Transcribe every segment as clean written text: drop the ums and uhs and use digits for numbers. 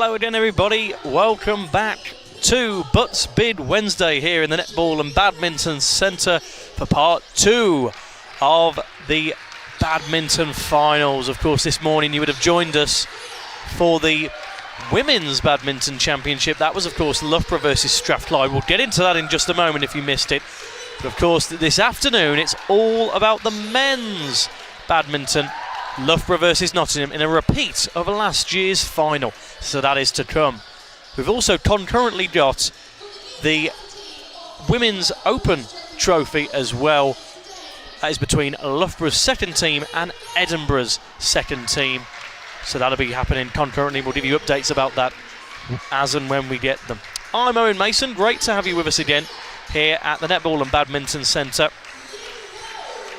Hello again, everybody. Welcome back to BUCS Big Wednesday here in the Netball and Badminton Centre for part 2 of the badminton finals. Of course, this morning you would have joined us for the Women's Badminton Championship. That was, of course, Loughborough versus Strathclyde. We'll get into that in just a moment if you missed it. But, of course, this afternoon it's all about the men's badminton. Loughborough versus Nottingham in a repeat of last year's final. So that is to come. We've also concurrently got the Women's Open Trophy as well. That is between Loughborough's second team and Edinburgh's second team. So that'll be happening concurrently. We'll give you updates about that as and when we get them. I'm Owen Mason. Great to have you with us again here at the Netball and Badminton Centre.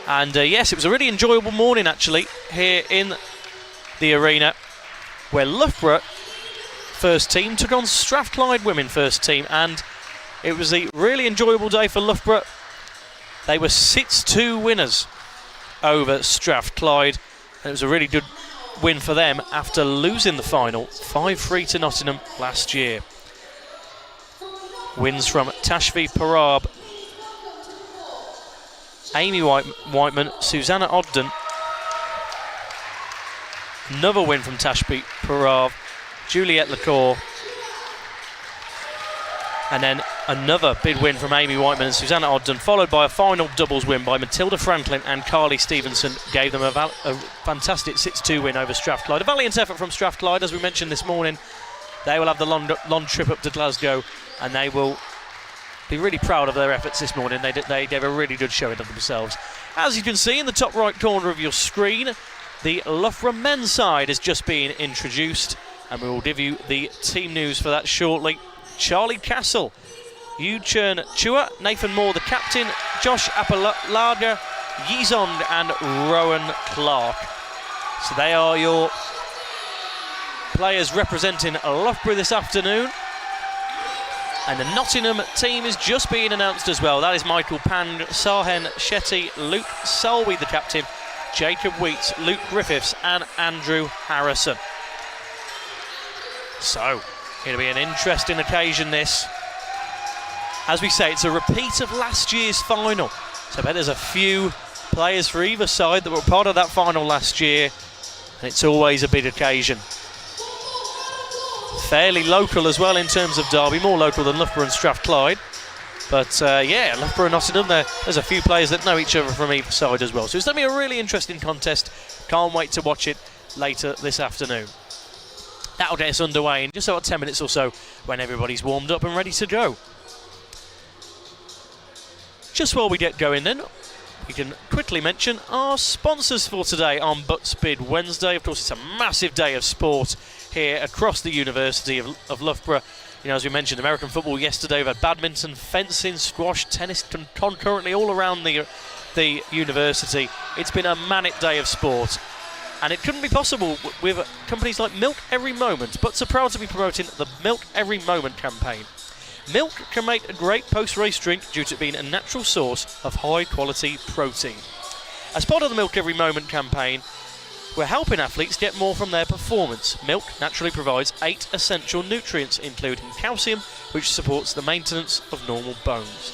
And yes, it was a really enjoyable morning actually here in the arena where Loughborough first team took on Strathclyde women first team, and it was a really enjoyable day for Loughborough. They were 6-2 winners over Strathclyde, and it was a really good win for them after losing the final 5-3 to Nottingham last year. Wins from Tashvi Parab, Amy Whiteman, Susanna Ogden. Another win from Tashvi Parab, Juliette Lacour. And then another big win from Amy Whiteman and Susanna Ogden, followed by a final doubles win by Matilda Franklin and Carly Stevenson. Gave them a fantastic 6-2 win over Strathclyde. A valiant effort from Strathclyde, as we mentioned this morning. They will have the long trip up to Glasgow, and they will be really proud of their efforts this morning. They gave a really good showing of themselves. As you can see in the top right corner of your screen, the Loughborough men's side has just been introduced, and we will give you the team news for that shortly. Charlie Castle, Yu Chern Chua, Nathan Moore the captain, Josh Apalaga, Yizong and Rowan Clark. So they are your players representing Loughborough this afternoon. And the Nottingham team is just being announced as well. That is Michael Pang, Sahen Shetty, Luke Selby the captain, Jacob Wheats, Luke Griffiths and Andrew Harrison. So, it'll be an interesting occasion this. As we say, it's a repeat of last year's final. So I bet there's a few players for either side that were part of that final last year. And it's always a big occasion. Fairly local as well in terms of derby, more local than Loughborough and Strathclyde. But yeah, Loughborough and Nottingham, there's a few players that know each other from either side as well. So it's going to be a really interesting contest. Can't wait to watch it later this afternoon. That'll get us underway in just about 10 minutes or so when everybody's warmed up and ready to go. Just while we get going then, we can quickly mention our sponsors for today on BUCS Big Wednesday. Of course, it's a massive day of sport here across the University of Loughborough. You know, as we mentioned, American football yesterday. We've had badminton, fencing, squash, tennis concurrently all around the university. It's been a manic day of sport. And it couldn't be possible with companies like Milk Every Moment. BUCS are proud to be promoting the Milk Every Moment campaign. Milk can make a great post-race drink due to it being a natural source of high-quality protein. As part of the Milk Every Moment campaign, we're helping athletes get more from their performance. Milk naturally provides 8 essential nutrients, including calcium, which supports the maintenance of normal bones.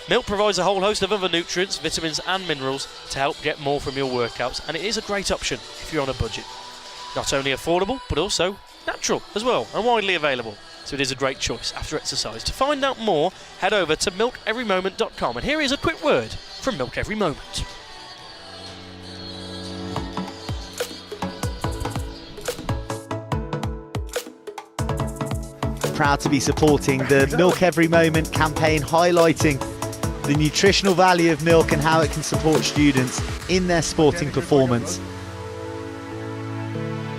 Milk provides a whole host of other nutrients, vitamins and minerals to help get more from your workouts, and it is a great option if you're on a budget. Not only affordable, but also natural as well, and widely available. So it is a great choice after exercise. To find out more, head over to milkeverymoment.com. And here is a quick word from Milk Every Moment. Proud to be supporting the Milk Every Moment campaign, highlighting the nutritional value of milk and how it can support students in their sporting performance.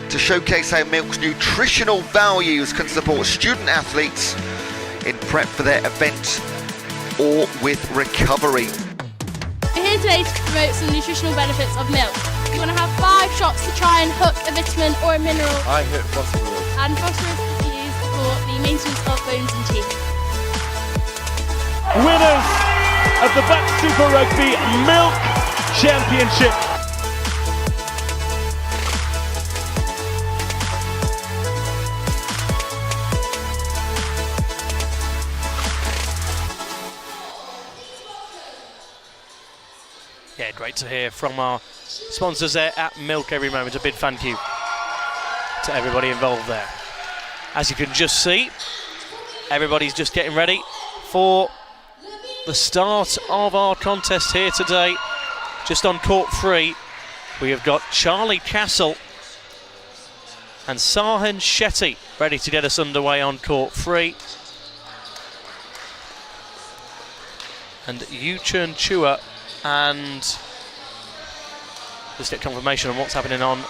To showcase how milk's nutritional values can support student athletes in prep for their event or with recovery. We're here today to promote some nutritional benefits of milk. You're going to have 5 shots to try and hook a vitamin or a mineral. I hit phosphorus. And phosphorus is used for the maintenance of bones and teeth. Winners of the BUCS Super Rugby Milk Championship. Yeah, great to hear from our sponsors there at Milk every moment. A big thank you to everybody involved there. As you can just see, everybody's just getting ready for the start of our contest here today. Just on court 3, we have got Charlie Castle and Sahen Shetty ready to get us underway on court 3. And Yuchun Chua, and just get confirmation on what's happening on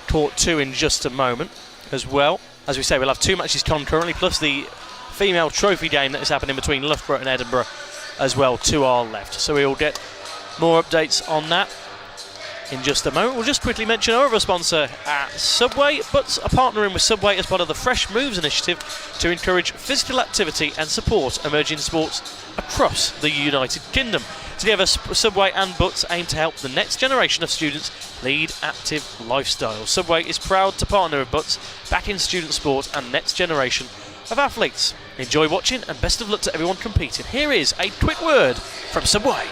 court 2 in just a moment as well. As we say, we'll have 2 matches concurrently, plus the female trophy game that is happening between Loughborough and Edinburgh as well to our left. So we'll get more updates on that in just a moment. We'll just quickly mention our other sponsor at Subway. BUCS are partnering with Subway as part of the Fresh Moves initiative to encourage physical activity and support emerging sports across the United Kingdom. Together, Subway and BUCS aim to help the next generation of students lead active lifestyles. Subway is proud to partner with BUCS, backing student sport and next generation of athletes. Enjoy watching and best of luck to everyone competing. Here is a quick word from Subway.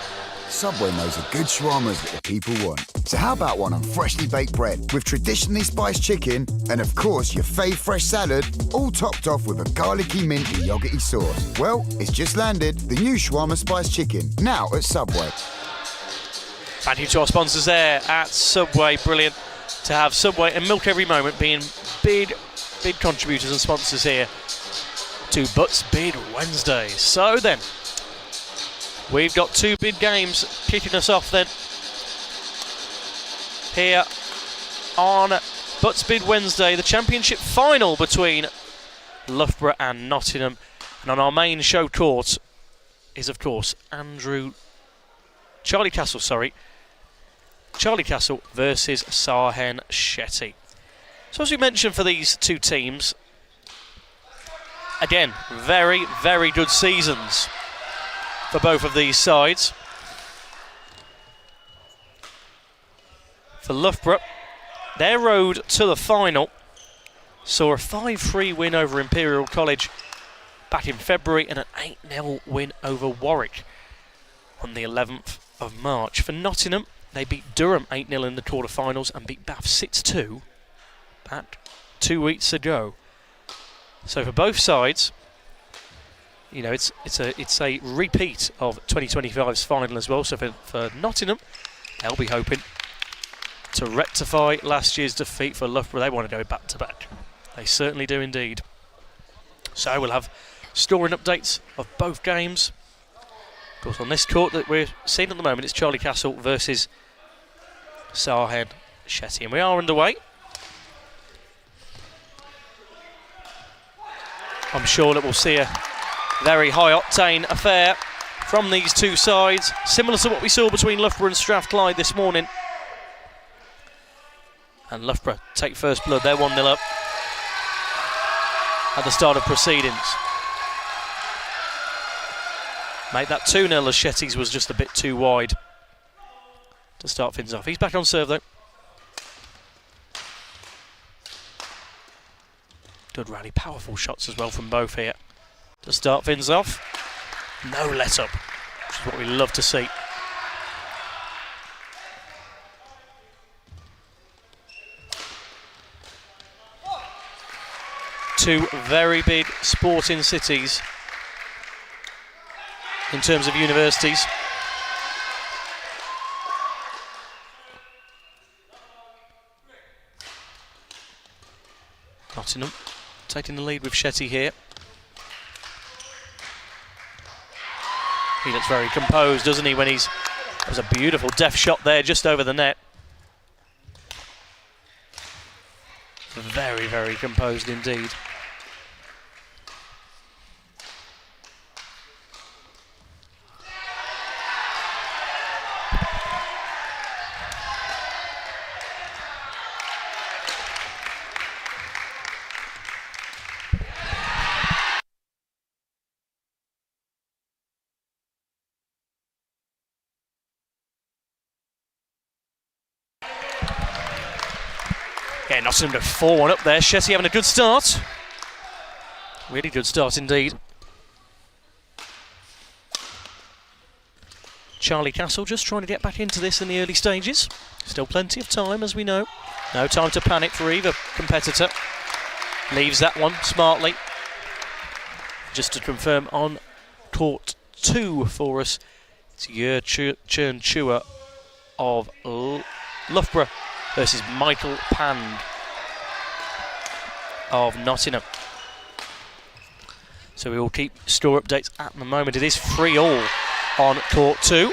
Subway knows a good shawarma's what the people want. So how about one on freshly baked bread with traditionally spiced chicken and of course your fave fresh salad, all topped off with a garlicky minty yogurty sauce. Well, it's just landed, the new shawarma spiced chicken, now at Subway. Thank you to our sponsors there at Subway. Brilliant to have Subway and Milk Every Moment being big contributors and sponsors here to BUCS Big Wednesday. So then, we've got 2 big games kicking us off then here on BUCS Big Wednesday, the championship final between Loughborough and Nottingham. And on our main show court is, of course, Charlie Castle versus Sahen Shetty. So as we mentioned for these 2 teams, again, very, very good seasons for both of these sides. For Loughborough, their road to the final saw a 5-3 win over Imperial College back in February and an 8-0 win over Warwick on the 11th of March. For Nottingham, they beat Durham 8-0 in the quarterfinals and beat Bath 6-2 back 2 weeks ago. So for both sides, you know, it's a repeat of 2025's final as well. So for Nottingham, they'll be hoping to rectify last year's defeat. For Loughborough, they want to go back to back. They certainly do indeed. So we'll have scoring updates of both games. Of course, on this court that we're seeing at the moment, it's Charlie Castle versus Sahen Shetty, and we are underway. I'm sure that we'll see a very high-octane affair from these 2 sides, similar to what we saw between Loughborough and Strathclyde this morning. And Loughborough take first blood. They're 1-0 up at the start of proceedings. Made that 2-0 as Shetty's was just a bit too wide to start things off. He's back on serve though. Good rally, powerful shots as well from both here to start things off. No let up, which is what we love to see. Two very big sporting cities in terms of universities. Nottingham taking the lead with Shetty here. He looks very composed, doesn't he, when that was a beautiful deft shot there just over the net. Very, very composed indeed. Yeah, Nottingham to 4-1 up there. Shetty having a good start. Really good start indeed. Charlie Castle just trying to get back into this in the early stages. Still plenty of time, as we know. No time to panic for either competitor. Leaves that one smartly. Just to confirm, on court 2 for us, it's Yer Churn Chua of Loughborough versus Michael Pan of Nottingham. So we will keep score updates at the moment. It is 3-all on court 2.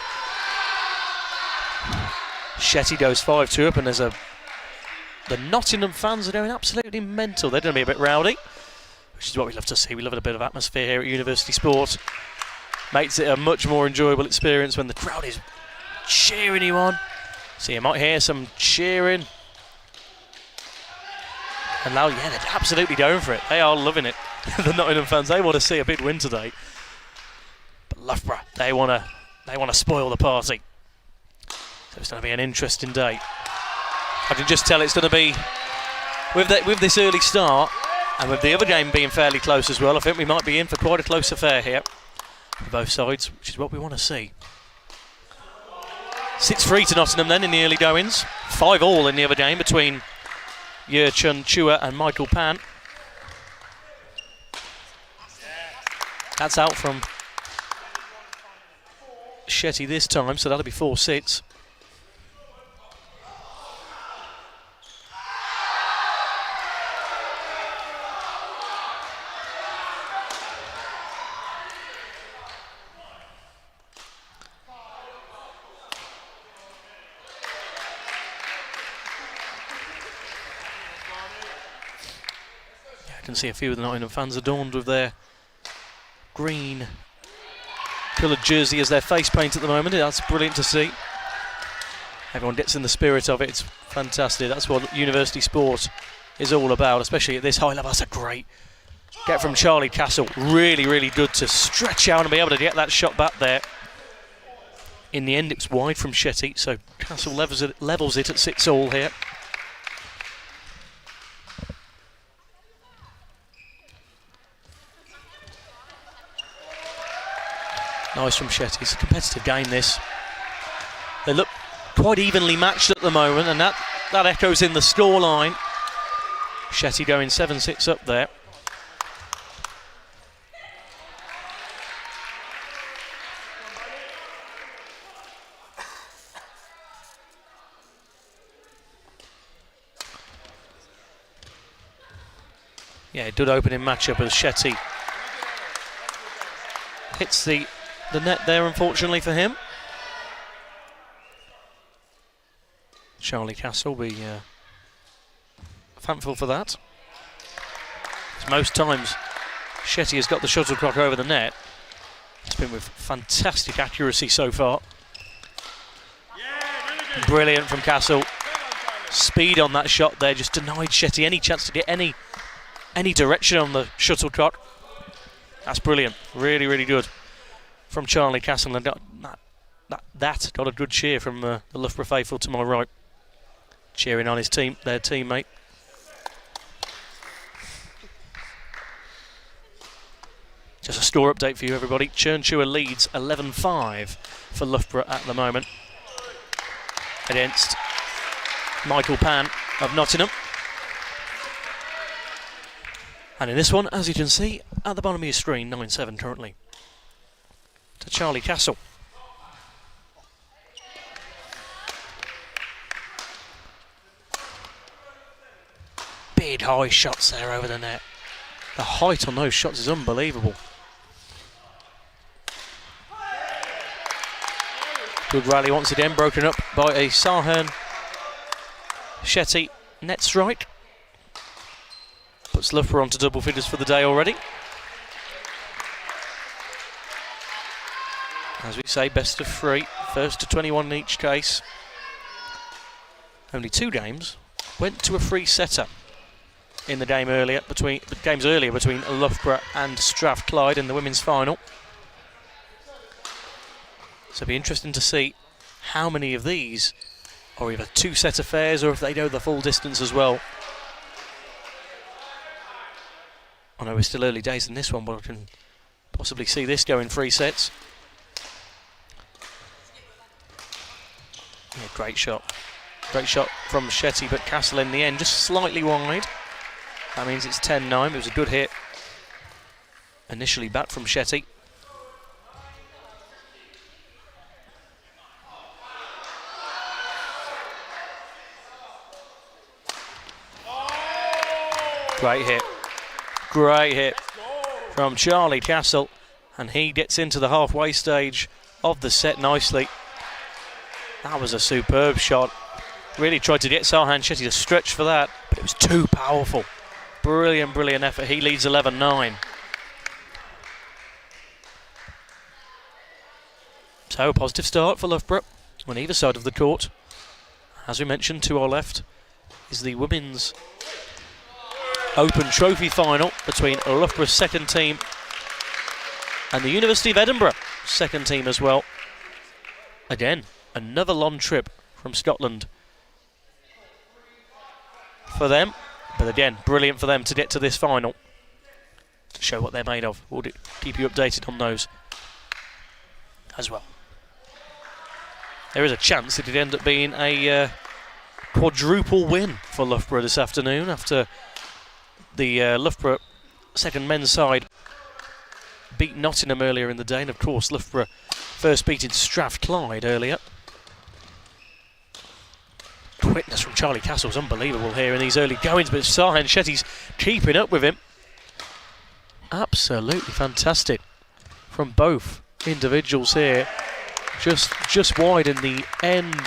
Shetty goes 5-2 up, and there's the Nottingham fans are going absolutely mental. They're going to be a bit rowdy, which is what we love to see. We love a bit of atmosphere here at University Sport. Makes it a much more enjoyable experience when the crowd is cheering you on. So you might hear some cheering. And now, yeah, they're absolutely going for it. They are loving it. The Nottingham fans, they want to see a big win today. But Loughborough, they want to spoil the party. So it's going to be an interesting day. I can just tell it's going to be, with this early start, and with the other game being fairly close as well, I think we might be in for quite a close affair here for both sides, which is what we want to see. 6-3 to Nottingham then in the early goings. 5-all in the other game between Yer Chun Chua and Michael Pan. That's out from Shetty this time, so that'll be 4 sets. I can see a few of the Nottingham fans adorned with their green coloured jersey as their face paint at the moment. That's brilliant to see. Everyone gets in the spirit of it. It's fantastic. That's what University Sport is all about, especially at this high level. That's a great get from Charlie Castle. Really, really good to stretch out and be able to get that shot back there. In the end, it's wide from Shetty, so Castle levels it at 6-all here. Nice from Shetty. It's a competitive game, this. They look quite evenly matched at the moment, and that echoes in the scoreline. Shetty going 7-6 up there. Yeah, it did open in matchup as Shetty hits the net there, unfortunately for him. Charlie Castle will be thankful for that. Because most times Shetty has got the shuttlecock over the net. It's been with fantastic accuracy so far. Brilliant from Castle. Speed on that shot there just denied Shetty any chance to get any direction on the shuttlecock. That's brilliant. Really, really good from Charlie Castle, and that got a good cheer from the Loughborough faithful to my right, cheering on his their teammate. Just a score update for you, everybody. Churn Chua leads 11-5 for Loughborough at the moment against Michael Pan of Nottingham. And in this one, as you can see at the bottom of your screen, 9-7 currently to Charlie Castle. Big high shots there over the net. The height on those shots is unbelievable. Good rally once again, broken up by a Sahern Shetty net strike. Puts Loughborough onto double figures for the day already. As we say, best of 3, first to 21 in each case. Only 2 games went to a 3-setter in the games earlier between Loughborough and Strathclyde in the women's final. So it'll be interesting to see how many of these are either 2-set affairs or if they go the full distance as well. I know we're still early days in this one, but I can possibly see this going 3 sets. Yeah, great shot. Great shot from Shetty, but Castle in the end just slightly wide. That means it's 10-9. It was a good hit initially back from Shetty. Great hit. Great hit from Charlie Castle, and he gets into the halfway stage of the set nicely. That was a superb shot. Really tried to get Sarhan Shetty to stretch for that, but it was too powerful. Brilliant, brilliant effort. He leads 11-9. So a positive start for Loughborough on either side of the court. As we mentioned, to our left is the Women's Open Trophy final between Loughborough's second team and the University of Edinburgh second team as well. Again, another long trip from Scotland for them, but again, brilliant for them to get to this final to show what they're made of. We'll keep you updated on those as well. There is a chance that it end up being a quadruple win for Loughborough this afternoon after the Loughborough second men's side beat Nottingham earlier in the day, and of course Loughborough first beating Strathclyde earlier. Quickness from Charlie Castle's unbelievable here in these early goings, but Sarhan Shetty's keeping up with him. Absolutely fantastic from both individuals here. Just wide in the end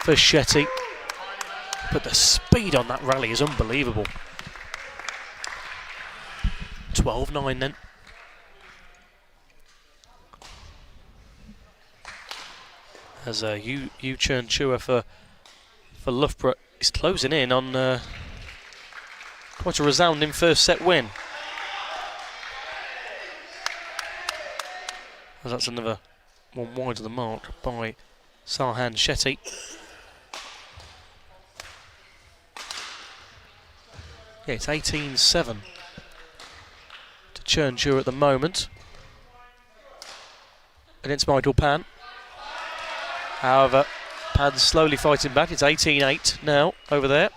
for Shetty, but the speed on that rally is unbelievable. 12-9 then. As Yu Chern Chua for Loughborough is closing in on quite a resounding first set win. As that's another one wide of the mark by Sarhan Shetty. Yeah, it's 18-7 to Chern Chua at the moment against Michael Pan. However, Pan's slowly fighting back. It's 18-8 now over there.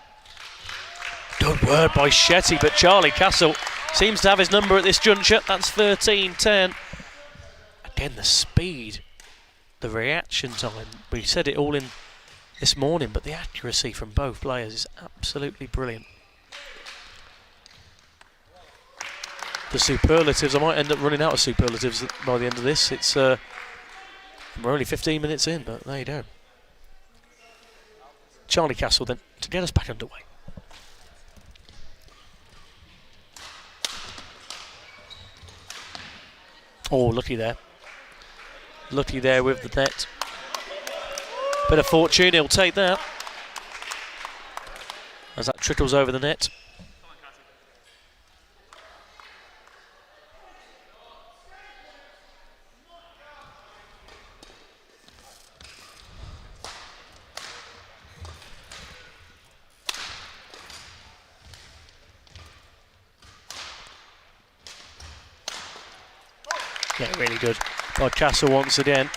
Good word by Shetty, but Charlie Castle seems to have his number at this juncture. That's 13-10. Again, the speed, the reaction time. We said it all in this morning, but the accuracy from both players is absolutely brilliant. The superlatives, I might end up running out of superlatives by the end of this. It's we're only 15 minutes in, but there you go. Charlie Castle then to get us back underway. Oh, looky there. Looky there with the net. Bit of fortune, he'll take that. As that trickles over the net. Yeah, really good by Castle once again.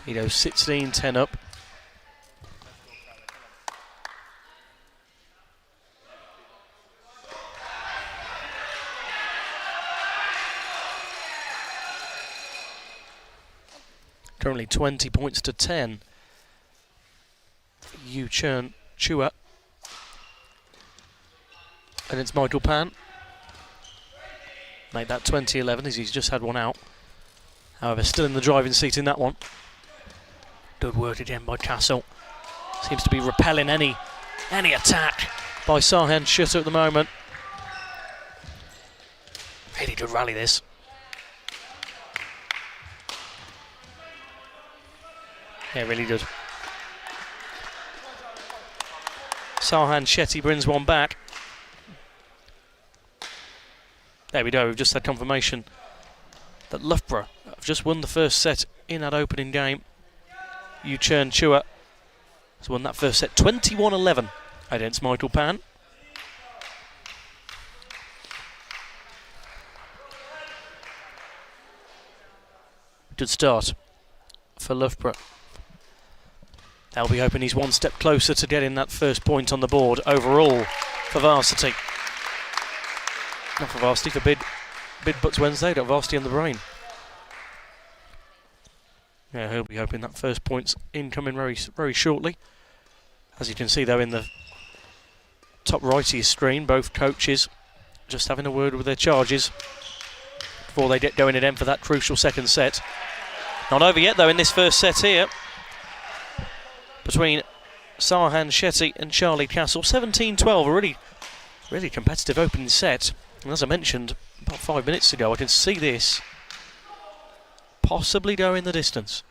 You know, 16-10 up. Currently 20 points to 10. Yu Chern Chua. And it's Michael Pan. Make that 20-11 as he's just had one out. However, still in the driving seat in that one. Good work again by Castle. Seems to be repelling any attack by Sarhan Shetty at the moment. Really good rally this. Yeah, really good. Sarhan Shetty brings one back. There we go, we've just had confirmation that Loughborough have just won the first set in that opening game. Yu Chern Chua has won that first set 21-11 against Michael Pan. Good start for Loughborough. They'll be hoping he's one step closer to getting that first point on the board overall for varsity. Not for varsity, for Bid BUCS Wednesday, got varsity in the brain. Yeah, he'll be hoping that first point's incoming very shortly. As you can see though in the top right of your screen, both coaches just having a word with their charges before they get going again for that crucial second set. Not over yet though in this first set here between Sarhan Shetty and Charlie Castle. 17-12, a really competitive opening set. And as I mentioned about 5 minutes ago, I can see this possibly going the distance.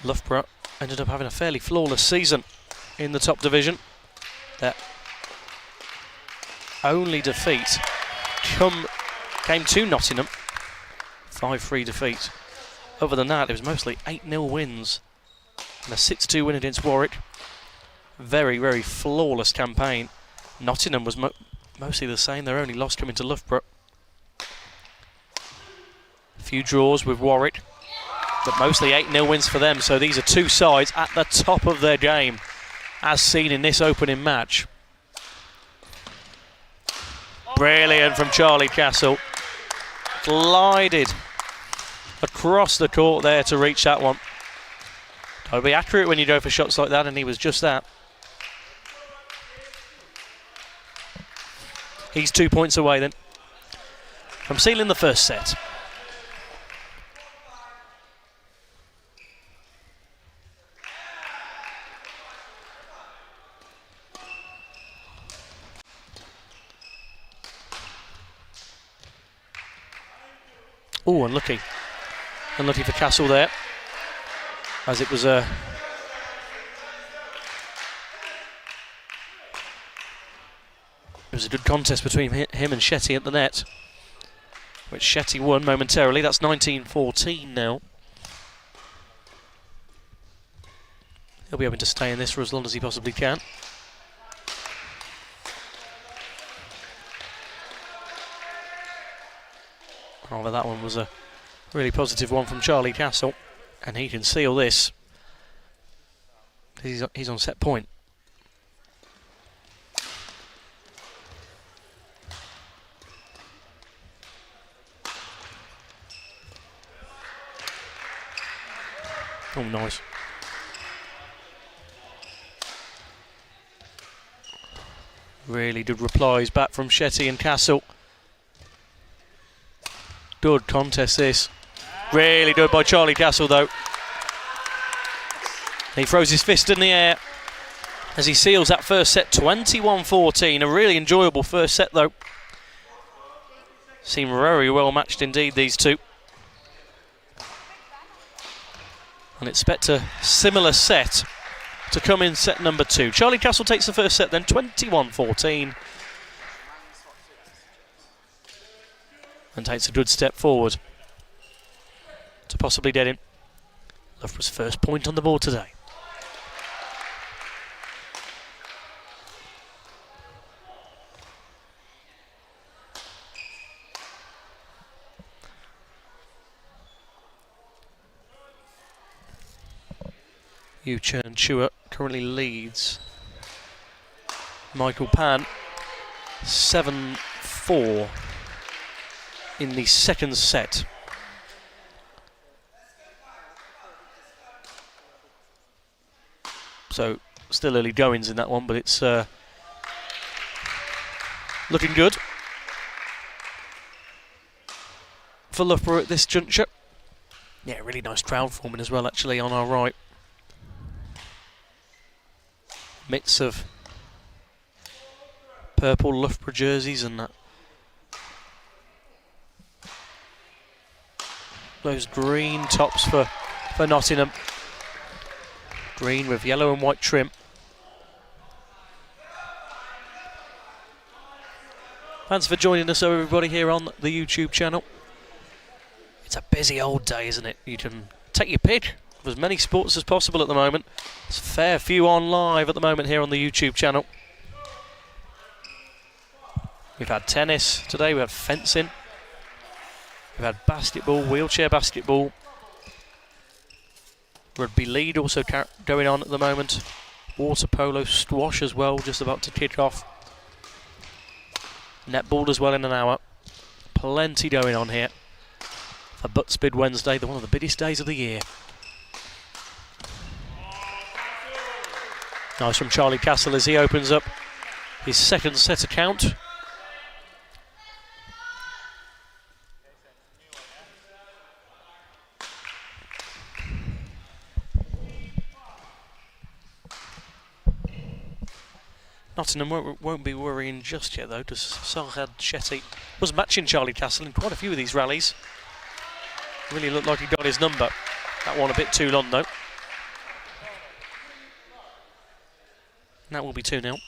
Loughborough ended up having a fairly flawless season in the top division. Their only defeat came to Nottingham, 5-3 defeat. Other than that, it was mostly 8-0 wins and a 6-2 win against Warwick. Very, very flawless campaign. Nottingham was mostly the same, their only loss coming to Loughborough. A few draws with Warwick, but mostly 8-0 wins for them, so these are two sides at the top of their game, as seen in this opening match. Brilliant from Charlie Castle. Glided across the court there to reach that one. Got to be accurate when you go for shots like that, and he was just that. He's 2 points away then from sealing the first set. Oh, unlucky. Unlucky for Castle there, as it was a good contest between him and Shetty at the net, which Shetty won momentarily. That's 19-14 now. He'll be able to stay in this for as long as he possibly can. However, that one was a really positive one from Charlie Castle, and he can seal this. He's on set point. Oh, nice. Really good replies back from Shetty and Castle. Good contest this. Really good by Charlie Castle though. He throws his fist in the air as he seals that first set, 21-14. A really enjoyable first set though. Seem very well matched indeed, these two. And expect a similar set to come in set number 2. Charlie Castle takes the first set then, 21-14. And takes a good step forward to possibly get in Loughborough's first point on the board today. Yu Chen Chua currently leads Michael Pan 7-4 in the second set. So still early goings in that one, but it's looking good for Loughborough at this juncture. Yeah, really nice crowd forming as well actually on our right. Mitts of purple Loughborough jerseys and that. Those green tops for Nottingham. Green with yellow and white trim. Thanks for joining us everybody here on the YouTube channel. It's a busy old day, isn't it? You can take your pick of as many sports as possible at the moment. There's a fair few on live at the moment here on the YouTube channel. We've had tennis today, we had fencing, we've had basketball, wheelchair basketball, rugby league also going on at the moment, water polo, squash as well, just about to kick off, netball as well in an hour. Plenty going on here for BUCS Big Wednesday, one of the biggest days of the year. Nice from Charlie Castle as he opens up his second set account. Nottingham won't be worrying just yet though, because Sarhad Shetty was matching Charlie Castle in quite a few of these rallies. Really looked like he got his number. That one a bit too long though. And that will be 2-0.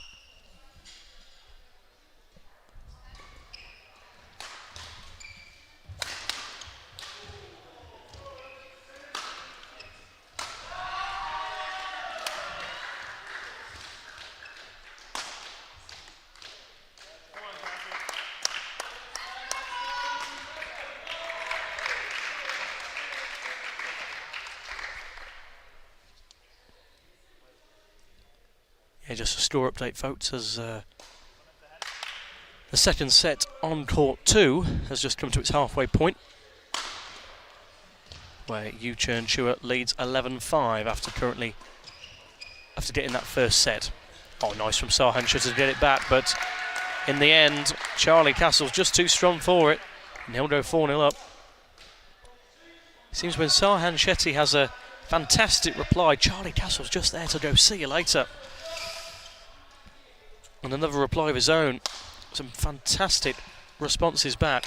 Yeah, just a score update, folks, as the second set on court 2 has just come to its halfway point, where Yuchern Chua leads 11-5 after getting that first set. Oh, nice from Sarhan Shetty to get it back, but in the end, Charlie Castle's just too strong for it, and he'll go 4-0 up. Seems when Sarhan Shetty has a fantastic reply, Charlie Castle's just there to go, see you later. And another reply of his own. Some fantastic responses back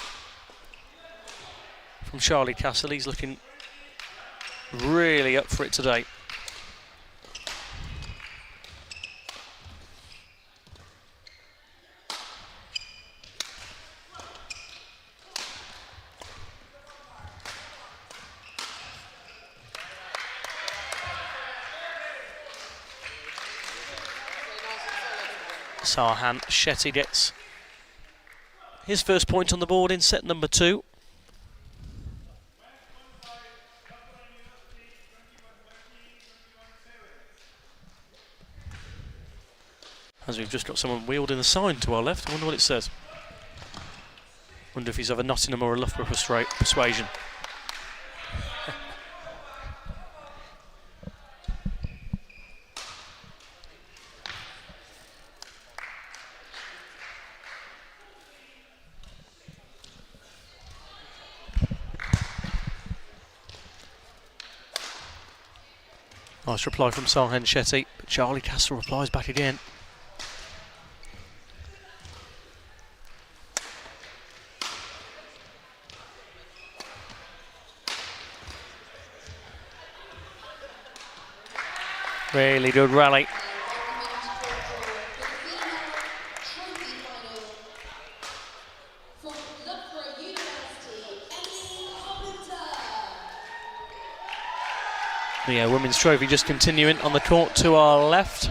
from Charlie Castle. He's looking really up for it today. Sarhan Shetty gets his first point on the board in set number 2. As we've just got someone wielding the sign to our left. I wonder what it says. Wonder if he's of a Nottingham or a Loughborough persuasion. Nice reply from Sarhan Shetty, but Charlie Castle replies back again. Really good rally. The women's trophy just continuing on the court to our left.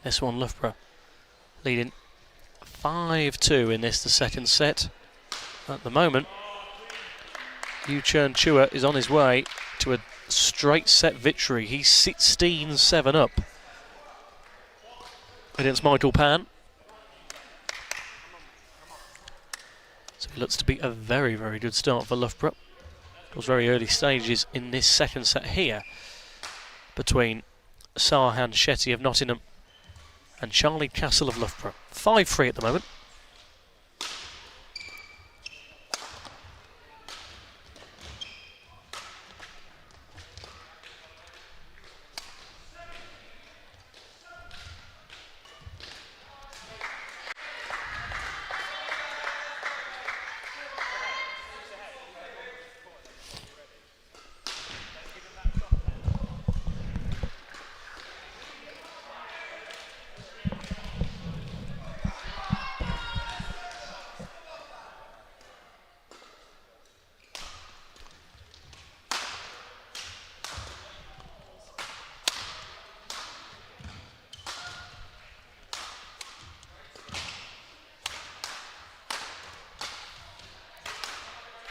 This one, Loughborough leading 5-2 in this, the second set. At the moment, Yuchern Chua is on his way to a straight set victory. He's 16-7 up against Michael Pan. So it looks to be a very, very good start for Loughborough. It was very early stages in this second set here between Sarhan Shetty of Nottingham and Charlie Castle of Loughborough. 5-3 at the moment.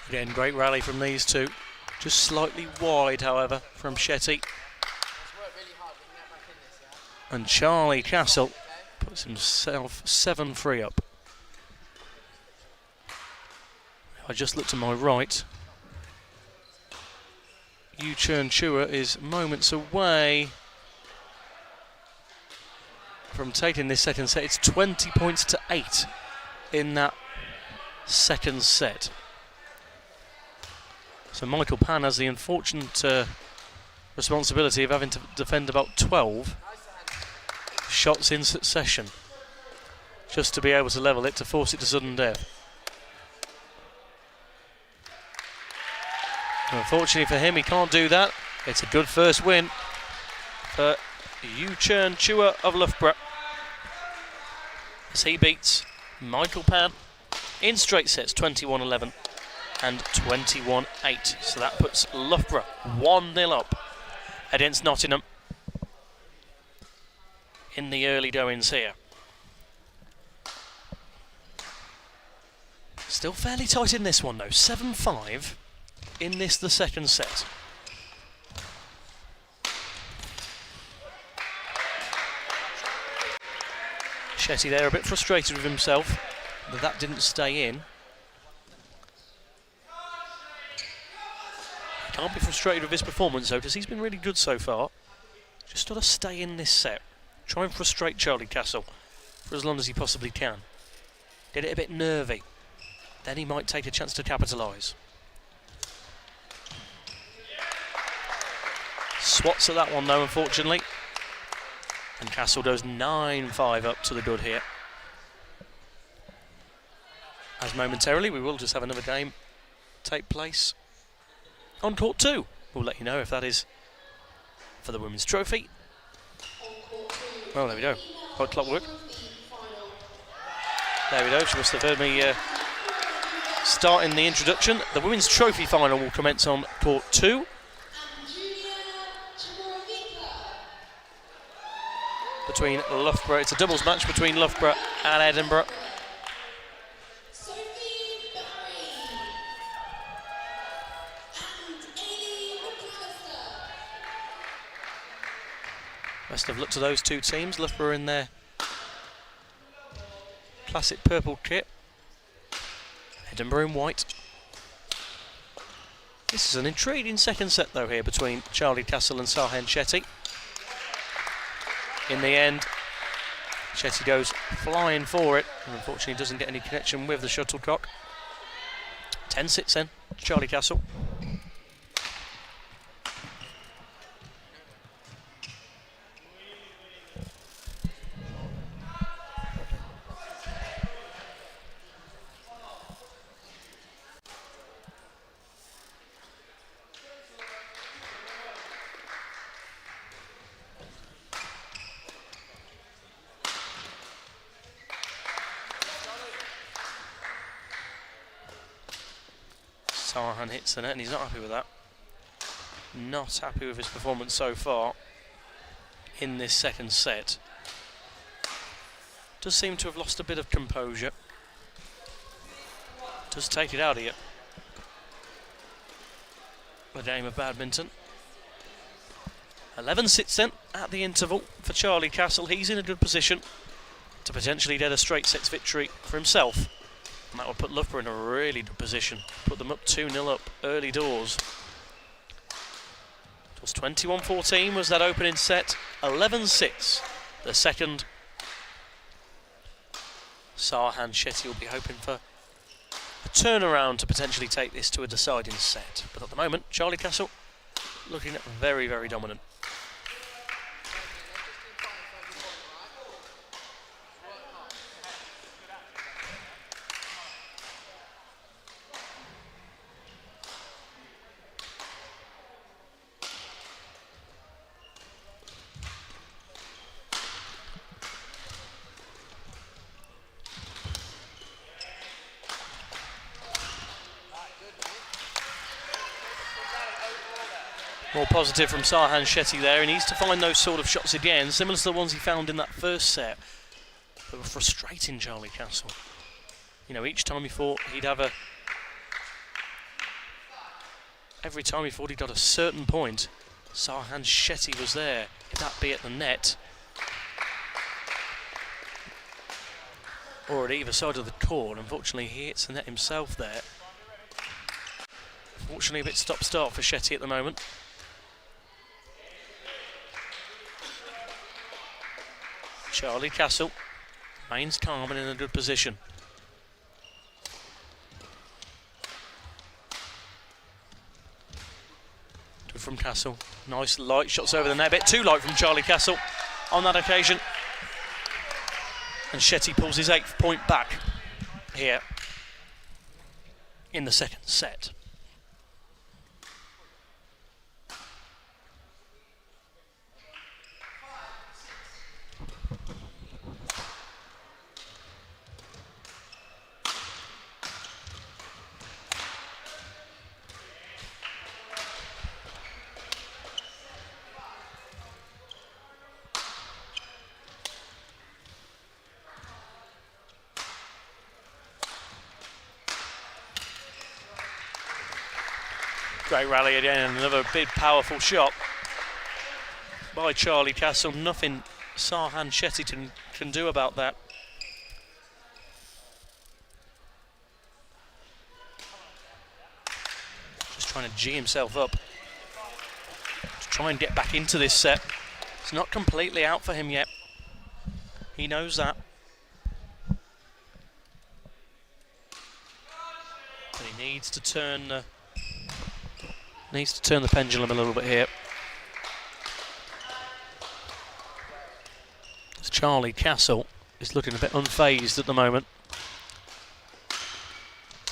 Again, great rally from these two. Just slightly wide, however, from Shetty. And Charlie Castle puts himself 7-3 up. I just looked to my right. Yu Chun Chua is moments away from taking this second set. It's 20 points to 8 in that second set. So Michael Pan has the unfortunate responsibility of having to defend about 12 shots in succession just to be able to level it, to force it to sudden death. Unfortunately for him, he can't do that. It's a good first win for Yu Chun Chua of Loughborough as he beats Michael Pan in straight sets, 21-11 and 21-8. So that puts Loughborough 1-0 up against Nottingham in the early goings here. Still fairly tight in this one though, 7-5 in this, the second set. Shetty there a bit frustrated with himself that didn't stay in. Can't be frustrated with his performance though, because he's been really good so far. Just got to stay in this set. Try and frustrate Charlie Castle for as long as he possibly can. Get it a bit nervy. Then he might take a chance to capitalise. Swats at that one though, unfortunately. And Castle goes 9-5 up to the good here. As momentarily we will just have another game take place on court 2. We'll let you know if that is for the women's trophy. Well, there we go. Hot clockwork. There we go. She must have heard me start in the introduction. The women's trophy final will commence on court 2. Between Loughborough, it's a doubles match between Loughborough and Edinburgh. Best of luck to those two teams. Loughborough in their classic purple kit, Edinburgh in white. This is an intriguing second set though here between Charlie Castle and Sahen Shetty. In the end, Shetty goes flying for it, and unfortunately doesn't get any connection with the shuttlecock. 10-6 then, Charlie Castle. Sahan hits the net and he's not happy with that. Not happy with his performance so far in this second set. Does seem to have lost a bit of composure. Does take it out of you. The game of badminton. 11-6 then at the interval for Charlie Castle. He's in a good position to potentially get a straight sets victory for himself. And that would put Loughborough in a really good position. Put them up 2-0 up early doors. It was 21-14 was that opening set. 11-6 the second. Sahan Shetty will be hoping for a turnaround to potentially take this to a deciding set. But at the moment, Charlie Castle looking very, very dominant. More positive from Sahan Shetty there. He needs to find those sort of shots again, similar to the ones he found in that first set. They were frustrating Charlie Castle. You know, each time he thought he'd have a every time he thought he got a certain point, Sarhan Shetty was there, if that be at the net or at either side of the court. Unfortunately, he hits the net himself there. Fortunately, a bit stop-start for Shetty at the moment. Charlie Castle remains calm and in a good position. Good from Castle. Nice light shots over the net. A bit too light from Charlie Castle on that occasion. And Shetty pulls his 8th point back here in the second set. Great rally again, another big powerful shot by Charlie Castle. Nothing Sarhan Shetty can do about that. Just trying to G himself up to try and get back into this set. It's not completely out for him yet. He knows that. But he needs to turn the pendulum a little bit here. As Charlie Castle is looking a bit unfazed at the moment.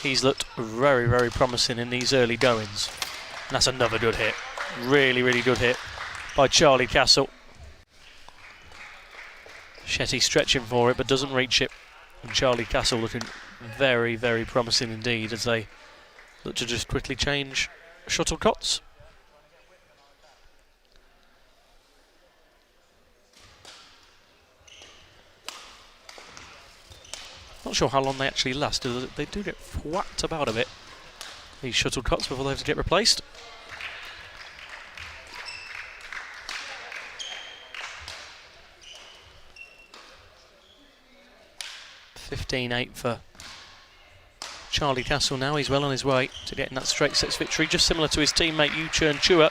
He's looked very, very promising in these early goings. And that's another good hit. Really, really good hit by Charlie Castle. Shetty stretching for it but doesn't reach it. And Charlie Castle looking very, very promising indeed as they look to just quickly change shuttlecocks. Not sure how long they actually last. They do get whacked about a bit, these shuttlecocks, before they have to get replaced. (15-8) for Charlie Castle now. He's well on his way to getting that straight sets victory, just similar to his teammate Yu Chern Chua,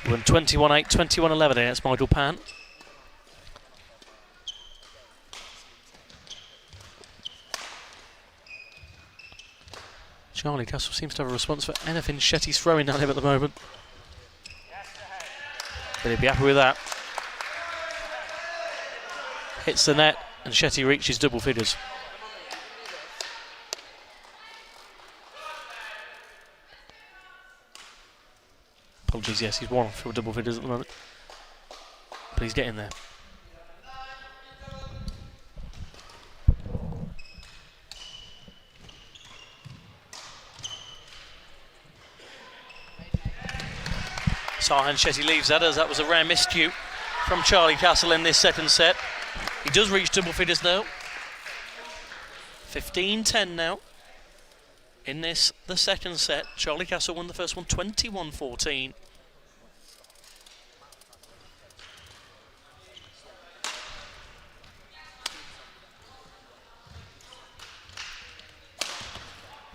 who won 21-8, 21-11 against Michael Pan. Charlie Castle seems to have a response for anything Shetty's throwing at him at the moment. But he'd be happy with that. Hits the net and Shetty reaches double figures. Apologies, yes, he's one for double figures at the moment. But he's getting there. Sarhan Shetty leaves that, as that was a rare miscue from Charlie Castle in this second set. He does reach double figures now. 15-10 now. In this, the second set, Charlie Castle won the first one 21-14.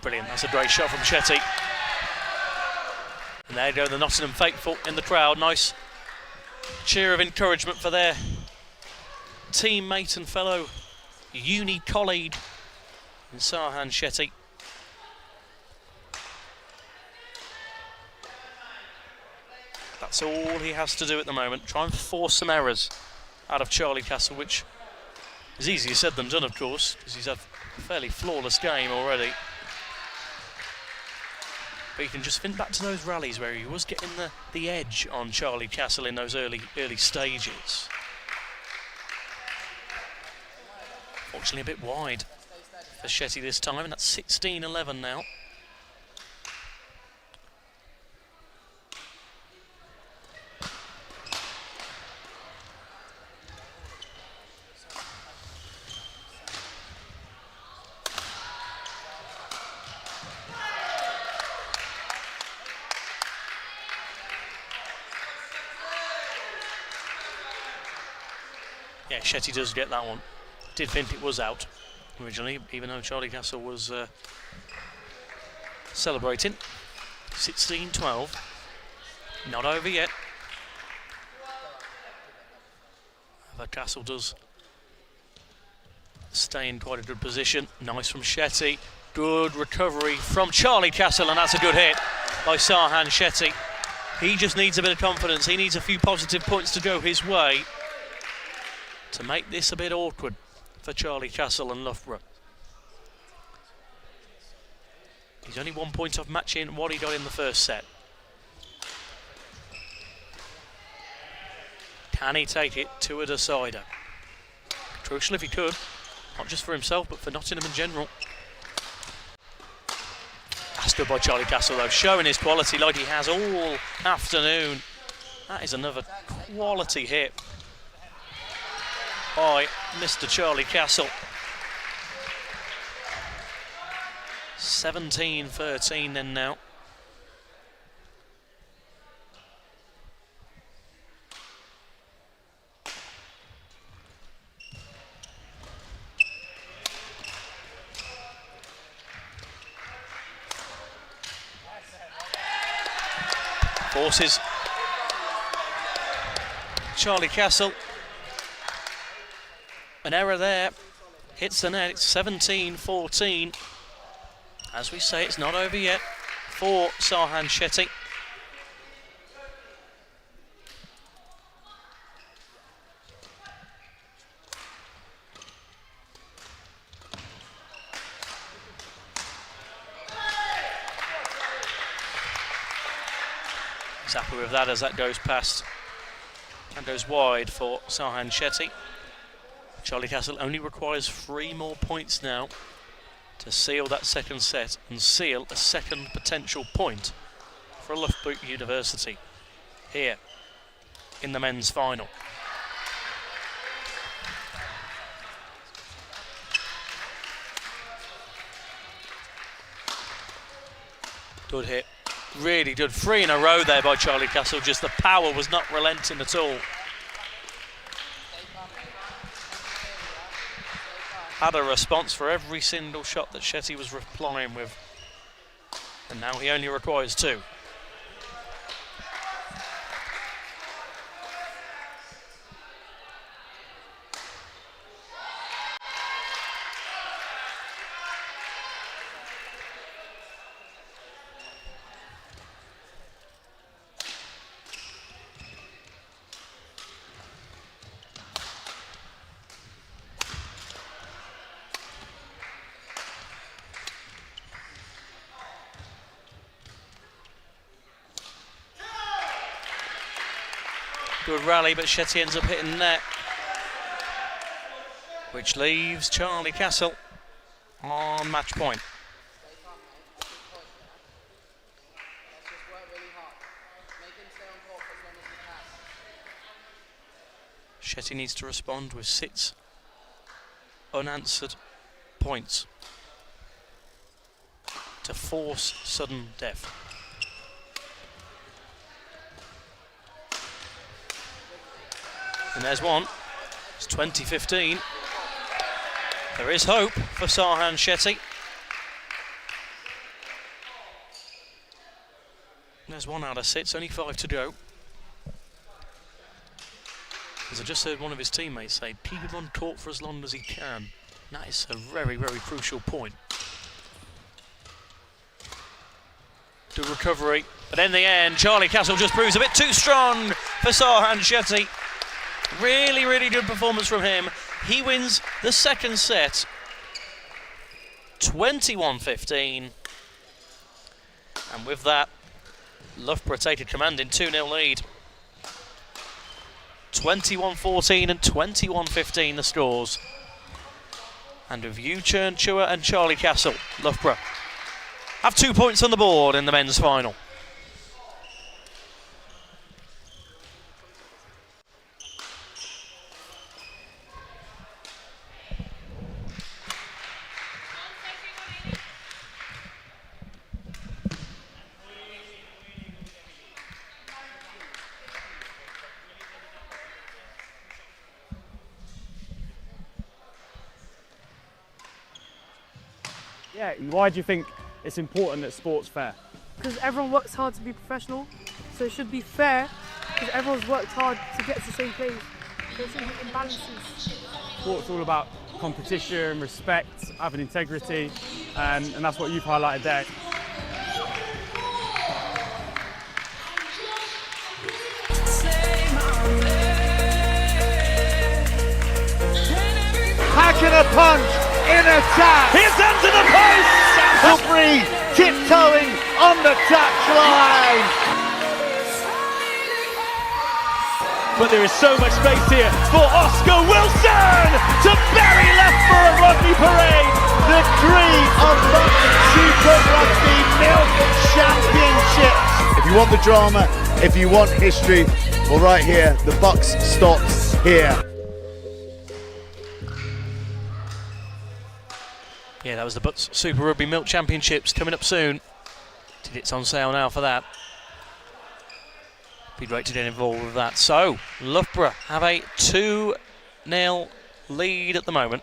Brilliant, that's a great shot from Shetty. And there go the Nottingham faithful in the crowd. Nice cheer of encouragement for their teammate and fellow uni colleague in Sarhan Shetty. That's all he has to do at the moment. Try and force some errors out of Charlie Castle, which is easier said than done, of course, because he's had a fairly flawless game already. But you can just think back to those rallies where he was getting the edge on Charlie Castle in those early stages. Fortunately a bit wide for Shetty this time, and that's 16-11 now. Yeah, Shetty does get that one. Did think it was out originally, even though Charlie Castle was celebrating. 16-12. Not over yet. But Castle does stay in quite a good position. Nice from Shetty. Good recovery from Charlie Castle, and that's a good hit by Sarhan Shetty. He just needs a bit of confidence. He needs a few positive points to go his way to make this a bit awkward for Charlie Castle and Loughborough. He's only 1 point off matching what he got in the first set. Can he take it to a decider? Crucial if he could, not just for himself but for Nottingham in general. That's good by Charlie Castle though, showing his quality like he has all afternoon. That is another quality hit by Mr. Charlie Castle. 17-13 then now. Forces Charlie Castle. An error there. Hits the net. It's 17-14. As we say, it's not over yet for Sarhan Shetty. He's happy with that as that goes past and goes wide for Sarhan Shetty. Charlie Castle only requires 3 more points now to seal that second set and seal a second potential point for Loughborough University here in the men's final. Good hit, really good. 3 in a row there by Charlie Castle, just the power was not relenting at all. Had a response for every single shot that Shetty was replying with, and now he only requires 2. Good rally, but Shetty ends up hitting net, which leaves Charlie Castle on match point. Shetty needs to respond with 6 unanswered points to force sudden death. And there's one. It's 20-15. There is hope for Sarhan Shetty. There's 1 out of 6, only 5 to go. As I just heard one of his teammates say, keep him on court for as long as he can. And that is a very, very crucial point. Good recovery. But in the end, Charlie Castle just proves a bit too strong for Sarhan Shetty. Really, really good performance from him. He wins the second set, 21-15. And with that, Loughborough take a commanding 2-0 lead. 21-14 and 21-15 the scores. And with Yu Chern Chua and Charlie Castle, Loughborough have 2 points on the board in the men's final. Yeah, why do you think it's important that sport's fair? Because everyone works hard to be professional, so it should be fair, because everyone's worked hard to get to the same place. So it shouldn't be imbalances. Sport's all about competition, respect, having integrity, and that's what you've highlighted there. Packing a punch in attack. Here's under the post! Aubrey tiptoeing on the touchline. But there is so much space here for Oscar Wilson to bury Loughborough Rugby Parade. The dream of the Super Rugby Milk Championships. If you want the drama, if you want history, well, right here, the BUCS stops here. Yeah, that was the BUCS Super Rugby Milk Championships coming up soon. Tickets on sale now for that. Be great to get involved with that. So, Loughborough have a 2-0 lead at the moment.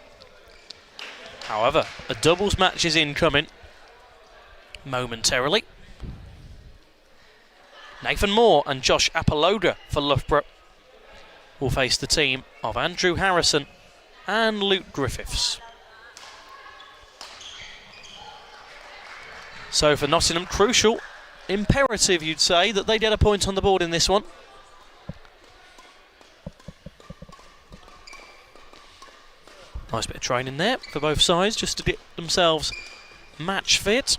However, a doubles match is incoming momentarily. Nathan Moore and Josh Apolloga for Loughborough will face the team of Andrew Harrison and Luke Griffiths. So for Nottingham, crucial, imperative you'd say, that they get a point on the board in this one. Nice bit of training there for both sides just to get themselves match fit.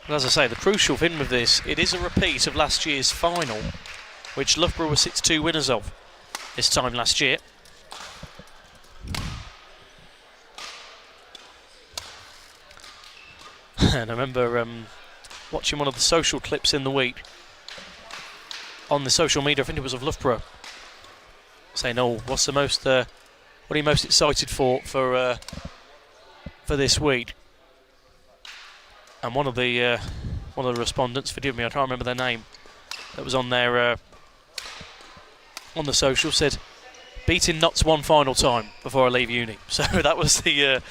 But as I say, the crucial thing with this, it is a repeat of last year's final, which Loughborough were 6-2 winners of this time last year. And I remember watching one of the social clips in the week on the social media, I think it was of Loughborough, saying, "Oh, what's the most? What are you most excited for this week?" And one of the respondents, forgive me, I can't remember their name, that was on there on the social, said, "Beating Notts one final time before I leave uni." So that was the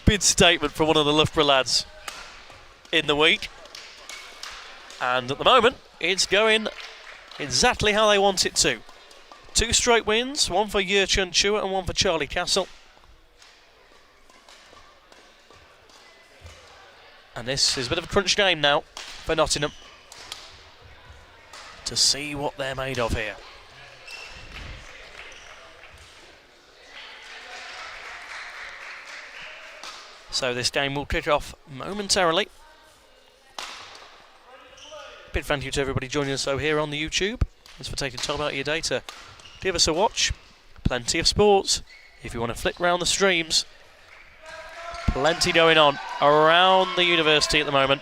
bid statement from one of the Loughborough lads in the week. And at the moment, it's going exactly how they want it to. 2 straight wins, one for Yurchun Chua and one for Charlie Castle. And this is a bit of a crunch game now for Nottingham to see what they're made of here. So this game will kick off momentarily. Big thank you to everybody joining us here on the YouTube. Thanks for taking time out of your day to give us a watch. Plenty of sports. If you want to flick around the streams, plenty going on around the university at the moment.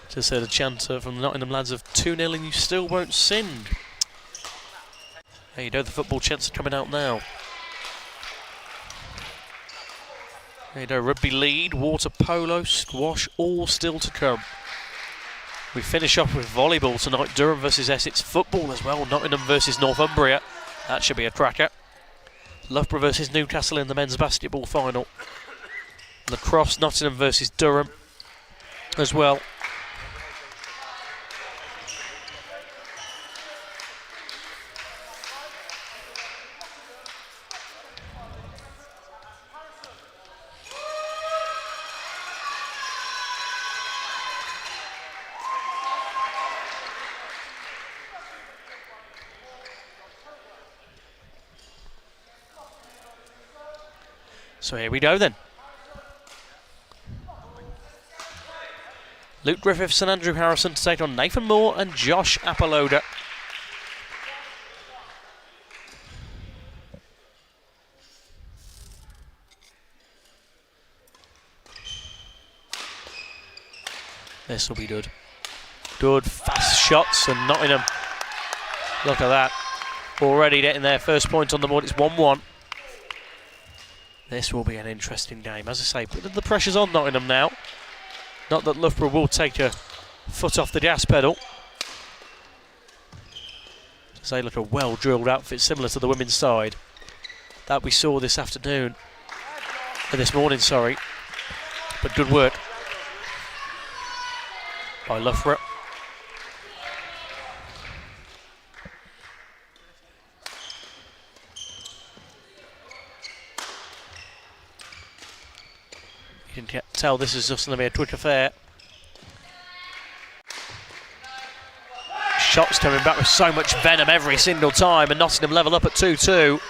Just heard a chant from the Nottingham lads of 2-0 and you still won't sing. There you go, the football chants are coming out now. There you go, rugby league, water polo, squash, all still to come. We finish off with volleyball tonight, Durham versus Essex. Football as well, Nottingham versus Northumbria. That should be a cracker. Loughborough versus Newcastle in the men's basketball final. Lacrosse, Nottingham versus Durham as well. So here we go then. Luke Griffiths and Andrew Harrison to take on Nathan Moore and Josh Apolloga. This will be good. Good fast shots, and Nottingham, look at that, already getting their first point on the board. It's 1-1. This will be an interesting game. As I say, the pressure's on Nottingham now. Not that Loughborough will take a foot off the gas pedal. as they look a well-drilled outfit similar to the women's side that we saw this afternoon, this morning, sorry. But good work by Loughborough. You can tell this is just going to be a quick affair. Shots coming back with so much venom every single time, and Nottingham level up at 2-2.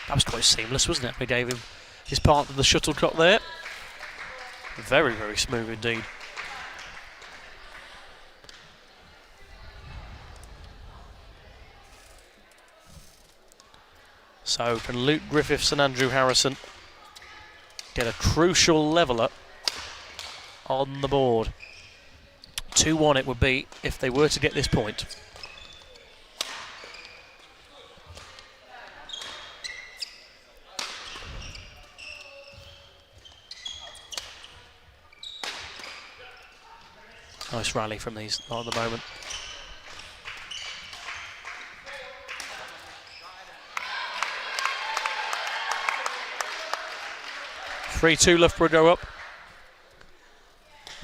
That was quite seamless, wasn't it? We gave him his part of the shuttlecock there. Very, very smooth indeed. So can Luke Griffiths and Andrew Harrison get a crucial leveller on the board? 2-1 it would be if they were to get this point. Nice rally from these at the moment. (3-2) Loughborough go up.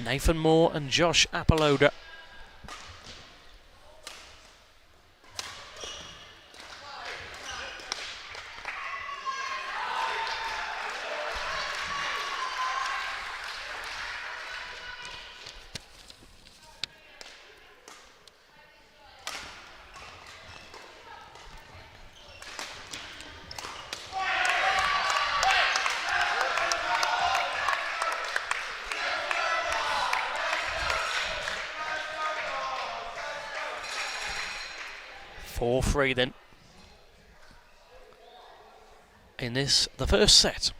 Nathan Moore and Josh Apoloda. Free then in this, the first set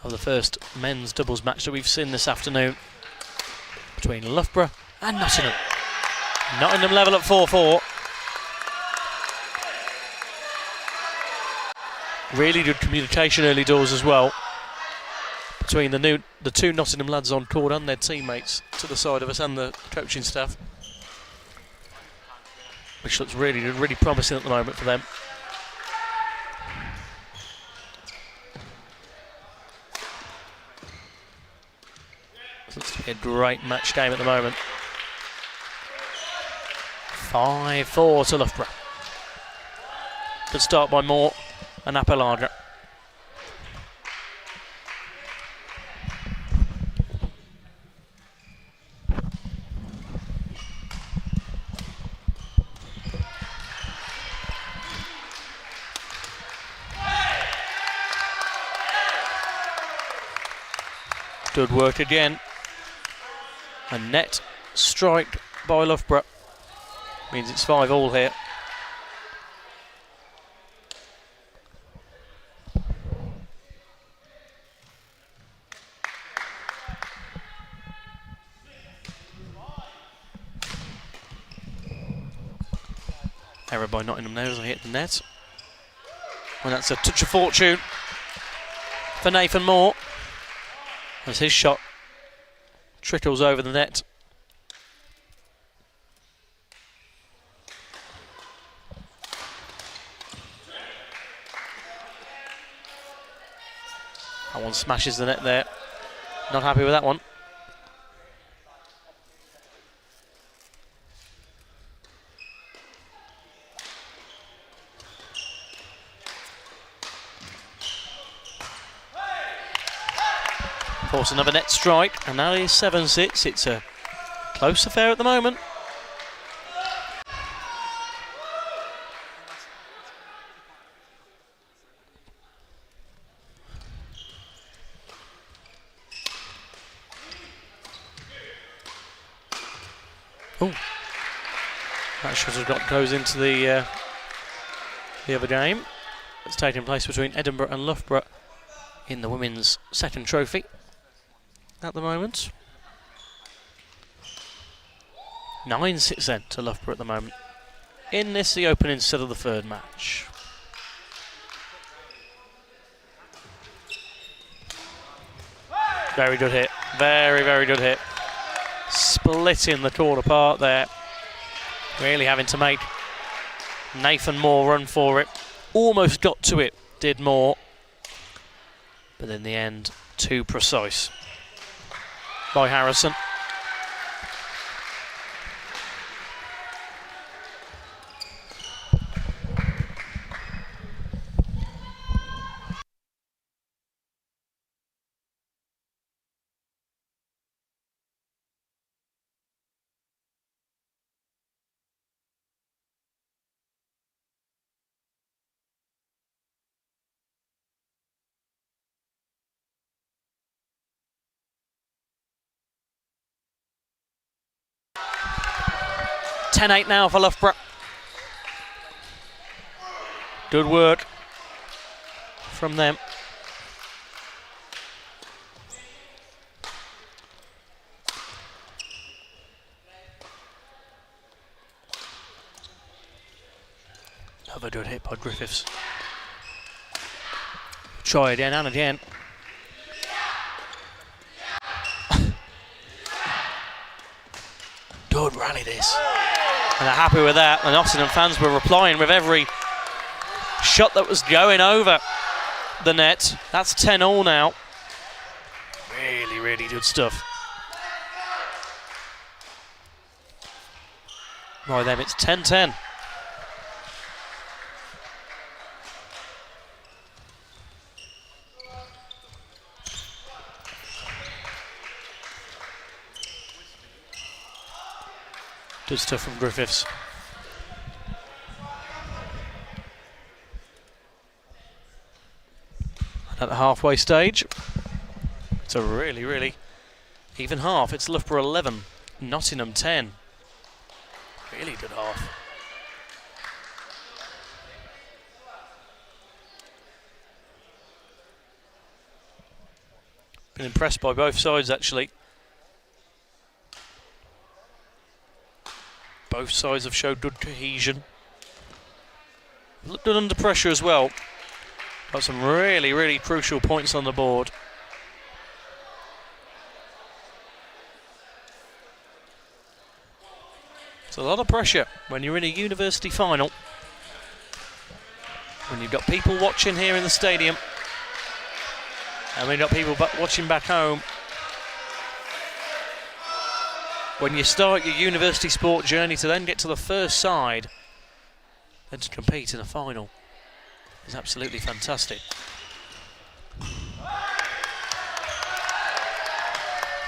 of the first men's doubles match that we've seen this afternoon between Loughborough and Nottingham. Nottingham level at 4-4. Really good communication early doors as well between the two Nottingham lads on court and their teammates to the side of us and the coaching staff, which looks really, really promising at the moment for them. Looks to be a great match game at the moment. 5-4 to Loughborough. Good start by Moore and Apalaga. Good work again. A net strike by Loughborough. Means it's 5-all here. Error by Nottingham there as I hit the net. And that's a touch of fortune for Nathan Moore, as his shot trickles over the net. That one smashes the net there. Not happy with that one. Force another net strike, and now it is 7-6. It's a close affair at the moment. Oh, that shot goes into the other game. It's taking place between Edinburgh and Loughborough in the women's second trophy at the moment. 9-6 then to Loughborough at the moment. In this, the opening set of the third match. Very good hit. Very, very good hit. splitting the court apart there. Really having to make Nathan Moore run for it. Almost got to it, did Moore. But in the end, too precise by Harrison. (10-8) now for Loughborough. Good work from them. Another good hit by Griffiths. Try again and again. Good rally this. And they're happy with that. The Nottingham fans were replying with every shot that was going over the net. That's 10-all now. Really, really good stuff. By them, it's 10-10. Good stuff from Griffiths. And at the halfway stage, it's a really, really even half. It's Loughborough 11, Nottingham 10. Really good half. Been impressed by both sides, actually. Both sides have showed good cohesion. Looked good under pressure as well. Got some really, really crucial points on the board. It's a lot of pressure when you're in a university final. When you've got people watching here in the stadium. And when you've got people watching back home. When you start your university sport journey to then get to the first side, then to compete in a final is absolutely fantastic.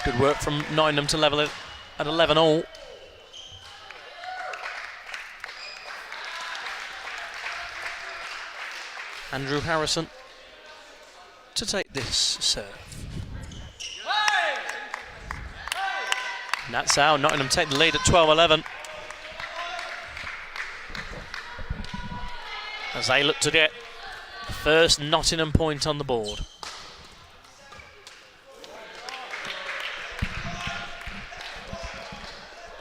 Good work from Nottingham to level it at 11-all. Andrew Harrison to take this serve. And that's how Nottingham take the lead at 12-11. As they look to get the first Nottingham point on the board.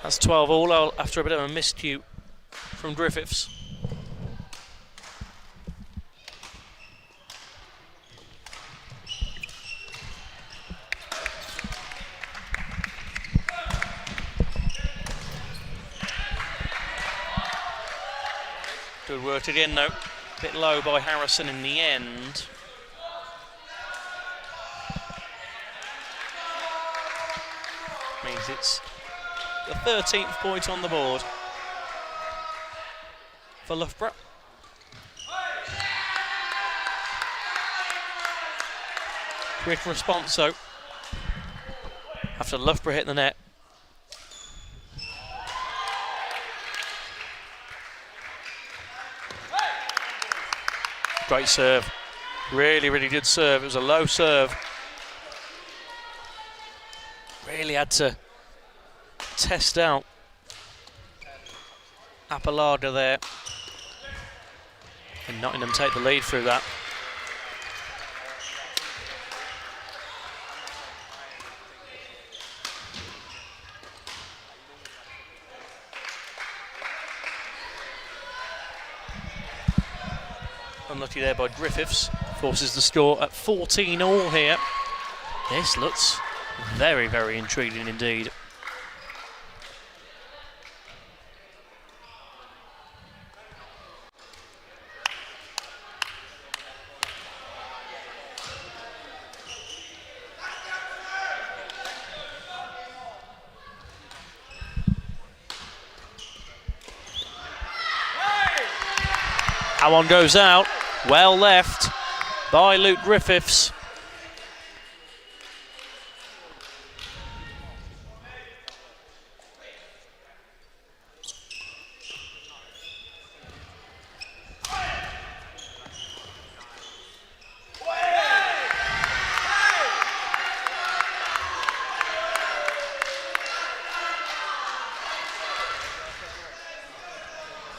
That's 12-all after a bit of a miscue from Griffiths. Good work again though, a bit low by Harrison in the end. Means it's the 13th point on the board for Loughborough. Quick response though, after Loughborough hit the net. Great serve, really, really good serve. It was a low serve. Really had to test out Apalaga there. And Nottingham take the lead through that. Unlucky there by Griffiths, forces the score at 14-all here. This looks very, very intriguing indeed. That one goes out. Well left by Luke Griffiths.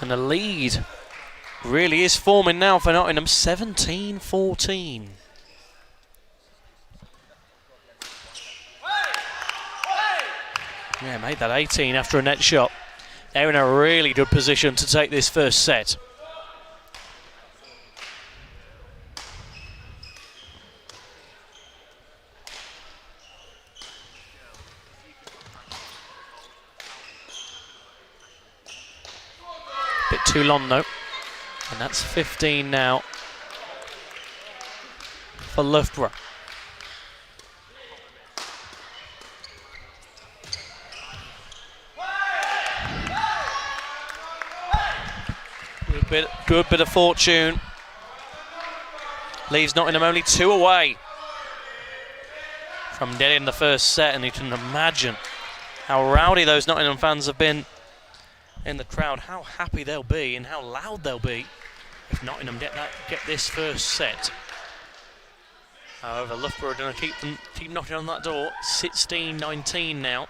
And the lead really is forming now for Nottingham, 17-14. Yeah, made that 18 after a net shot. They're in a really good position to take this first set. Bit too long though. And that's 15 now for Loughborough. Good bit of fortune. Leaves Nottingham only 2 away from getting the first set, and you can imagine how rowdy those Nottingham fans have been in the crowd, how happy they'll be and how loud they'll be if Nottingham get this first set. However, Loughborough are going to keep knocking on that door. 16-19 now.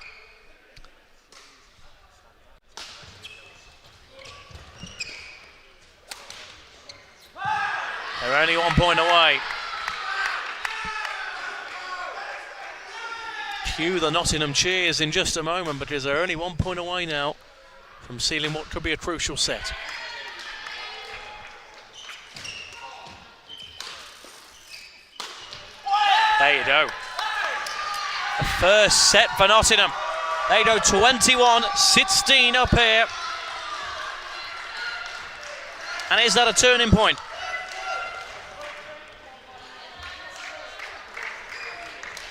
They're only 1 point away. Cue the Nottingham cheers in just a moment, because they're only 1 point away now from sealing what could be a crucial set. There you go. The first set for Nottingham. They go 21-16 up here. And is that a turning point?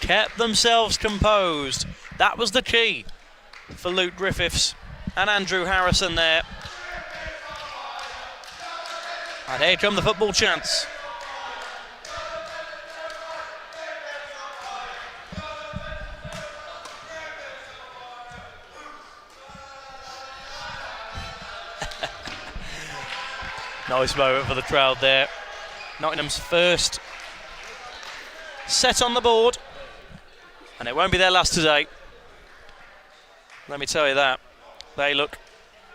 Kept themselves composed. That was the key for Luke Griffiths and Andrew Harrison there. And here come the football chants. Nice moment for the crowd there. Nottingham's first set on the board, and it won't be their last today. Let me tell you that. They look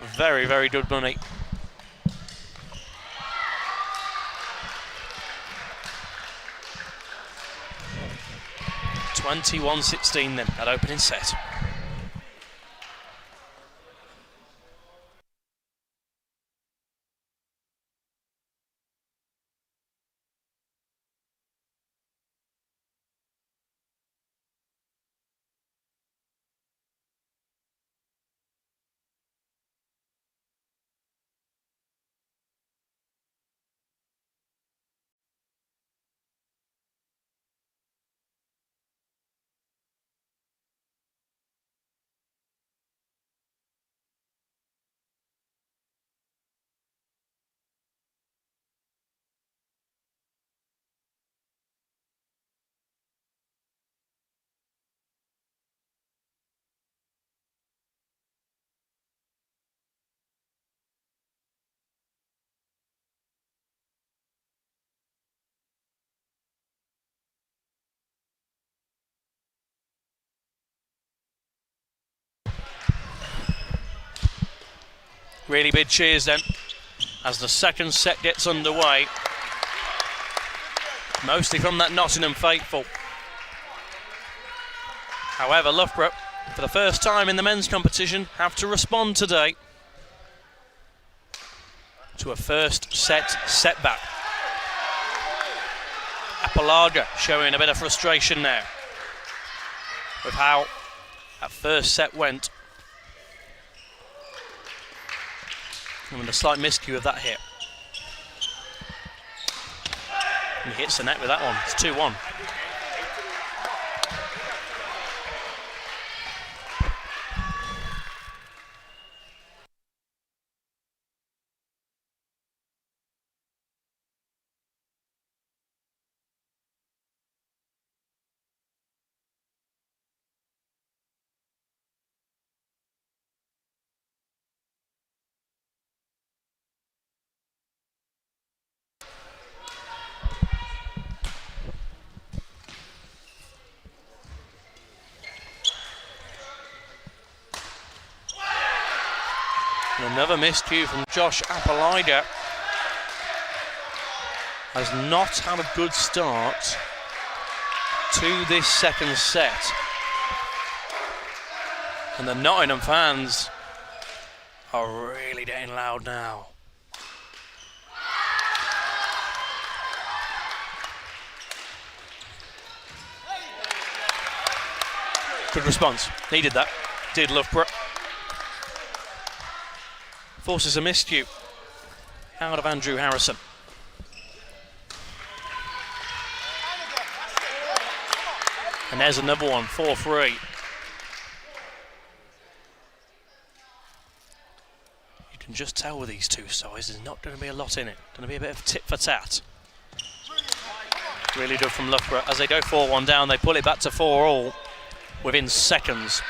very, very good money. (21-16) then, that opening set. Really big cheers then as the second set gets underway. Mostly from that Nottingham faithful. However, Loughborough, for the first time in the men's competition, have to respond today to a first set setback. Apalaga showing a bit of frustration now with how that first set went. And with a slight miscue of that hit. And he hits the net with that one. It's 2-1. Another miscue from Josh Appolida. Has not had a good start to this second set. And the Nottingham fans are really getting loud now. Good response. Needed that. Did Loughborough. Forces a miscue out of Andrew Harrison. And there's another one, 4-3. You can just tell with these two sides there's not going to be a lot in it. Going to be a bit of tit for tat. Really good from Loughborough. As they go 4-1 down, they pull it back to 4-all within seconds.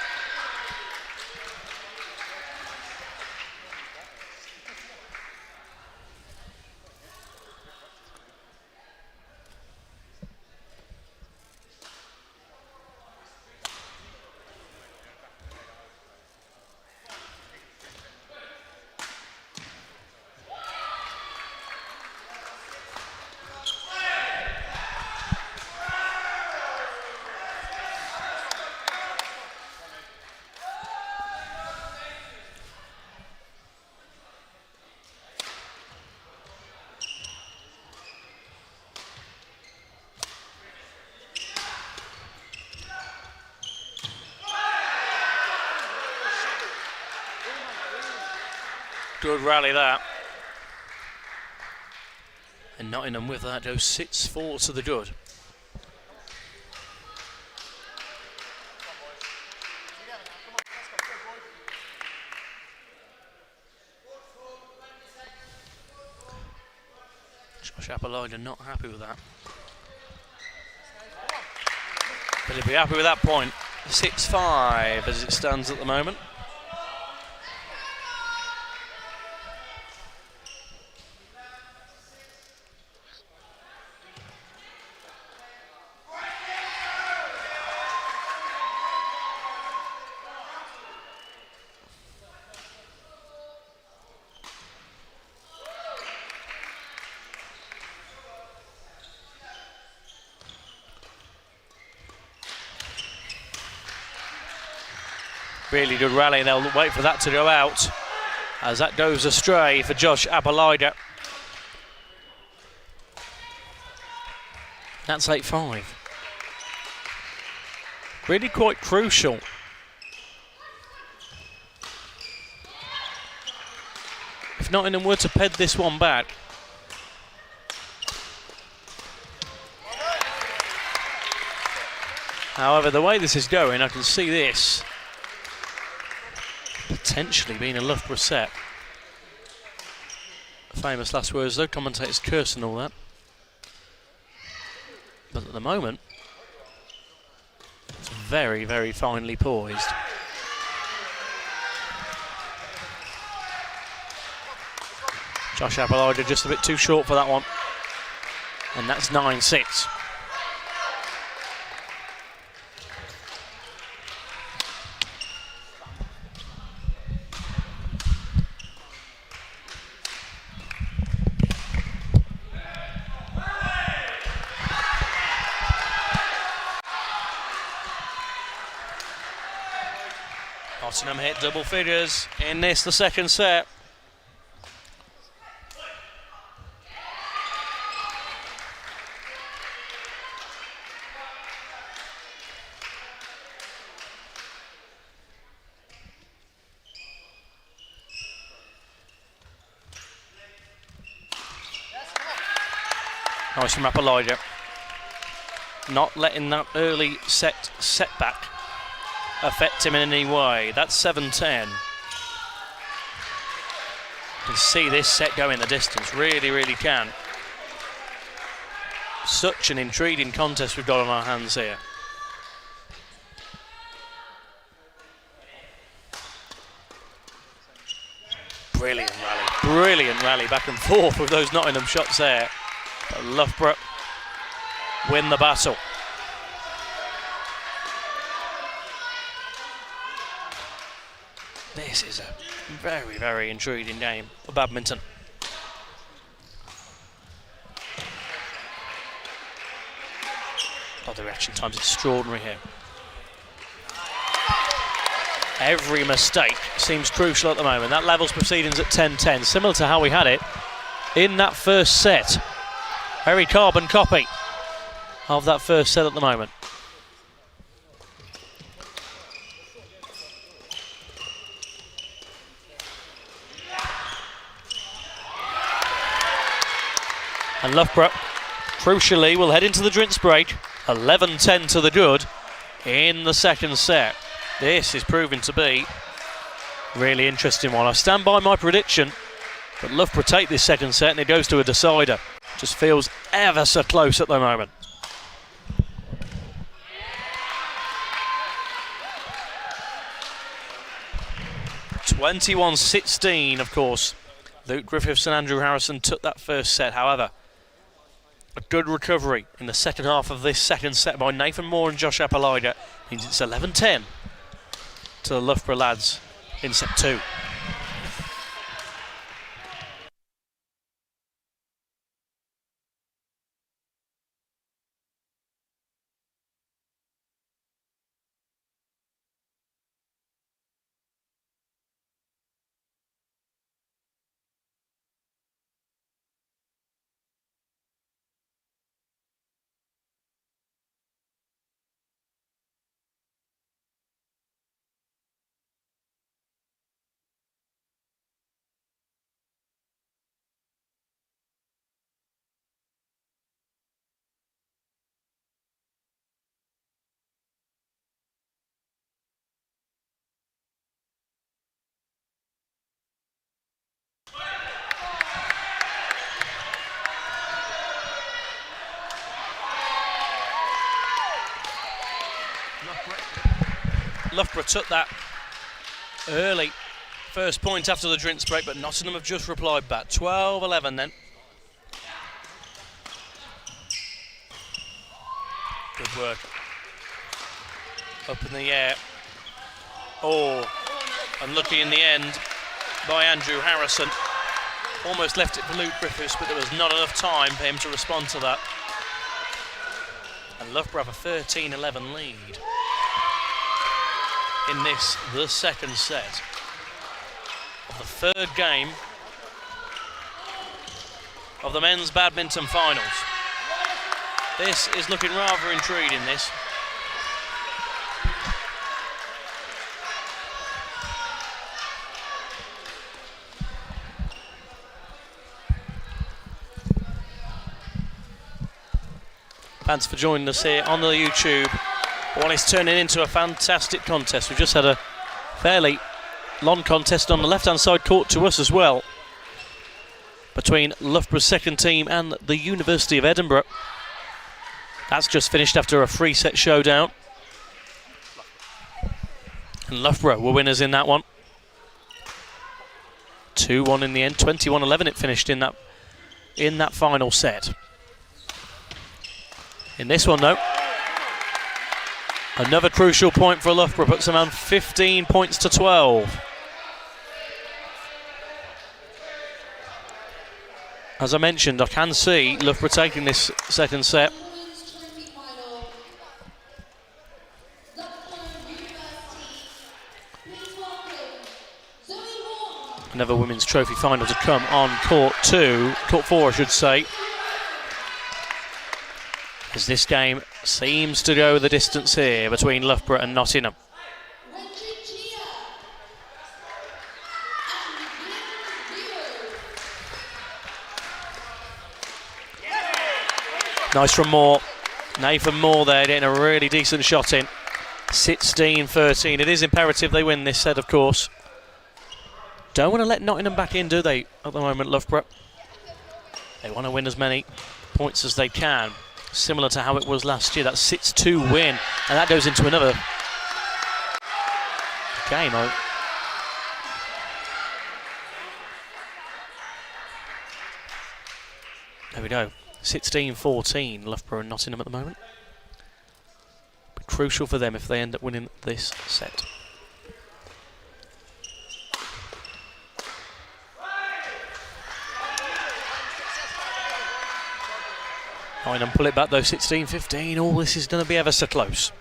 Good rally that. And Nottingham with that goes 6-4 to the good. Josh Appolida not happy with that. But he'll be happy with that point. 6-5 as it stands at the moment. Really good rally, and they'll wait for that to go out as that goes astray for Josh Appolida. That's 8-5. Really quite crucial. If Nottingham were to ped this one back, however, the way this is going, I can see this potentially being a Loughborough set. Famous last words though, commentators curse and all that. But at the moment, it's very, very finely poised. Josh Appolida just a bit too short for that one. And that's 9-6. Nottingham hit double figures in this, the second set. Nice from Appolida. Not letting that early setback affect him in any way. That's 7-10. You can see this set going the distance, really, really can. Such an intriguing contest we've got on our hands here. Brilliant rally back and forth with those Nottingham shots there. But Loughborough win the battle. This is a Very, very intriguing game of badminton. Oh, the reaction time's extraordinary here. Every mistake seems crucial at the moment. That levels proceedings at 10-10, similar to how we had it in that first set. Very carbon copy of that first set at the moment. And Loughborough, crucially, will head into the drinks break. 11-10 to the good in the second set. This is proving to be a really interesting one. I stand by my prediction, but Loughborough take this second set and it goes to a decider. Just feels ever so close at the moment. (21-16), of course. Luke Griffiths and Andrew Harrison took that first set. However, a good recovery in the second half of this second set by Nathan Moore and Josh Appolida means it's 11-10 to the Loughborough lads in set 2. Loughborough took that early first point after the drinks break, but Nottingham have just replied back. 12-11 then. Good work. Up in the air. Oh, unlucky in the end by Andrew Harrison. Almost left it for Luke Griffiths, but there was not enough time for him to respond to that. And Loughborough have a 13-11 lead in this, the second set of the third game of the men's badminton finals. This is looking rather intriguing, this. Thanks for joining us here on the YouTube. One is turning into a fantastic contest. We've just had a fairly long contest on the left-hand side court to us as well, between Loughborough's second team and the University of Edinburgh. That's just finished after a 3-set showdown. And Loughborough were winners in that one. 2-1 in the end, 21-11 it finished in that final set. In this one though, another crucial point for Loughborough, puts them on 15 points to 12. As I mentioned, I can see Loughborough taking this second set. Another women's trophy final to come on court 4 I should say. As this game seems to go the distance here between Loughborough and Nottingham. Nice from Moore. Nathan Moore there getting a really decent shot in. 16-13. It is imperative they win this set, of course. Don't want to let Nottingham back in, do they, at the moment, Loughborough? They want to win as many points as they can. Similar to how it was last year, that 6-2 win, and that goes into another game. There we go, 16-14, Loughborough and Nottingham at the moment. But crucial for them if they end up winning this set. Nottingham pull it back though, 16-15. All this is going to be ever so close.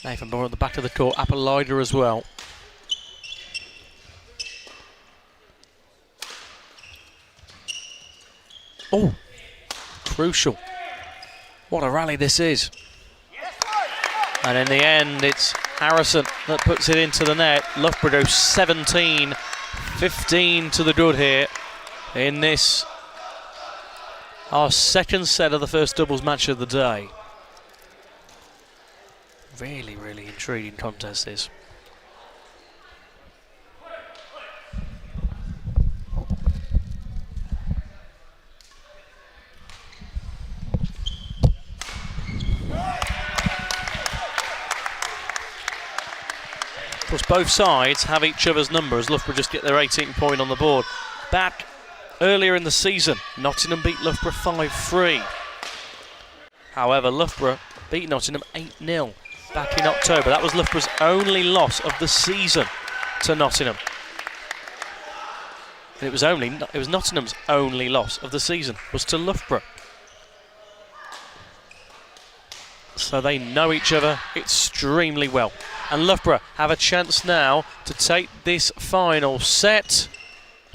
Nathan Moore at the back of the court, Appolida as well. Oh, crucial. What a rally this is. And in the end, it's Harrison that puts it into the net. Loughborough 17-15 to the good here in this, our second set of the first doubles match of the day. Really, really intriguing contest this. Of course, both sides have each other's number as Loughborough just get their 18th point on the board. Back earlier in the season, Nottingham beat Loughborough 5-3. However, Loughborough beat Nottingham 8-0. Back in October. That was Loughborough's only loss of the season to Nottingham. And it was Nottingham's only loss of the season was to Loughborough. So they know each other extremely well. And Loughborough have a chance now to take this final set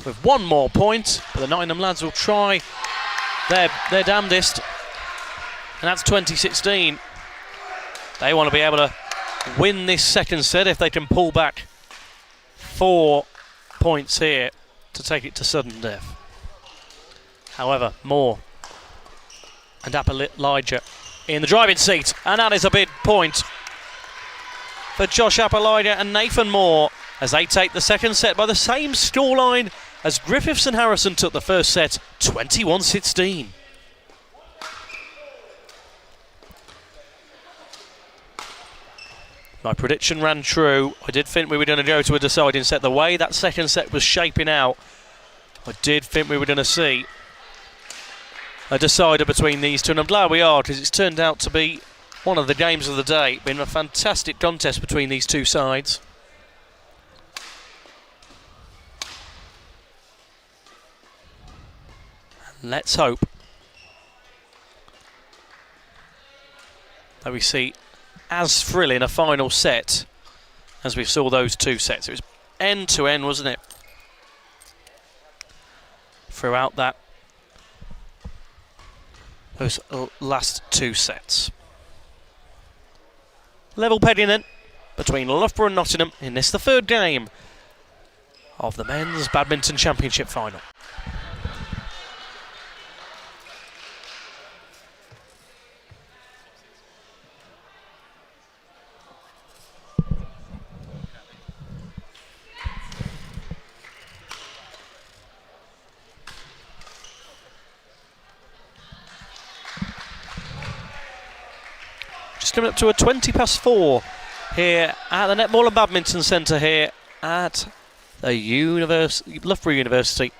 with one more point. But the Nottingham lads will try their damnedest. And that's 2016. They want to be able to win this second set if they can pull back 4 points here to take it to sudden death. However, Moore and Appolida in the driving seat, and that is a big point for Josh Appolida and Nathan Moore as they take the second set by the same scoreline as Griffiths and Harrison took the first set, 21-16. My prediction ran true. I did think we were going to go to a deciding set. The way that second set was shaping out, I did think we were going to see a decider between these two. And I'm glad we are, because it's turned out to be one of the games of the day. It's been a fantastic contest between these two sides. Let's hope that we see as thrilling a final set as we saw those two sets. It was end to end, wasn't it? Throughout those last two sets. Level pegging then between Loughborough and Nottingham in this, the third game of the Men's Badminton Championship final. Just coming up to a 4:20 here at the Netball and Badminton Centre here at the Loughborough University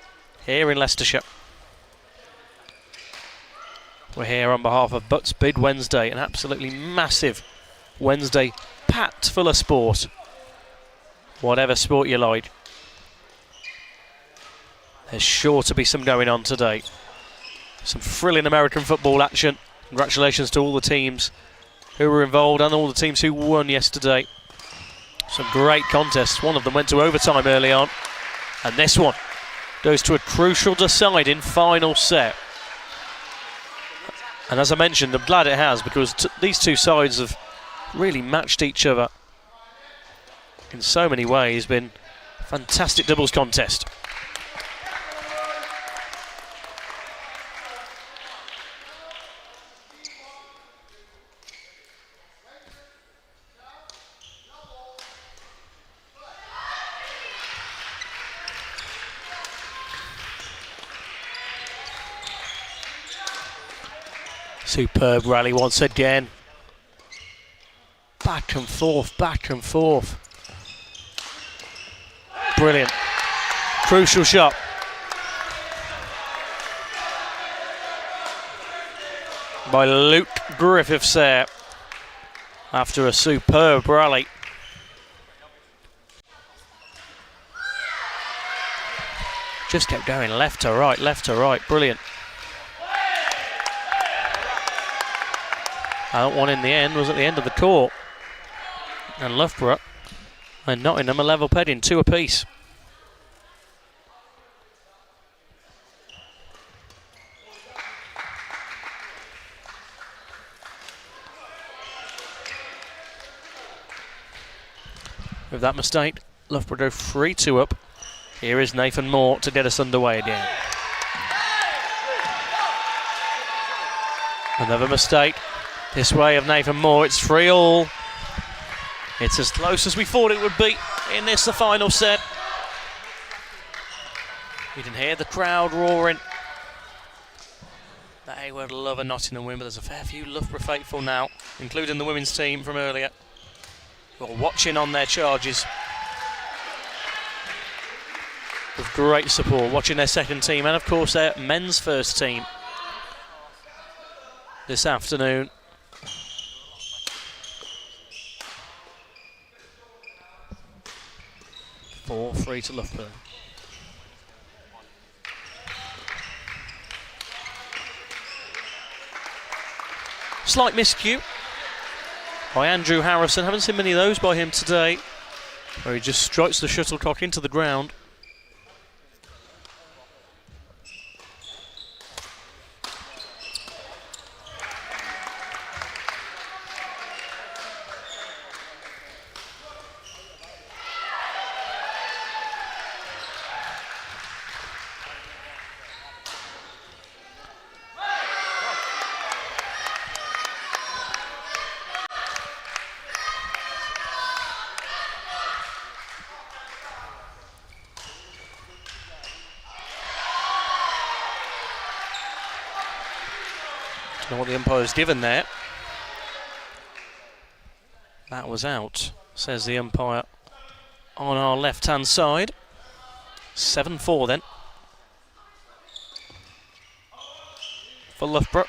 here in Leicestershire. We're here on behalf of BUCS Big Wednesday, an absolutely massive Wednesday packed full of sport. Whatever sport you like, there's sure to be some going on today. Some thrilling American football action. Congratulations to all the teams who were involved and all the teams who won yesterday. Some great contests. One of them went to overtime early on, and this one goes to a crucial deciding final set. And as I mentioned, I'm glad it has, because these two sides have really matched each other in so many ways. Been a fantastic doubles contest. Superb rally once again. Back and forth, back and forth. Brilliant. Crucial shot. By Luke Griffiths there after a superb rally. Just kept going left to right, left to right. Brilliant. That one in the end was at the end of the court. And Loughborough and Nottingham a level pegging, 2 apiece. With that mistake, Loughborough go 3-2 up. Here is Nathan Moore to get us underway again. Another mistake. This way of Nathan Moore, it's 3-all. It's as close as we thought it would be in this, the final set. You can hear the crowd roaring. They would love a Nottingham win, but there's a fair few Loughborough faithful now, including the women's team from earlier, who are watching on their charges with great support, watching their second team and of course their men's first team this afternoon. Four free to Loughborough. Slight miscue by Andrew Harrison. Haven't seen many of those by him today, where he just strikes the shuttlecock into the ground. Don't know what the umpire's given there. That was out, says the umpire on our left-hand side. 7-4 then for Loughborough.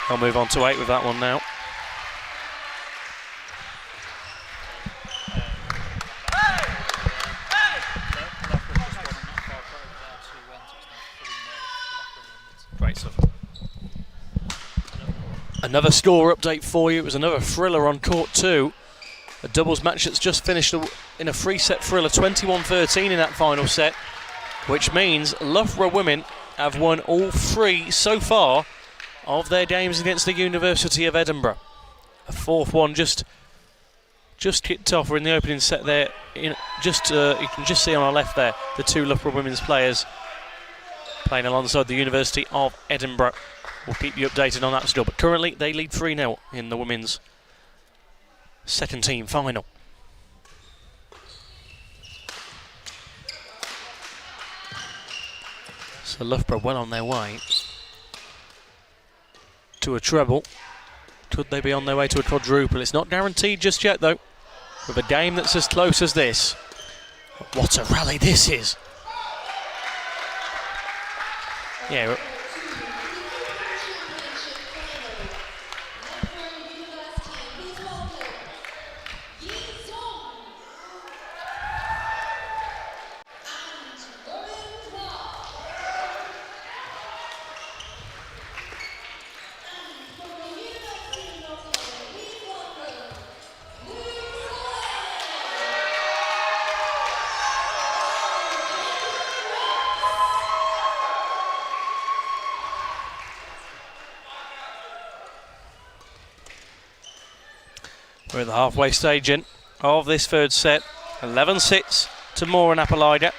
I'll move on to 8 with that one now. Great stuff. Another score update for you. It was another thriller on court 2. A doubles match that's just finished in a 3-set thriller, 21-13 in that final set, which means Loughborough women have won all 3 so far of their games against the University of Edinburgh. A 4th one just kicked off. We're in the opening set there. You can just see on our left there the 2 Loughborough women's players playing alongside the University of Edinburgh. We'll keep you updated on that still, but currently they lead 3-0 in the women's second team final. So Loughborough well on their way to a treble. Could they be on their way to a quadruple? It's not guaranteed just yet though, with a game that's as close as this. What a rally this is. Yeah. We're at the halfway stage in of this third set. 11-6 to Moore and Appolida.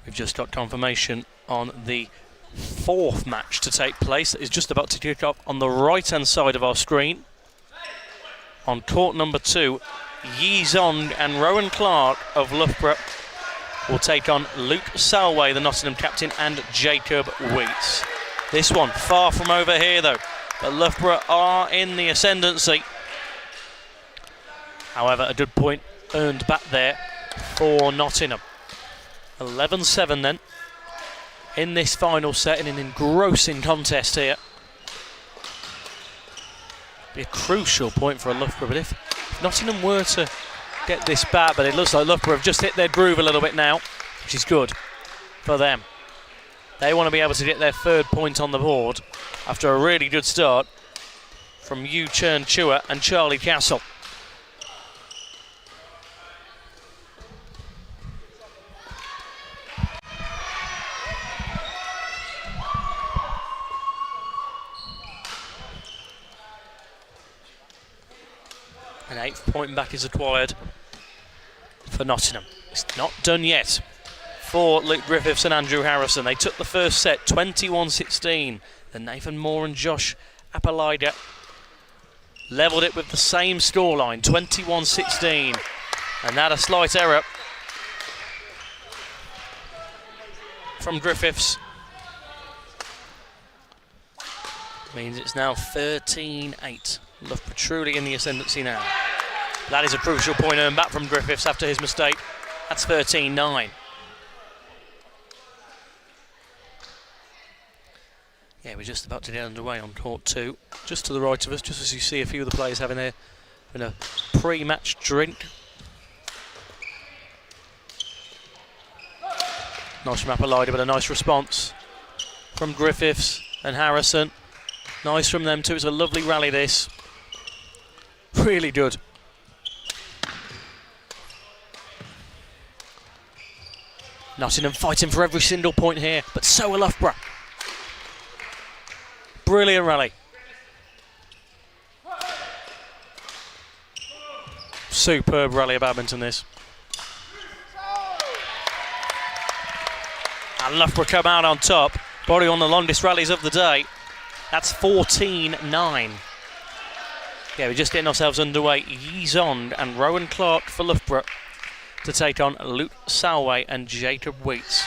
We've just got confirmation on the 4th match to take place. That is just about to kick off on the right-hand side of our screen. On court number 2, Yi Zong and Rowan Clark of Loughborough will take on Luke Salway, the Nottingham captain, and Jacob Wheats. This one far from over here though, but Loughborough are in the ascendancy. However, a good point earned back there for Nottingham. 11-7 then in this final set, in an engrossing contest here. Be a crucial point for a Loughborough, but if Nottingham were to get this back, but it looks like Loughborough have just hit their groove a little bit now, which is good for them. They want to be able to get their 3rd point on the board after a really good start from Yu Chern Chua and Charlie Castle. An 8th point back is acquired for Nottingham. It's not done yet for Luke Griffiths and Andrew Harrison. They took the first set 21-16. Then Nathan Moore and Josh Apalaida levelled it with the same scoreline, 21-16. And that a slight error from Griffiths means it's now 13-8. Loughborough truly in the ascendancy now. That is a crucial point earned back from Griffiths after his mistake. That's 13-9. Yeah, we're just about to get underway on court 2. Just to the right of us, just as you see a few of the players having a pre-match drink. Nice from Apalaida, but a nice response from Griffiths and Harrison. Nice from them too. It's a lovely rally this. Really good. Nottingham fighting for every single point here, but so are Loughborough. Brilliant rally. Superb rally of badminton this. And Loughborough come out on top, probably one of the longest rallies of the day. That's 14-9. Yeah, we're just getting ourselves underway. Yi Zong and Rowan Clark for Loughborough to take on Luke Salway and Jacob Wheats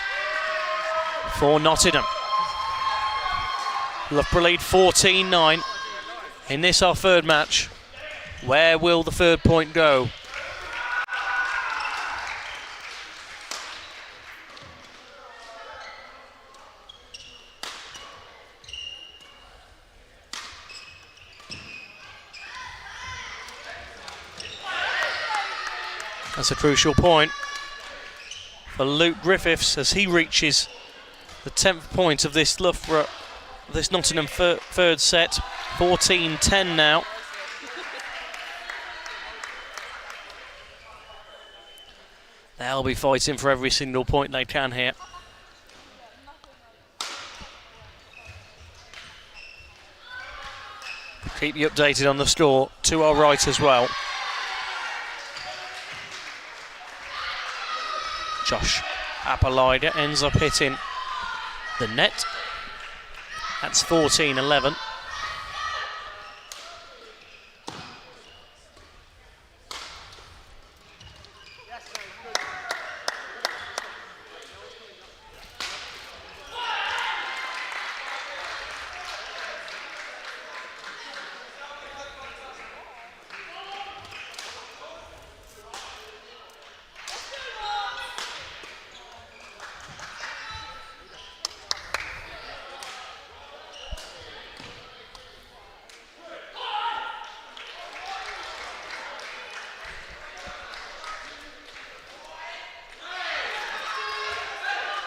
for Nottingham. Loughborough lead 14-9 in this, our 3rd match. Where will the 3rd point go? That's a crucial point for Luke Griffiths as he reaches the 10th point of this Loughborough, this Nottingham 3rd set. 14-10 now. They'll be fighting for every single point they can here. Keep you updated on the score to our right as well. Josh Apalaida ends up hitting the net. That's 14-11.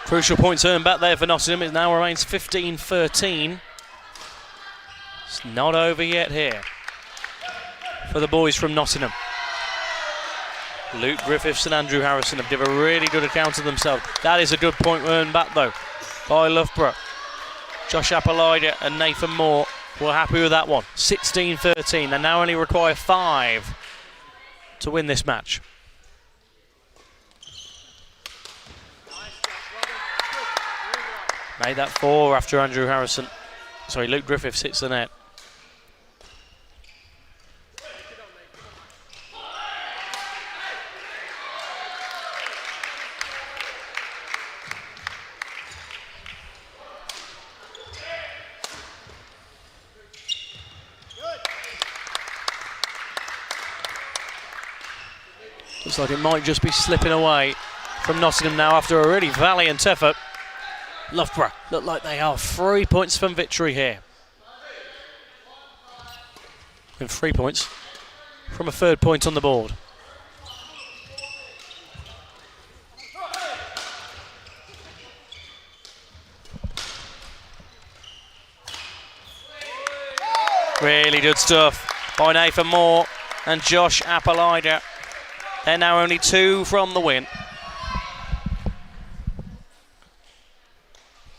Crucial points earned back there for Nottingham. It now remains 15-13. It's not over yet here for the boys from Nottingham. Luke Griffiths and Andrew Harrison have given a really good account of themselves. That is a good point earned back though by Loughborough. Josh Apalaida and Nathan Moore were happy with that one. 16-13. They now only require 5 to win this match. Made that 4 after Andrew Harrison. Sorry, Luke Griffiths hits the net. Looks like it might just be slipping away from Nottingham now after a really valiant effort. Loughborough look like they are 3 points from victory here. With 3 points from a third point on the board. Really good stuff by Nathan Moore and Josh Appolida. They're now only 2 from the win.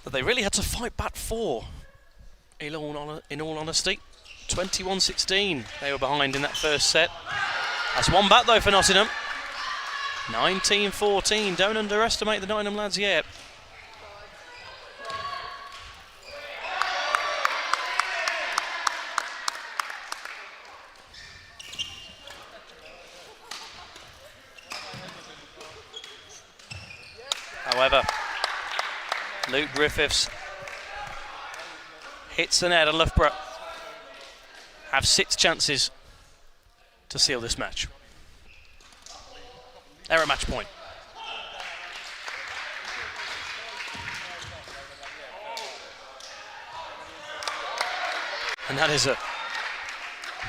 But they really had to fight back for, in all honesty. 21-16 they were behind in that first set. That's one back though for Nottingham. 19-14, don't underestimate the Nottingham lads yet. However, Luke Griffiths hits the net and Loughborough have 6 chances to seal this match. They're at match point. And that is a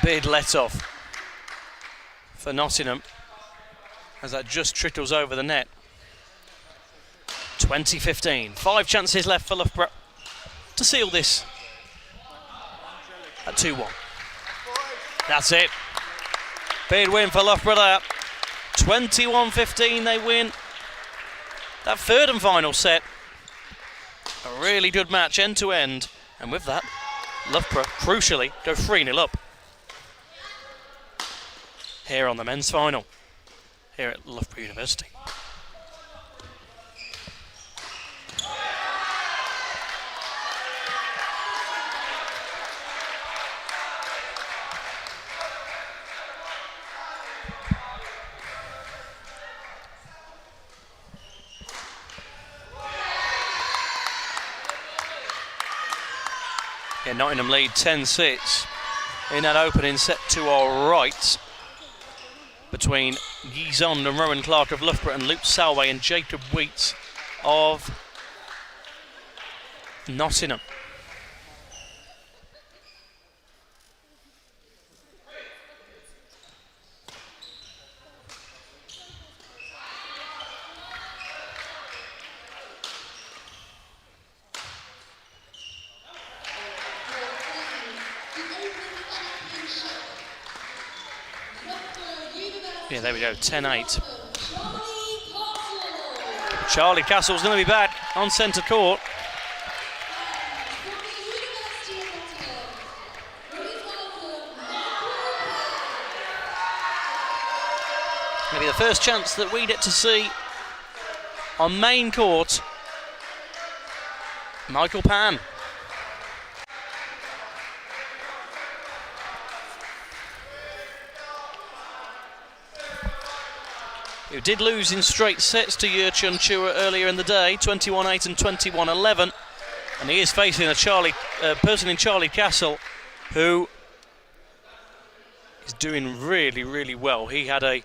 big let-off for Nottingham as that just trickles over the net. 20-15. 5 chances left for Loughborough to seal this at 2-1. That's it. Big win for Loughborough there. 21-15 they win that third and final set. A really good match end to end. And with that, Loughborough crucially go 3-0 up. Here on the men's final. Here at Loughborough University. Yeah, Nottingham lead 10-6 in that opening set to our right between Yi Zond and Rowan Clark of Loughborough and Luke Salway and Jacob Wheats of Nottingham. Yeah, there we go, 10-8. Charlie Castle's going to be back on centre court. Maybe the first chance that we get to see on main court Michael Pan. Who did lose in straight sets to Yurchun Chua earlier in the day, 21-8 and 21-11. And he is facing a person in Charlie Castle who is doing really, really well. He had a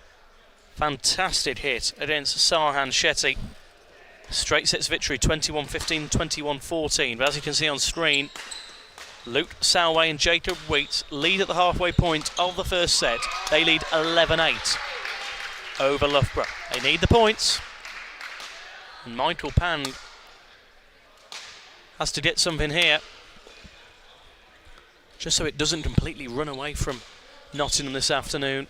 fantastic hit against Sarhan Shetty. Straight sets victory, 21-15, 21-14. But as you can see on screen, Luke Salway and Jacob Wheats lead at the halfway point of the first set. They lead 11-8. Over Loughborough. They need the points. And Michael Pan has to get something here. Just so it doesn't completely run away from Nottingham this afternoon.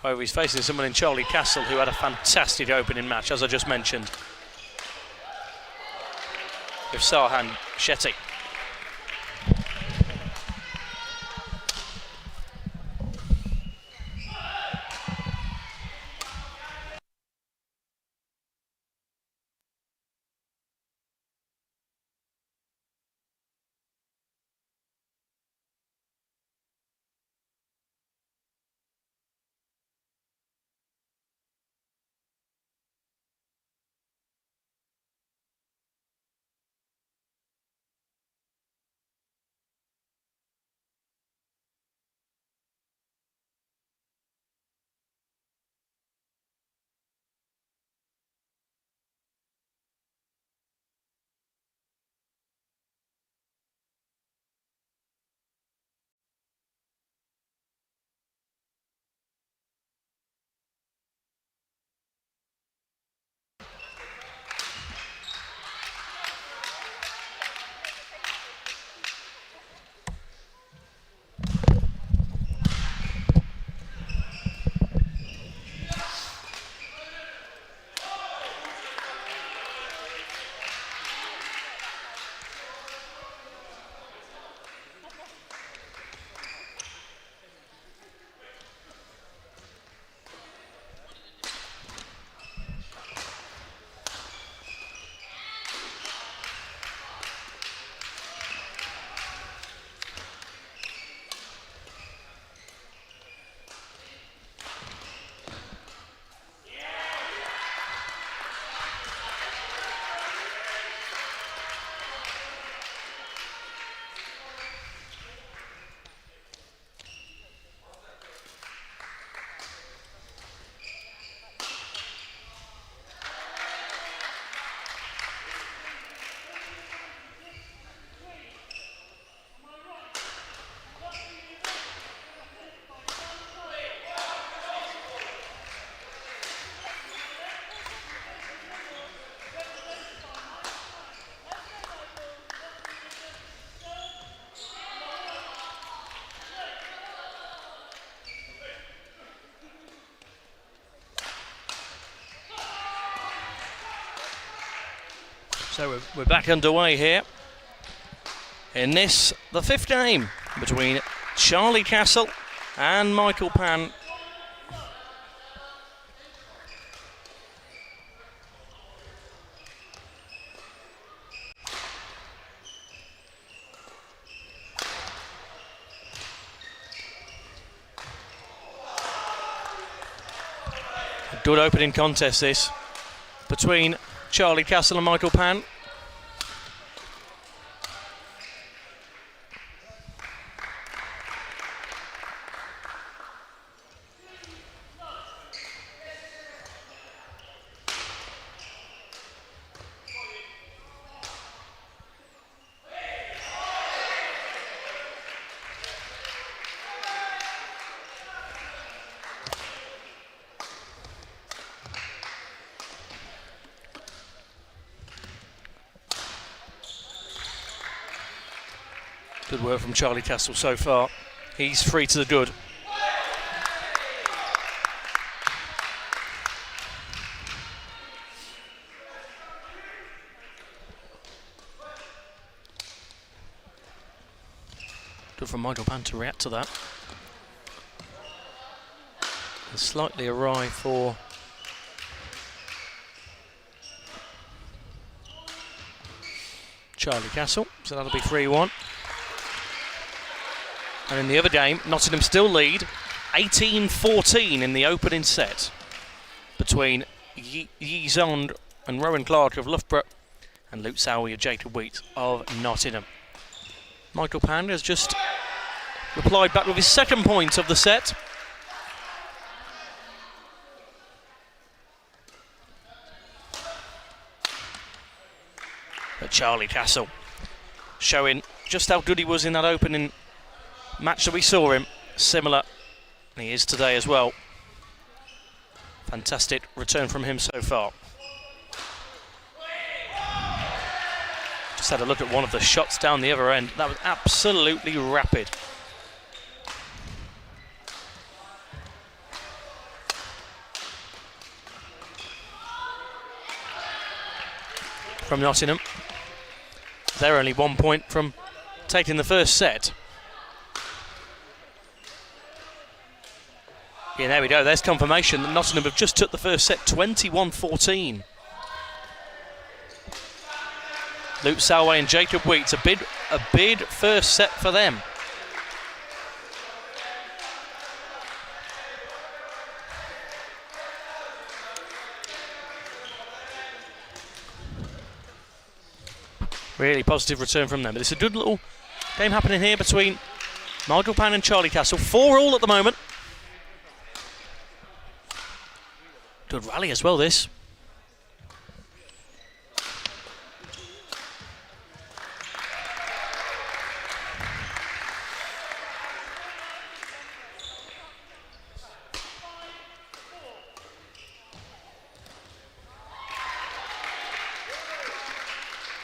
However, he's facing someone in Charlie Castle who had a fantastic opening match, as I just mentioned, with Sarhan Shetty. So we're back underway here in this, the fifth game between Charlie Castle and Michael Pan. A good opening contest this between Charlie Castle and Michael Pan. Good work from Charlie Castle so far. He's free to the good. Good from Michael Pan to react to that. And slightly awry for Charlie Castle, so that'll be 3-1. And in the other game, Nottingham still lead 18-14 in the opening set between Yi Zond and Rowan Clark of Loughborough and Luke Sowie and Jacob Wheat of Nottingham. Michael Pan has just replied back with his second point of the set. But Charlie Castle showing just how good he was in that opening match that we saw him. Similar, he is today as well. Fantastic return from him so far. Just had a look at one of the shots down the other end. That was absolutely rapid. From Nottingham. They're only 1 point from taking the first set. Yeah, there we go. There's confirmation that Nottingham have just took the first set, 21-14. Luke Salway and Jacob Wheat, a big first set for them. Really positive return from them. But it's a good little game happening here between Michael Pan and Charlie Castle. 4-all at the moment. Good rally as well, this.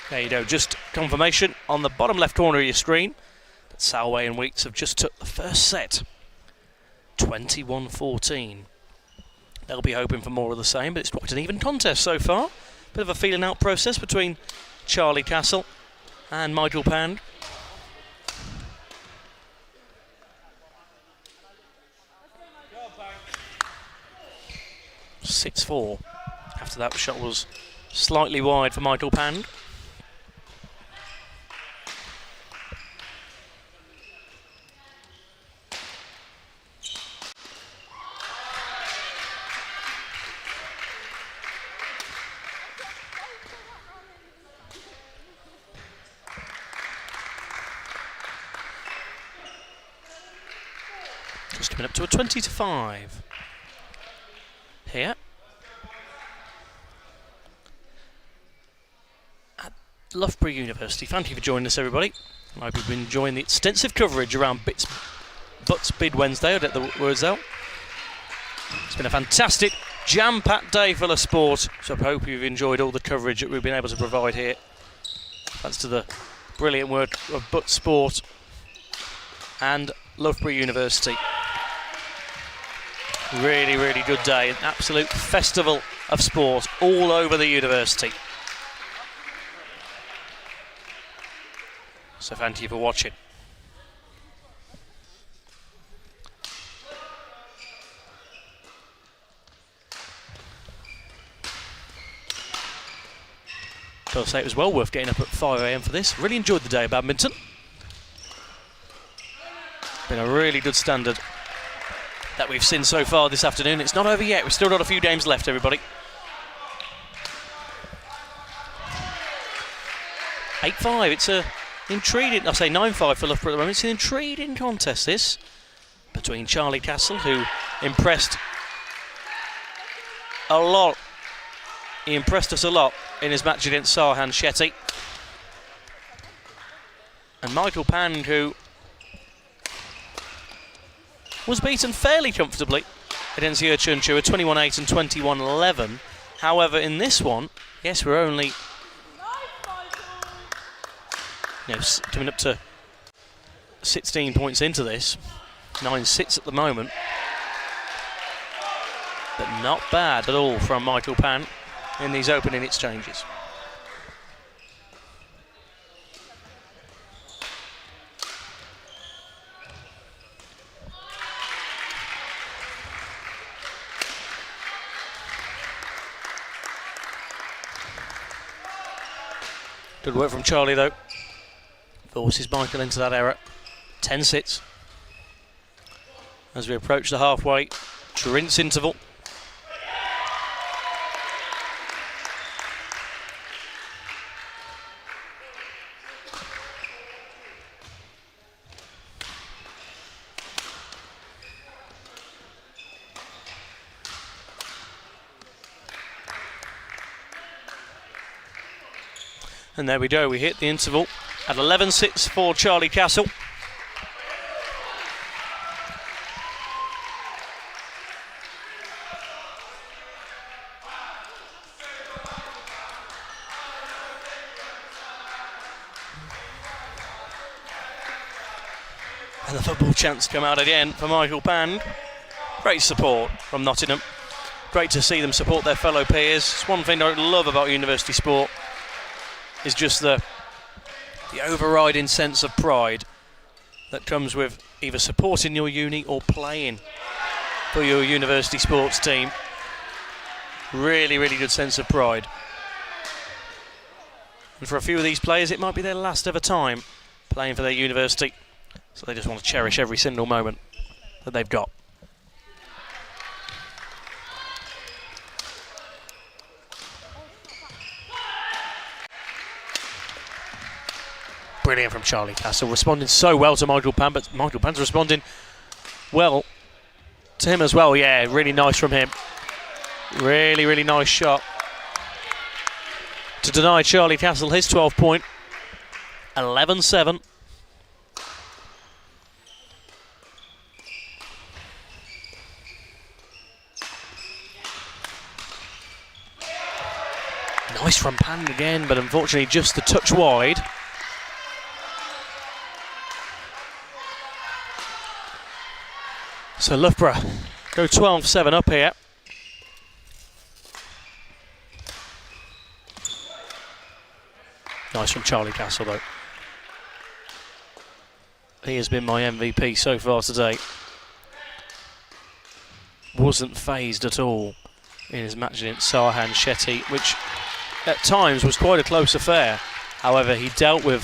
There you go, just confirmation on the bottom left corner of your screen that Salway and Weeks have just took the first set. 21-14. They'll be hoping for more of the same, but it's quite an even contest so far. Bit of a feeling out process between Charlie Castle and Michael Pan. (6-4). After that, the shot was slightly wide for Michael Pan. Just coming up to a 20-5 here at Loughborough University. Thank you for joining us, everybody. I hope you've been enjoying the extensive coverage around BUCS Big Wednesday. I'll get the words out. It's been a fantastic, jam-packed day full of sport, so I hope you've enjoyed all the coverage that we've been able to provide here. Thanks to the brilliant work of BUCS Sport and Loughborough University. Really, really good day. An absolute festival of sport all over the university. So thank you for watching. I'll say it was well worth getting up at 5 AM for this. Really enjoyed the day of badminton. Been a really good standard that we've seen so far this afternoon. It's not over yet. We've still got a few games left, everybody. 8-5. It's a intriguing, I'll say 9-5 for Loughborough at the moment. It's an intriguing contest, this, between Charlie Castle, who impressed a lot. He impressed us a lot in his match against Sarhan Shetty. And Michael Pand, who was beaten fairly comfortably against Yurchunchu at 21-8 and 21-11. However, in this one, yes, we're only coming up to 16 points into this. 9-6 at the moment. But not bad at all from Michael Pan in these opening exchanges. Good work from Charlie though. Forces Michael into that error. 10 sits. As we approach the halfway rinse interval. And there we go, we hit the interval at 11-6 for Charlie Castle. And the football chants come out again for Michael Pand. Great support from Nottingham. Great to see them support their fellow peers. It's one thing I love about university sport, is just the overriding sense of pride that comes with either supporting your uni or playing for your university sports team. Really, really good sense of pride. And for a few of these players, it might be their last ever time playing for their university. So they just want to cherish every single moment that they've got. Brilliant from Charlie Castle, responding so well to Michael Pan, but Michael Pan's responding well to him as well. Yeah, really nice from him. Really, really nice shot to deny Charlie Castle his 12 point. 11-7. Nice from Pan again, but unfortunately just the touch wide. So Loughborough go 12-7 up here. Nice from Charlie Castle though. He has been my MVP so far today. Wasn't phased at all in his match against Sarhan Shetty, which at times was quite a close affair. However, he dealt with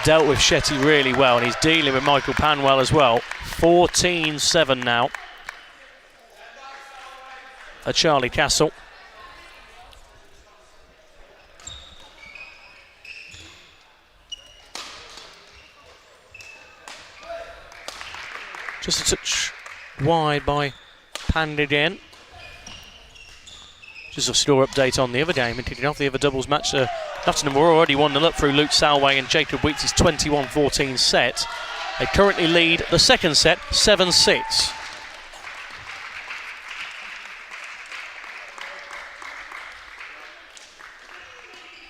Shetty really well, and he's dealing with Michael Pan well as well. 14-7 now for Charlie Castle. Just a touch wide by Pan again. Just a score update on the other game and kicking off the other doubles match. Nottingham were already 1-0 up through Luke Salway and Jacob Wheats' 21-14 set. They currently lead the second set 7-6.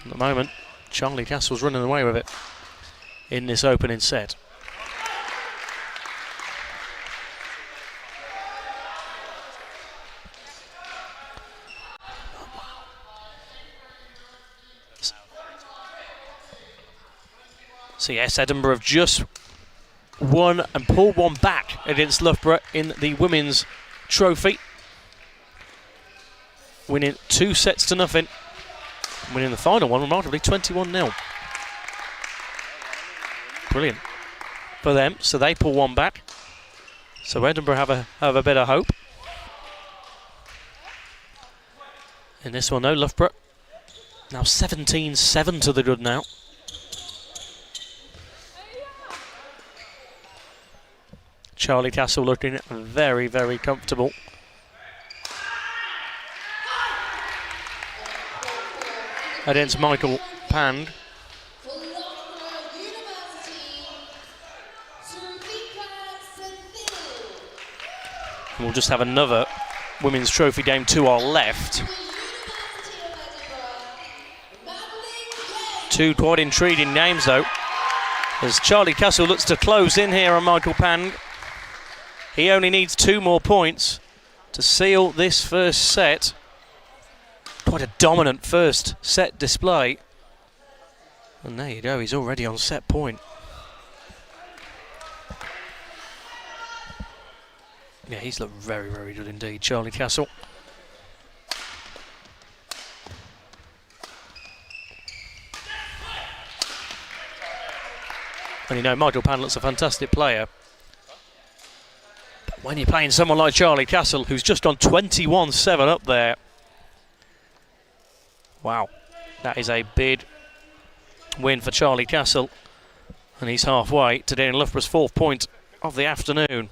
At the moment, Charlie Castle's running away with it in this opening set. So yes, Edinburgh have just won and pulled one back against Loughborough in the women's trophy. Winning 2-0. Winning the final one, remarkably, 21-0. Brilliant for them. So they pull one back. So Edinburgh have a bit of hope. In this one, though, Loughborough now 17-7 to the good now. Charlie Castle looking very, very comfortable. Against Michael Pand. And we'll just have another women's trophy game to our left. Two quite intriguing names though, as Charlie Castle looks to close in here on Michael Pand. He only needs 2 more points to seal this first set. Quite a dominant first set display. And there you go, he's already on set point. Yeah, he's looked very, very good indeed, Charlie Castle. And you know, Michael Pan looks a fantastic player. But when you're playing someone like Charlie Castle, who's just gone 21-7 up there. Wow, that is a big win for Charlie Castle. And he's halfway to getting Loughborough's 4th point of the afternoon.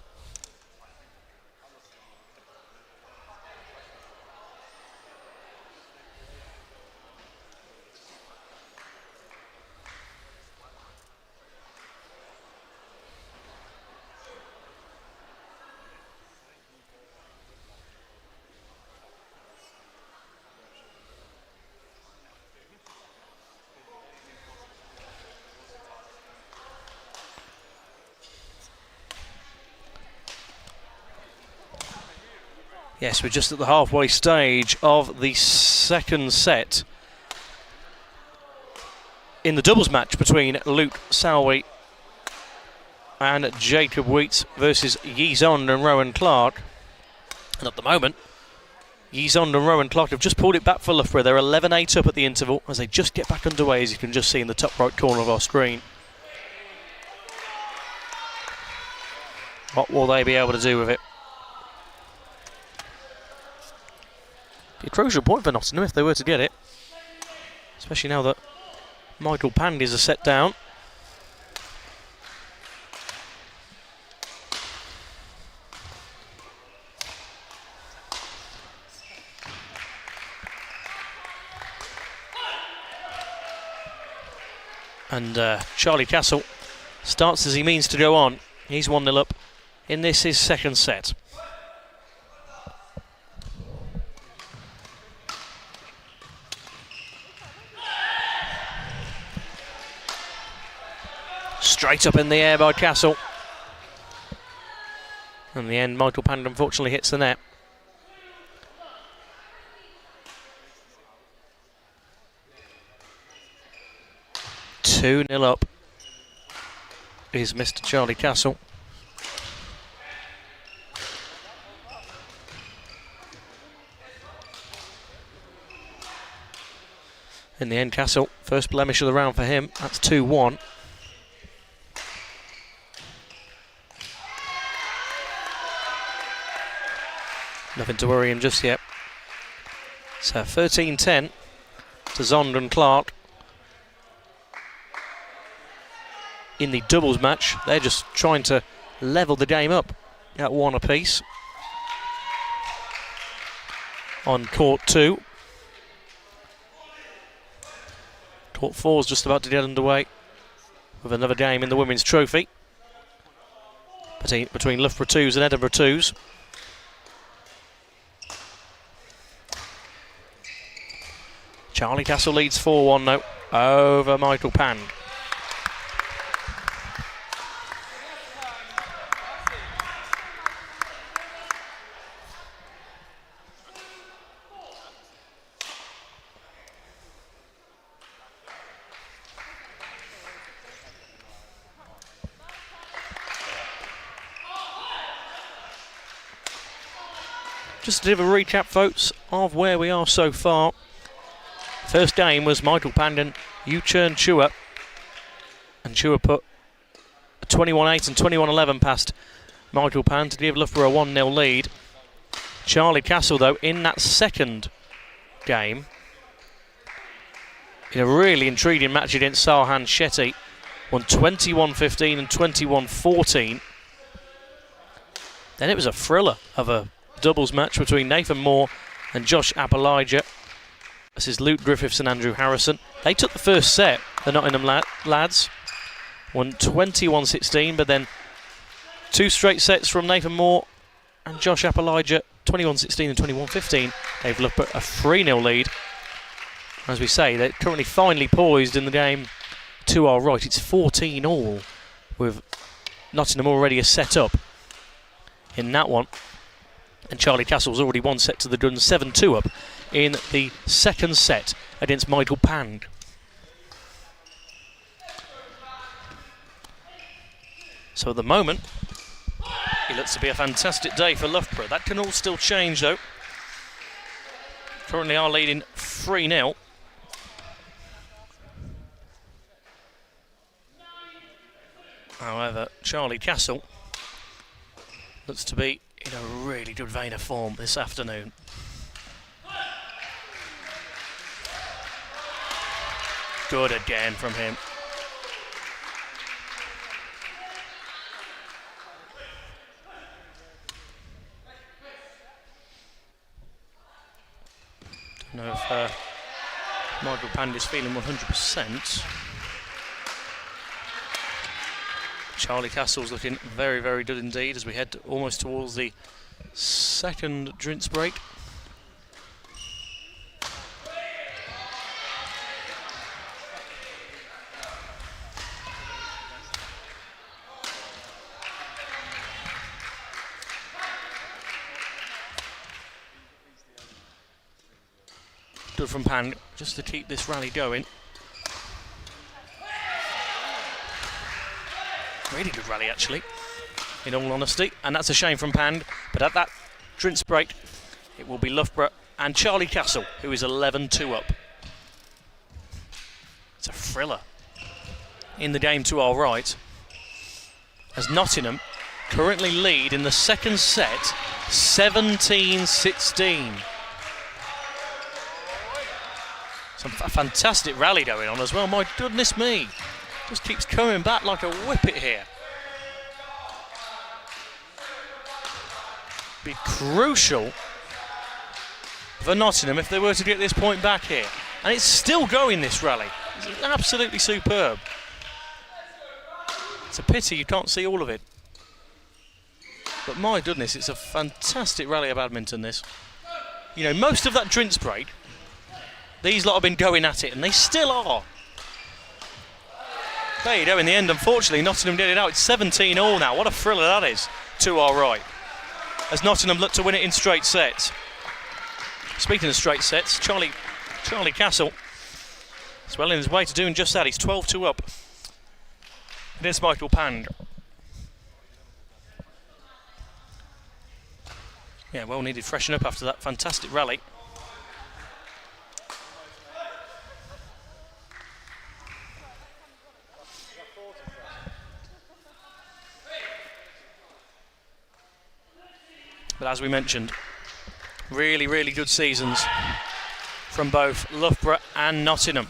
Yes, we're just at the halfway stage of the second set in the doubles match between Luke Sowie and Jacob Wheats versus Yizond and Rowan Clark. And at the moment, Yizond and Rowan Clark have just pulled it back for Loughborough. They're 11-8 up at the interval as they just get back underway, as you can just see in the top right corner of our screen. What will they be able to do with it? Be a crucial point for Nottingham if they were to get it, especially now that Michael Pand is a set down. And Charlie Castle starts as he means to go on. He's 1-0 up in this his second set. Straight up in the air by Castle. In the end, Michael Pand unfortunately hits the net. Two 0 up is Mr. Charlie Castle. In the end, Castle, first blemish of the round for him. That's 2-1. Nothing to worry him just yet. So 13-10 to Zond and Clark. In the doubles match, they're just trying to level the game up at 1 apiece. On court 2. Court 4 is just about to get underway with another game in the women's trophy between Loughborough 2s and Edinburgh 2s. Charlie Castle leads 4-1 now over Michael Pand. Just a bit of a recap, folks, of where we are so far. First game was Michael Pandon, U-Churn Chua, and Chua put a 21-8 and 21-11 past Michael Pan to give Loughborough a 1-0 lead. Charlie Castle, though, in that second game, in a really intriguing match against Sarhan Shetty, won 21-15 and 21-14. Then it was a thriller of a doubles match between Nathan Moore and Josh Appelijah. This is Luke Griffiths and Andrew Harrison. They took the first set, the Nottingham lads, won 21-16, but then 2 straight sets from Nathan Moore and Josh Appelijah, 21-16 and 21-15. They've looked at a 3-0 lead. As we say, they're currently finely poised in the game to our right. It's 14-all, with Nottingham already a set up in that one. And Charlie Castle's already 1 set to the gun, 7-2 up in the second set against Michael Pand. So at the moment, it looks to be a fantastic day for Loughborough. That can all still change, though. Currently are leading 3-0. However, Charlie Castle looks to be in a really good vein of form this afternoon. Good again from him. Don't know if Michael Pand is feeling 100%. Charlie Castle's looking very, very good indeed as we head almost towards the second drinks break. Good from Pan just to keep this rally going. Really good rally, actually, in all honesty, and that's a shame from Pand. But at that drinks break, it will be Loughborough and Charlie Castle, who is 11-2 up. It's a thriller in the game to our right, as Nottingham currently lead in the second set, 17-16. Some fantastic rally going on as well. My goodness me. Just keeps coming back like a whippet here. Be crucial for Nottingham if they were to get this point back here. And it's still going, this rally. It's absolutely superb. It's a pity you can't see all of it. But my goodness, it's a fantastic rally of badminton, this. You know, most of that drinks break, these lot have been going at it, and they still are. There you go, in the end, unfortunately, Nottingham did it out. It's 17-all now. What a thriller that is to our right, as Nottingham look to win it in straight sets. Speaking of straight sets, Charlie Castle is well in his way to doing just that. He's 12-2 up against Michael Pand. Yeah, well needed freshen up after that fantastic rally. But as we mentioned, really, really good seasons from both Loughborough and Nottingham.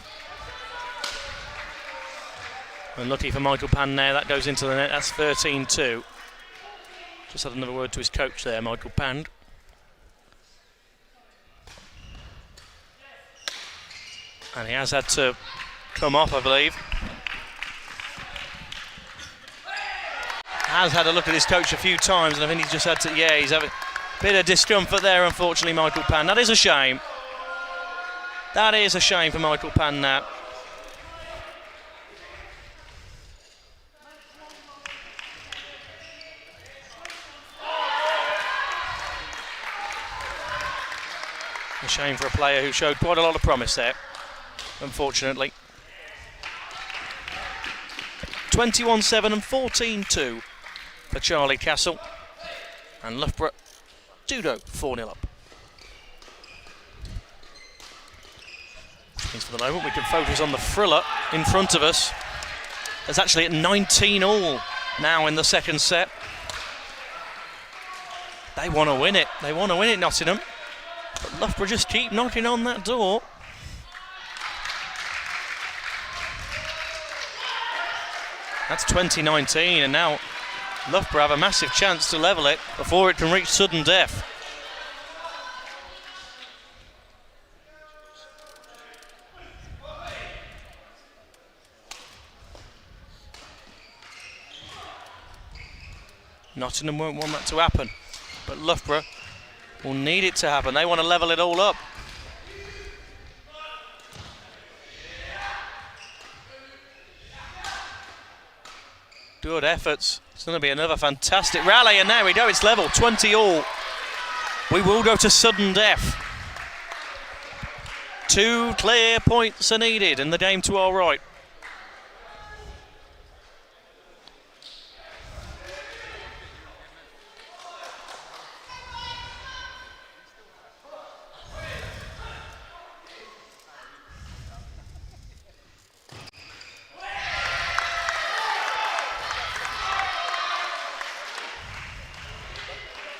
Unlucky for Michael Pan there, that goes into the net, that's 13-2. Just had another word to his coach there, Michael Pand. And he has had to come off, I believe. Has had a look at his coach a few times, and I think he's just had to, yeah, he's having a bit of discomfort there, unfortunately, Michael Pan. That is a shame. That is a shame for Michael Pan now. A shame for a player who showed quite a lot of promise there, unfortunately. 21-7 and 14-2 for Charlie Castle, and Loughborough do go 4-0 up. Means for the moment we can focus on the thriller in front of us. It's actually at 19 all now in the second set. They want to win it. They want to win it, Nottingham. But Loughborough just keep knocking on that door. That's 2019, and now Loughborough have a massive chance to level it before it can reach sudden death. Nottingham won't want that to happen, but Loughborough will need it to happen. They want to level it all up. Good efforts. It's going to be another fantastic rally, and there we go, it's level, 20 all. We will go to sudden death. 2 clear points are needed in the game to our right.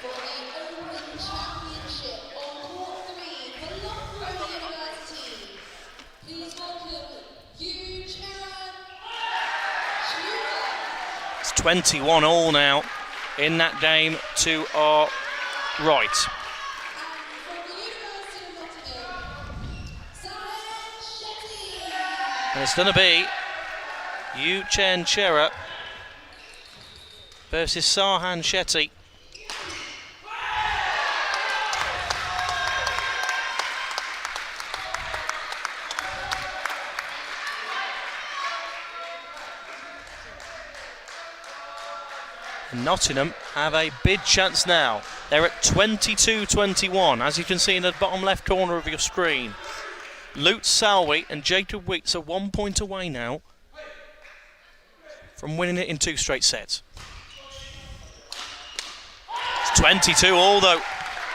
For the Open Championship on court 3 for Loughborough University, please welcome It's 21 all now in that game to our right. And it's going to be Yuchen Chera versus Sarhan Shetty. And Nottingham have a big chance now. They're at 22-21, as you can see in the bottom left corner of your screen. Lutz Salwi and Jacob Weeks are 1 point away now from winning it in 2 straight sets. It's 22 all though.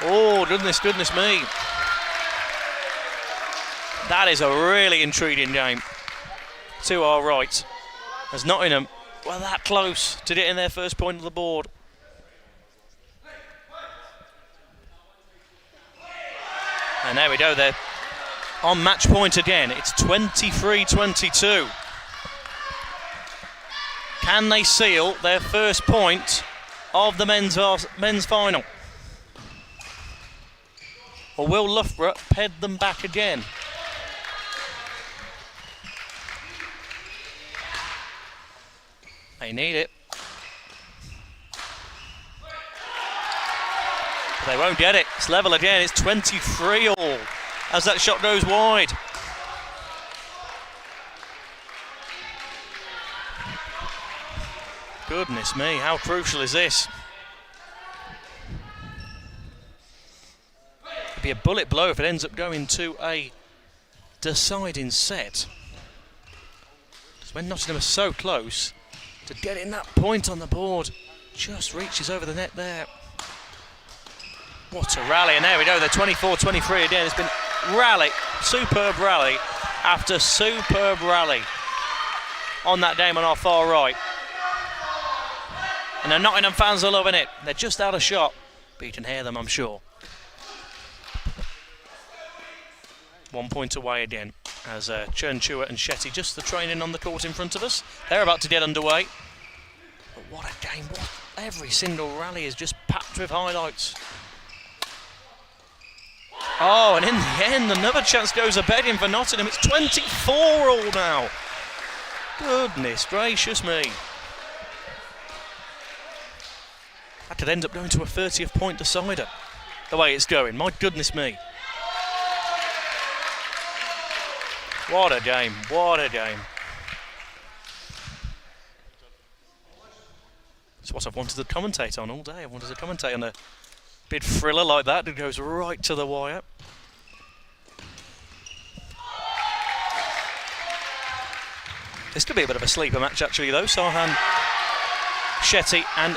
Oh, goodness me. That is a really intriguing game to our right. As Nottingham were that close to getting their first point of the board. And there we go, they're on match point again. It's 23-22. Can they seal their first point of the men's final? Or will Loughborough head them back again? They need it. But they won't get it. It's level again. It's 23 all as that shot goes wide. Goodness me, how crucial is this? It'd be a bullet blow if it ends up going to a deciding set. Because when Nottingham are so close to getting that point on the board, just reaches over the net there. What a rally, and there we go, they're 24-23 again. It's been rally, superb rally after superb rally on that game on our far right. And the Nottingham fans are loving it. They're just out of shot, but you can hear them, I'm sure. 1 point away again, as Chernchua and Shetty just the training on the court in front of us. They're about to get underway. But what a game, every single rally is just packed with highlights. Oh, and in the end, another chance goes a-begging for Nottingham. It's 24 all now. Goodness gracious me. That could end up going to a 30th point decider, the way it's going. My goodness me. What a game, what a game. It's what I've wanted to commentate on all day. I wanted to commentate on a big thriller like that that goes right to the wire. This could be a bit of a sleeper match actually though. Sarhan Shetty and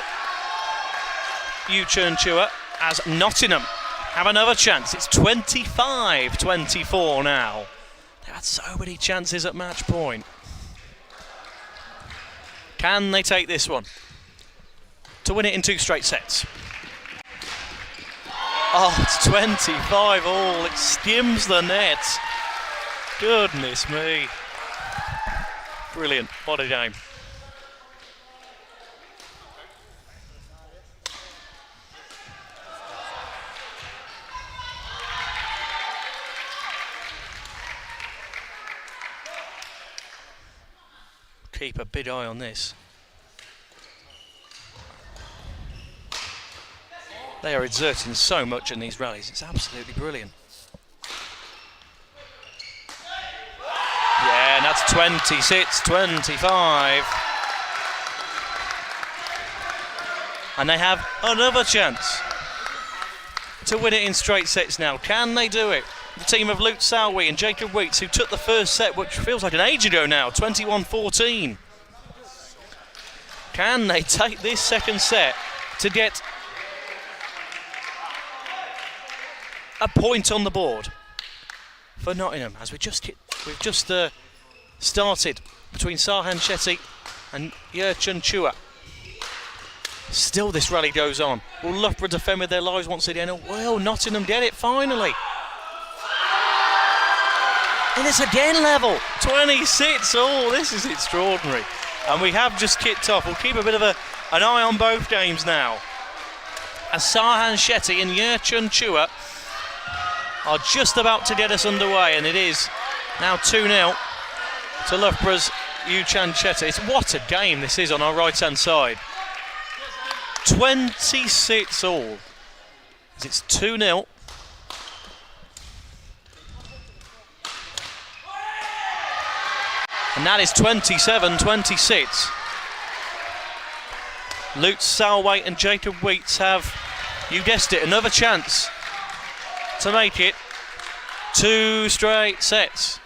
Yuchen Chua as Nottingham have another chance. It's 25-24 now. They're had so many chances at match point. Can they take this one to win it in 2 straight sets? Oh, it's 25 all. It skims the net. Goodness me. Brilliant. What a game. Keep a big eye on this. They are exerting so much in these rallies. It's absolutely brilliant. Yeah, and that's 26-25. And they have another chance to win it in straight sets now. Can they do it? The team of Luke Sowie and Jacob Weeks, who took the first set, which feels like an age ago now, 21-14. Can they take this second set to get a point on the board for Nottingham? As we've just started between Sarhan Shetty and Yurchan Chua. Still this rally goes on. Will Loughborough defend with their lives once again? Well, Nottingham get it finally. And it's again level, 26 all. This is extraordinary. And we have just kicked off. We'll keep a bit of an eye on both games now, as Sarhan Shetty and Yurchan Chua are just about to get us underway, and it is now 2-0 to Loughborough's Yurchan Shetty. What a game this is on our right-hand side. 26 all. As it's 2-0. And that is 27-26. Luke Salway and Jacob Wheats have, you guessed it, another chance to make it 2 straight sets.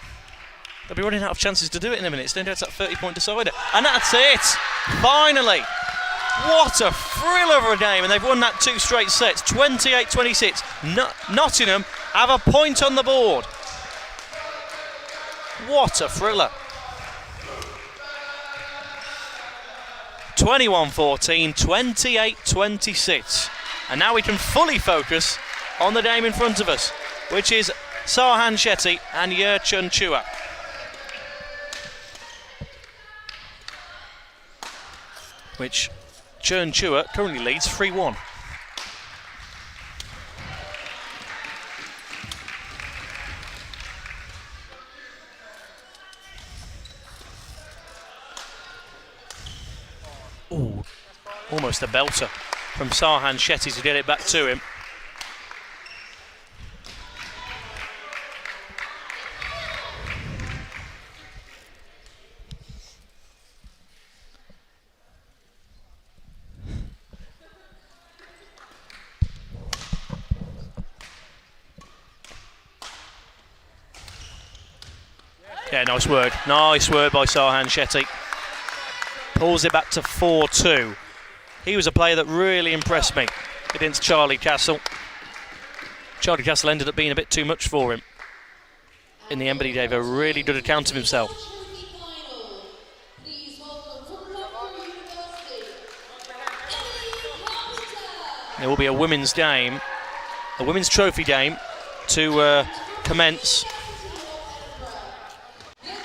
They'll be running out of chances to do it in a minute. It's down to that 30-point decider. And that's it! Finally! What a thrill of a game, and they've won that 2 straight sets, 28-26. Nottingham have a point on the board. What a thriller. 21-14, 28-26. And now we can fully focus on the game in front of us, which is Sarhan Shetty and Yurchan Chua. Which Churn Chua currently leads 3-1. Ooh, almost a belter from Sarhan Shetty to get it back to him. Yeah, nice work. Nice work by Sarhan Shetty. Pulls it back to 4-2. He was a player that really impressed me against Charlie Castle. Charlie Castle ended up being a bit too much for him in the end, but he gave a really good account of himself. There will be a women's game, a women's trophy game to commence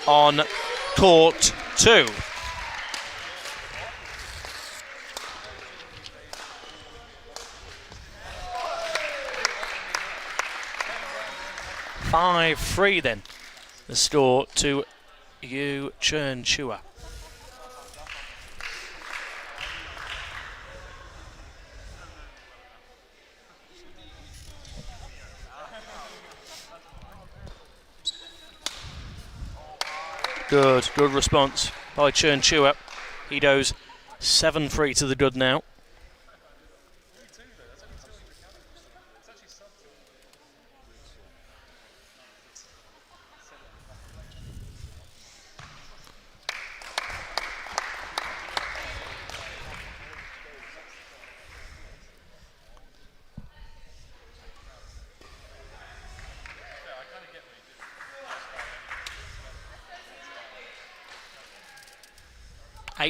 on court 2. (5-3) then, the score to Yurchan Chua. Good response by Churn Chua. He goes 7-3 to the good now.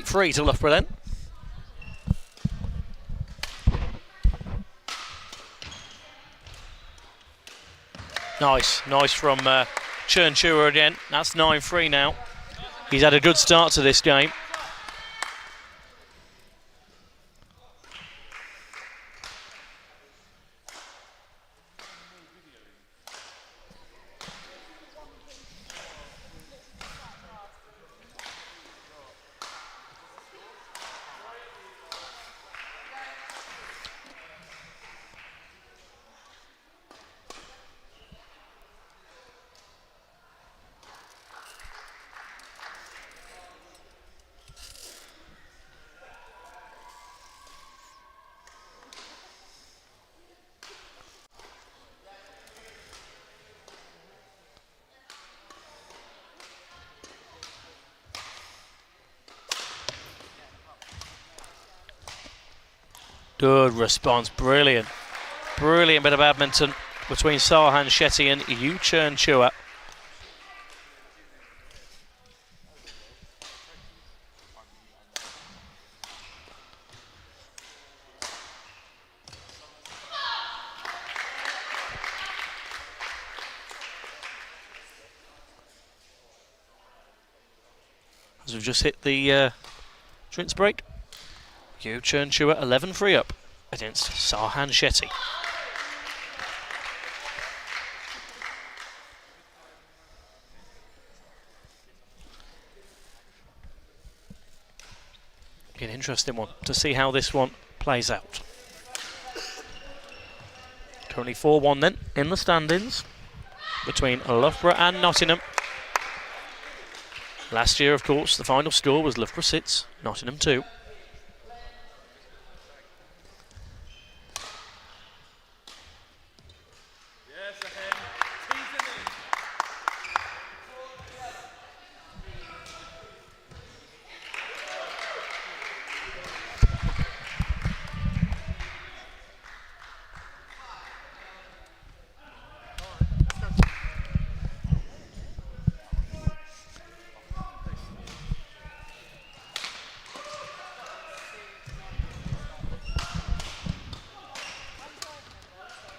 8-3 to Loughborough then. Nice from Churn Chua again. That's 9-3 now. He's had a good start to this game. Good response, brilliant. Brilliant bit of badminton between Sahan Shetty and Yu Churn Chua. As we've just hit the drinks break. Yu Churn Chua 11-3 up against Sahan Shetty. An interesting one to see how this one plays out. Currently 4-1 then in the standings between Loughborough and Nottingham. Last year, of course, the final score was Loughborough 6, Nottingham 2.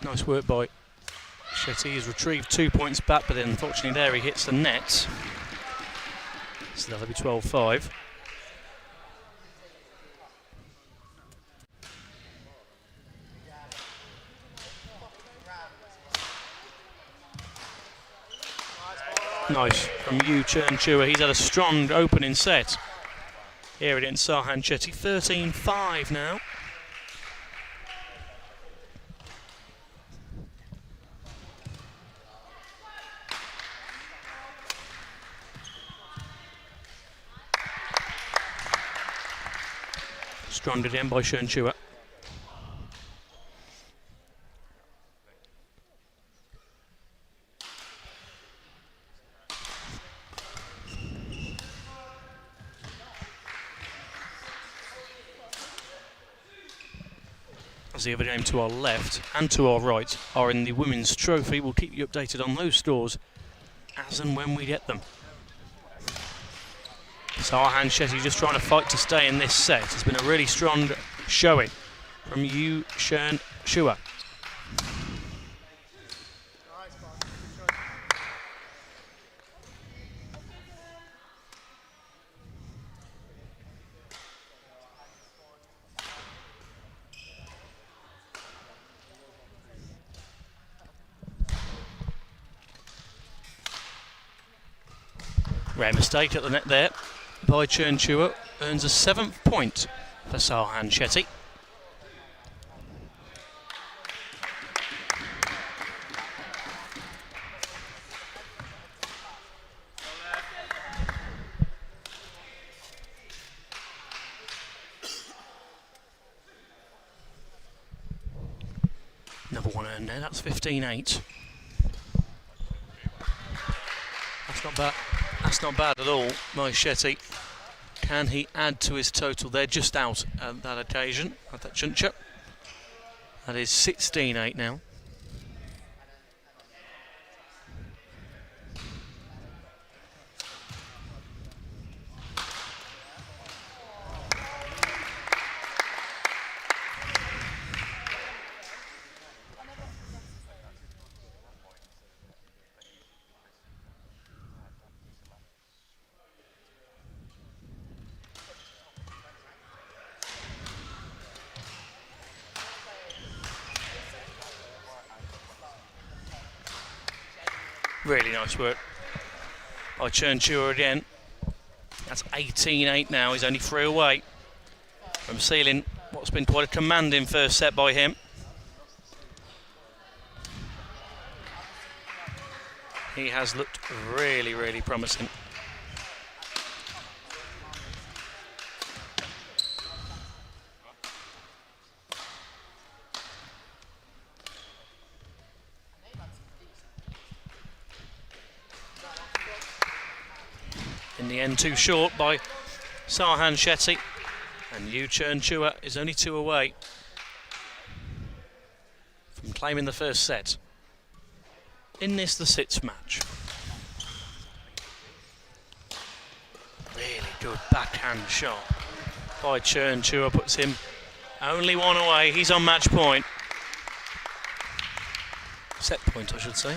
Nice work by Shetty. He's retrieved 2 points back, but then unfortunately there he hits the net. So that'll be 12-5. Nice from Yu Churn Chua. He's had a strong opening set here against Sahan Shetty. 13-5 now. Strong again by Churn Chua. As the other game to our left and to our right are in the Women's Trophy. We'll keep you updated on those scores as and when we get them. Sahan Shetty just trying to fight to stay in this set. It's been a really strong showing from Yu Churn Chua. Rare mistake at the net there by Churn Chua. Earns a 7th point for Sahan Shetty. Another one earned there, that's 15-8. That's not bad. That's not bad at all by Shetty. Can he add to his total? They're just out at that occasion, at that juncture. That is 16-8 now. Really nice work by Chernchua again. That's 18-8 now. He's only 3 away from sealing what's been quite a commanding first set by him. He has looked really, really promising. In the end, too short by Sarhan Shetty, and Yu Chernchua is only 2 away from claiming the first set. In this, the 6th match. Really good backhand shot by Chernchua, puts him only 1 away. He's on match point. Set point, I should say.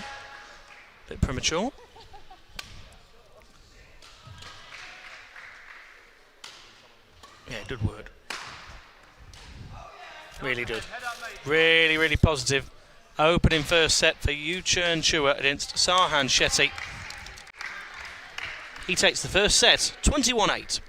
Bit premature. Yeah, good word. Really good. Really, really positive. Opening first set for Yu Chernchua against Sarhan Shetty. He takes the first set, 21-8.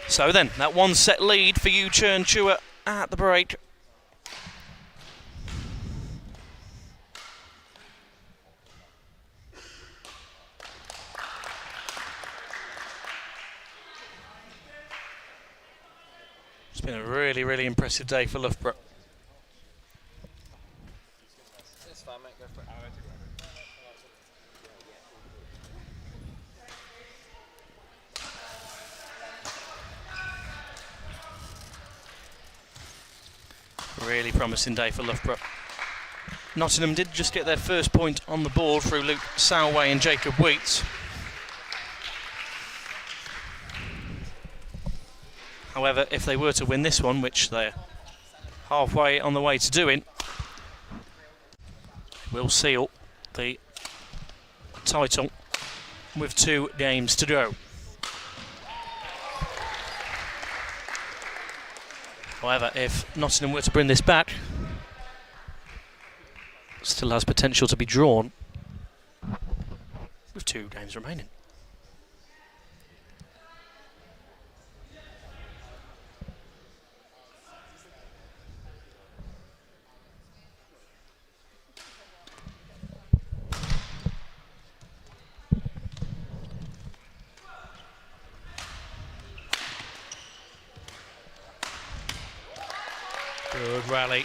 So then, that 1 set lead for Yu Chernchua at the break. It's been a really, really impressive day for Loughborough. Really promising day for Loughborough. Nottingham did just get their first point on the board through Luke Salway and Jacob Wheats. However, if they were to win this one, which they're halfway on the way to doing, will seal the title with 2 games to go. However, if Nottingham were to bring this back, it still has potential to be drawn with 2 games remaining. Good rally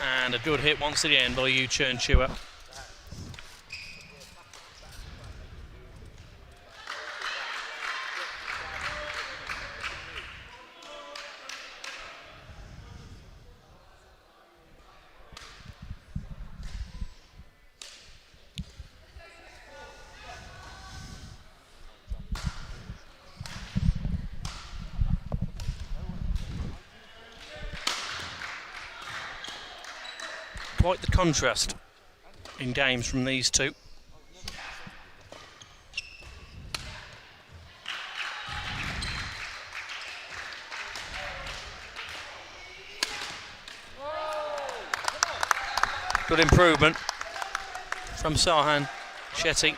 and a good hit once again by Yu Chernchua. Quite the contrast in games from these two. Good improvement from Sarhan Shetty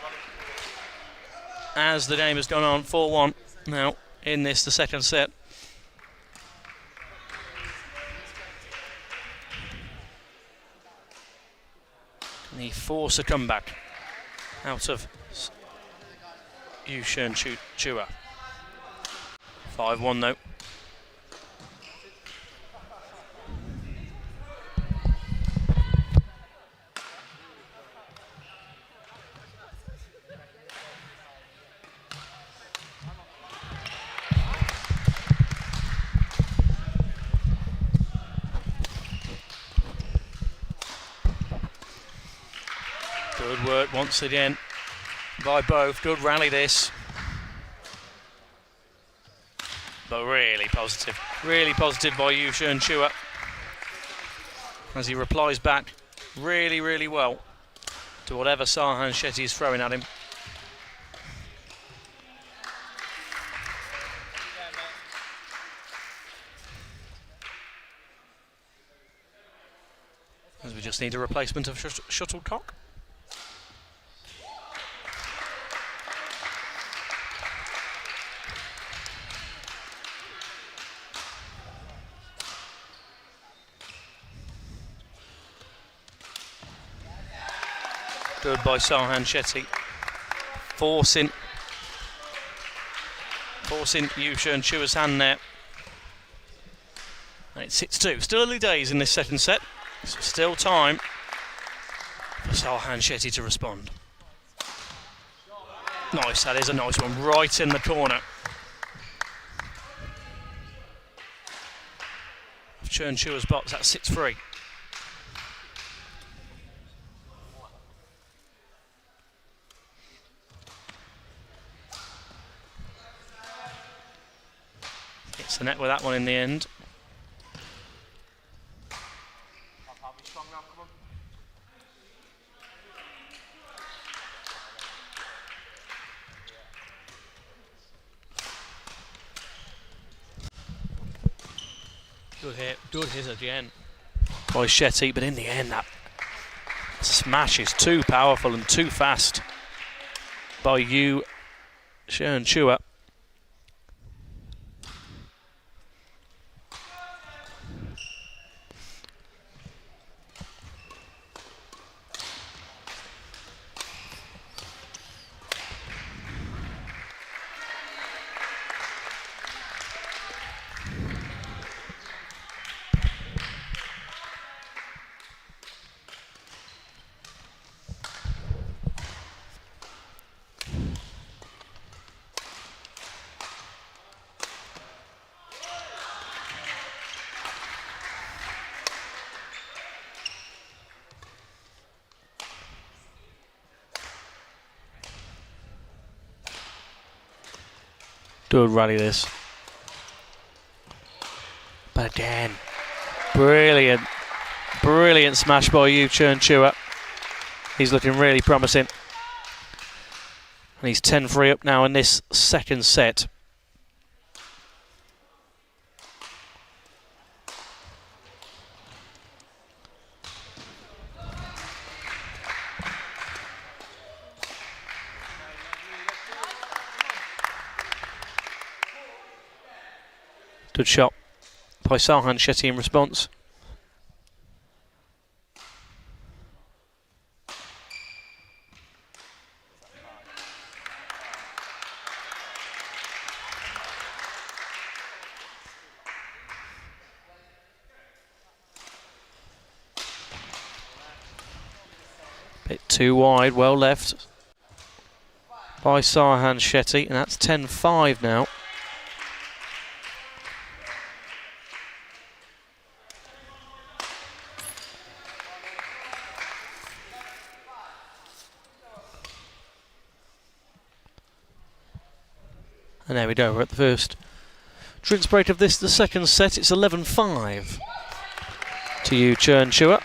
as the game has gone on 4-1 now in this, the second set. Can he force a comeback out of Yushun Chua. 5-1 though. Good work once again by both. Good rally this. But really positive by Yushun Chua as he replies back really well to whatever Sahan Shetty is throwing at him. As we just need a replacement of shuttlecock. Good by Sahan Shetty, forcing Yushun Chua's hand there. And it's 6-2. Still early days in this second set. So still time for Sahan Shetty to respond. Nice, that is a nice one, right in the corner. Churn Chua's box, that's 6-3. Hits the net with that one in the end. Good hit again by Shetty, but in the end that smash is too powerful and too fast by Yushun Chua. Good rally this. But again, brilliant smash by Yushun Chua. He's looking really promising. And he's 10-3 up now in this second set. Good shot by Sahan Shetty in response. Bit too wide, well left by Sahan Shetty, and that's 10-5 now. And there we go, we're at the first drinks break of this, the second set. It's 11-5 to Yushun Chua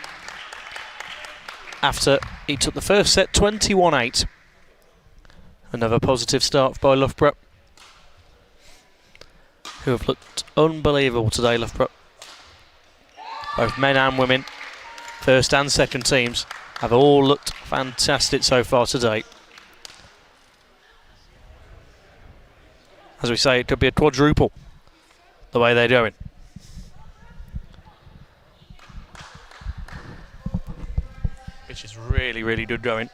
after he took the first set 21-8. Another positive start by Loughborough, who have looked unbelievable today. Loughborough, both men and women, first and second teams, have all looked fantastic so far today. As we say, it could be a quadruple the way they're going. Which is really good going.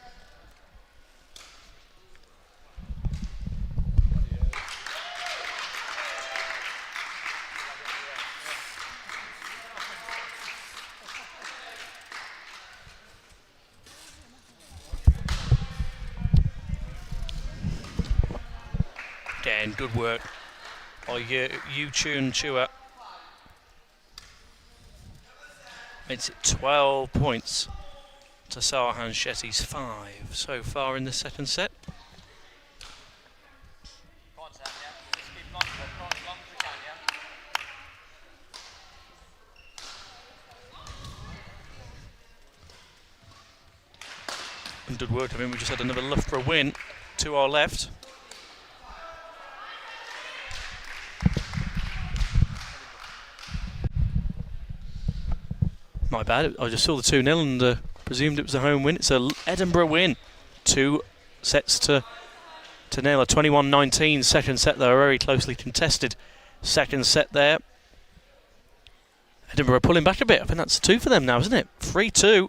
Again, good work by Yu-Chun Chua. Makes it 12 points to Sarhan Shetty's 5 so far in the second set. And good work. I mean, we just had another Loughborough win to our left. My bad, I just saw the 2-0 and presumed it was a home win. It's a Edinburgh win. 2 sets to nil. A 21-19 second set though, a very closely contested second set there. Edinburgh pulling back a bit. I think that's 2 for them now, isn't it? 3-2.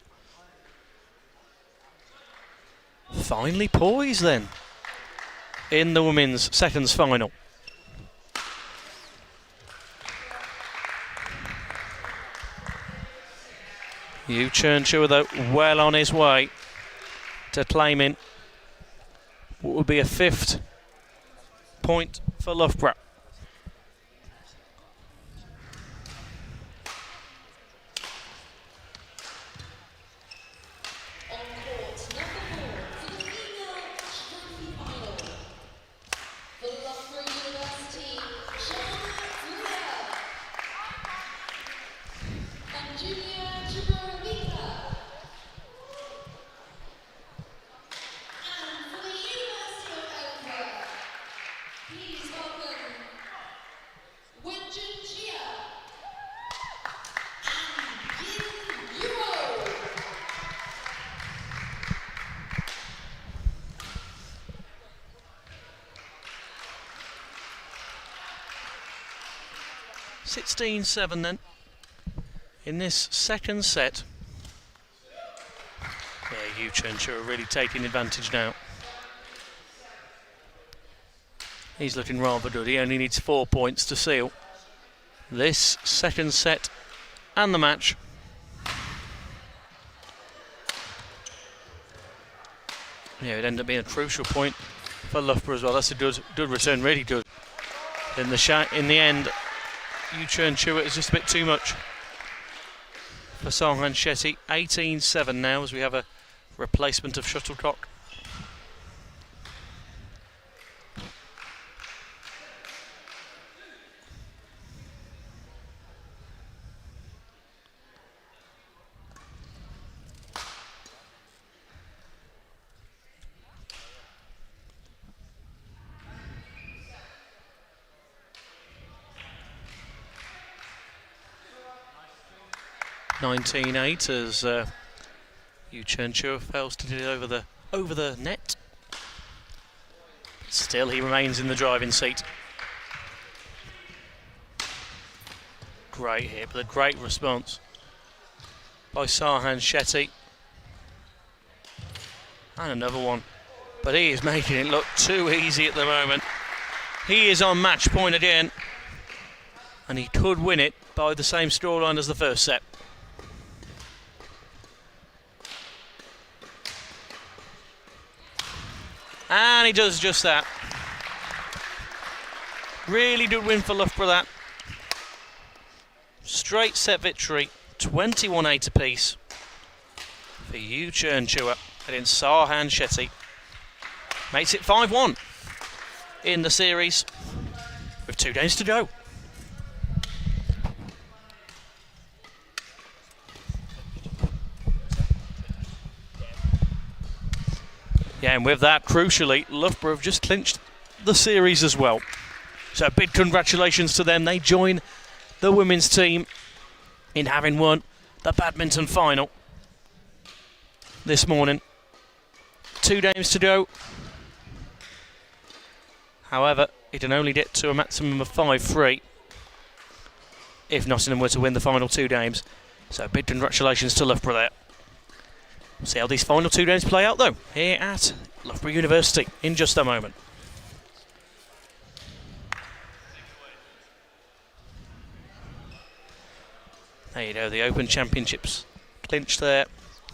Finally poised then in the women's seconds final. Yu-Chun Chua though well on his way to claiming what would be a 5th point for Loughborough. (16-7) then in this second set. Yeah, Yu-Chun Chua really taking advantage now. He's looking rather good. He only needs 4 points to seal this second set and the match. Yeah, it ended up being a crucial point for Loughborough as well. That's a good return, really good. In the end, Yu-Chun Chua is just a bit too much for Sarhan Shetty. 18-7 now as we have a replacement of shuttlecock. (19-8) as Yu-Chun Chua fails to get it over the net. Still, he remains in the driving seat. Great hit, but a great response by Sarhan Shetty. And another one, but he is making it look too easy at the moment. He is on match point again, and he could win it by the same scoreline as the first set. And he does just that. Really good win for Loughborough, that. Straight set victory, 21-8 apiece for Yu-Chun Chua against Sarhan Shetty. Makes it 5-1 in the series with 2 games to go. Yeah, and with that, crucially, Loughborough have just clinched the series as well. So big congratulations to them. They join the women's team in having won the badminton final this morning. 2 games to go. However, it can only get to a maximum of 5-3 if Nottingham were to win the final 2 games. So big congratulations to Loughborough there. We'll see how these final 2 games play out though, here at Loughborough University in just a moment. There you go, the Open Championships clinched there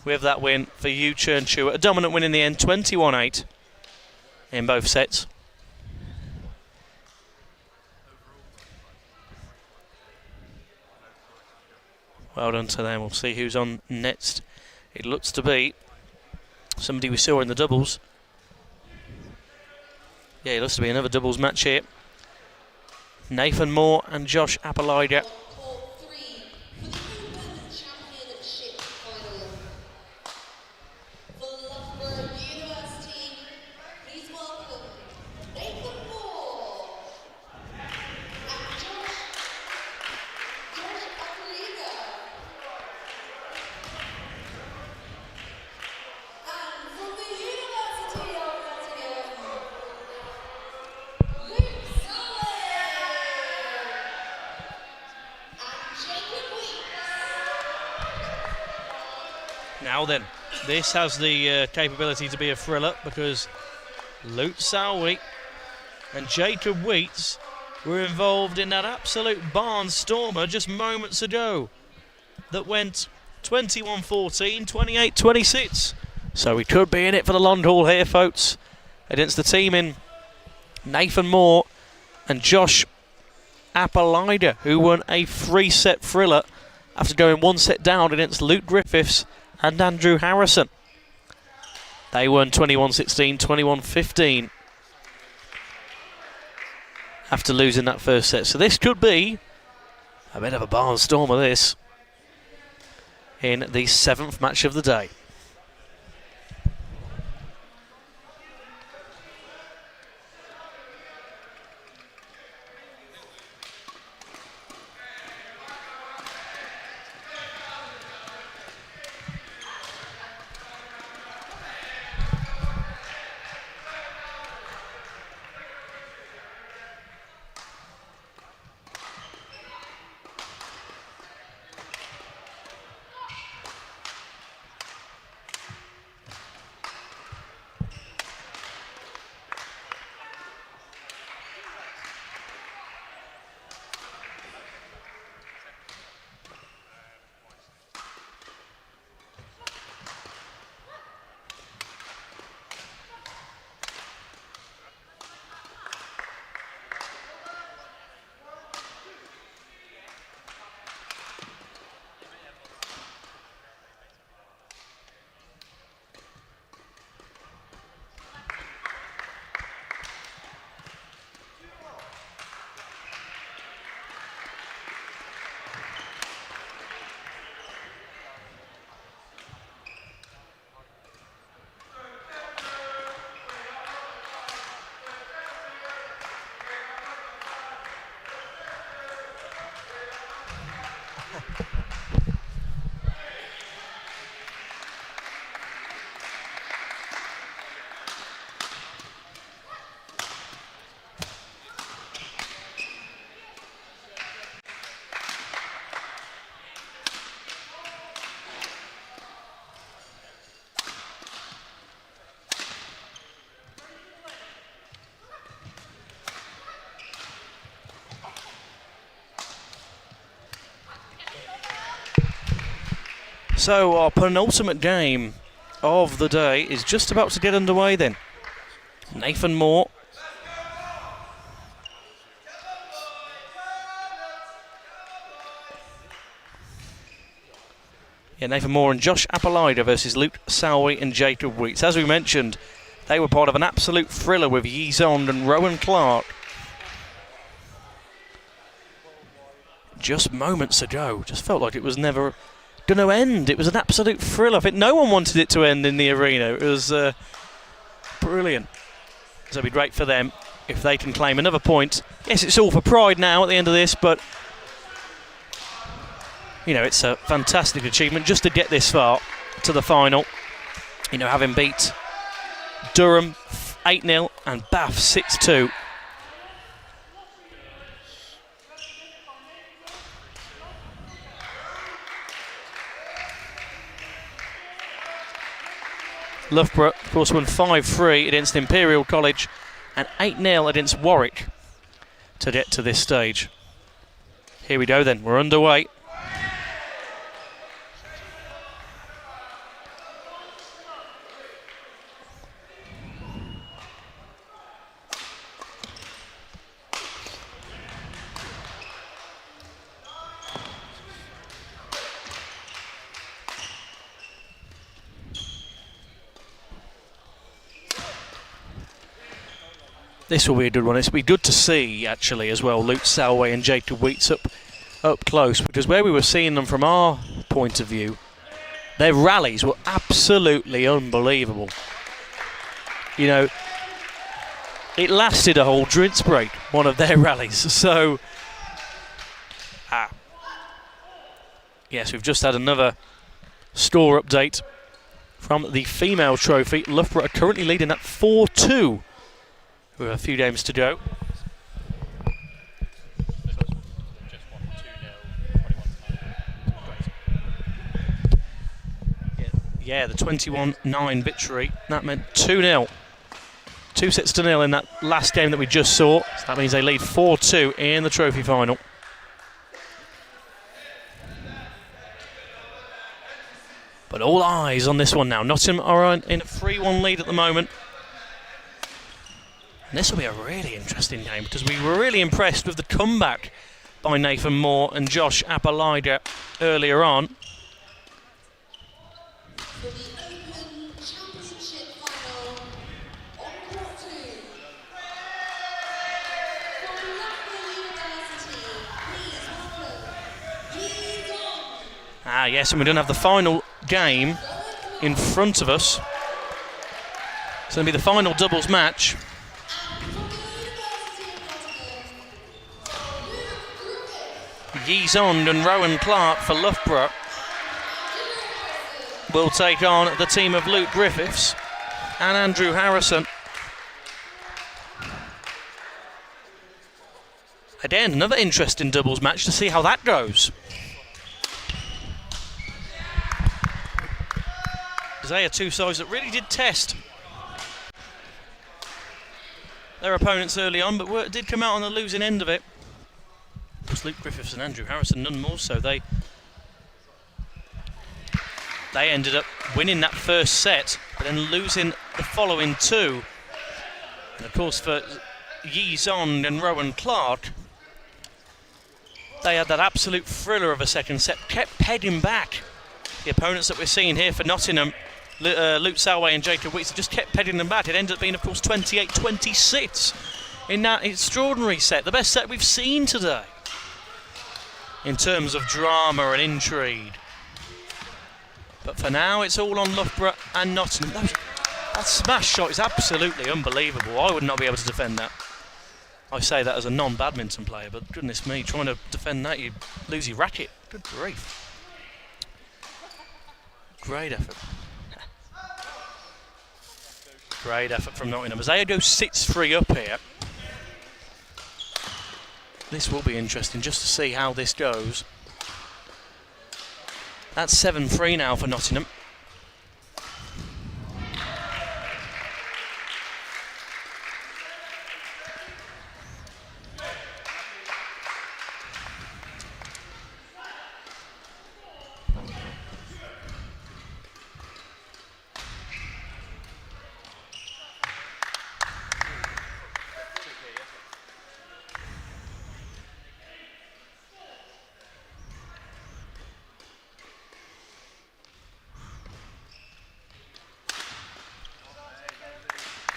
with that win for Yu-Chun Chua. A dominant win in the end, 21-8 in both sets. Well done to them. We'll see who's on next. It looks to be somebody we saw in the doubles. Yeah, it looks to be another doubles match here. Nathan Moore and Josh Appolida. Court 3 for the Open Championship final. For Loughborough University, please welcome Nathan Moore and Josh Appolida. And from the University of Nottingham, Luke Now then, this has the capability to be a thriller because Luke Sowie and Jacob Wheats were involved in that absolute barnstormer just moments ago that went 21-14, 28-26. So we could be in it for the long haul here, folks, against the team in Nathan Moore and Josh Appolida, who won a 3-set thriller after going 1 set down against Luke Griffiths and Andrew Harrison. They won 21-16, 21-15 after losing that first set. So this could be a bit of a barnstormer, this, in the 7th match of the day. So our penultimate game of the day is just about to get underway then. Nathan Moore Nathan Moore and Josh Appolida versus Luke Sowie and Jacob Wheats. As we mentioned, they were part of an absolute thriller with Yi Zond and Rowan Clark just moments ago. Just felt like it was never going to end. It was an absolute thrill. I think no one wanted it to end in the arena. It was brilliant. So it'd be great for them if they can claim another point. Yes, it's all for pride now at the end of this, but you know, it's a fantastic achievement just to get this far to the final. You know, having beat Durham 8-0 and Bath 6-2. Loughborough, of course, won 5-3 against Imperial College and 8-0 against Warwick to get to this stage. Here we go then, we're underway. This will be a good one. It's be good to see, actually, as well, Luke Salway and Jacob Wheats up close, because where we were seeing them from our point of view, their rallies were absolutely unbelievable. You know, it lasted a whole drinks break, one of their rallies. So, yes, we've just had another score update from the female trophy. Loughborough are currently leading at 4-2 with a few games to go. Yeah, the 21-9 victory. That meant 2-0. 2 sets to 0 in that last game that we just saw. So that means they lead 4-2 in the trophy final. But all eyes on this one now. Nottingham are in a 3-1 lead at the moment. And this will be a really interesting game because we were really impressed with the comeback by Nathan Moore and Josh Apalaida earlier on. For the Open Championship final on court 2. From Loughborough University, please welcome Yi Zong. Yes, and we don't have the final game in front of us. It's going to be the final doubles match. Yi Zong and Rowan Clark for Loughborough will take on the team of Luke Griffiths and Andrew Harrison. Again, another interesting doubles match to see how that goes. They are two sides that really did test their opponents early on, but did come out on the losing end of it. Because Luke Griffiths and Andrew Harrison, none more so. They ended up winning that first set, but then losing the following two. And of course, for Yi Zong and Rowan Clark, they had that absolute thriller of a second set, kept pegging back the opponents that we're seeing here for Nottingham. Luke Salway and Jacob Wheats just kept pegging them back. It ended up being, of course, 28-26 in that extraordinary set, the best set we've seen today in terms of drama and intrigue. But for now, it's all on Loughborough and Nottingham. That smash shot is absolutely unbelievable. I would not be able to defend that. I say that as a non-badminton player, but goodness me, trying to defend that, you lose your racket. Good grief. Great effort. Great effort from Nottingham. As they go 6-3 up here, this will be interesting just to see how this goes. That's 7-3 now for Nottingham.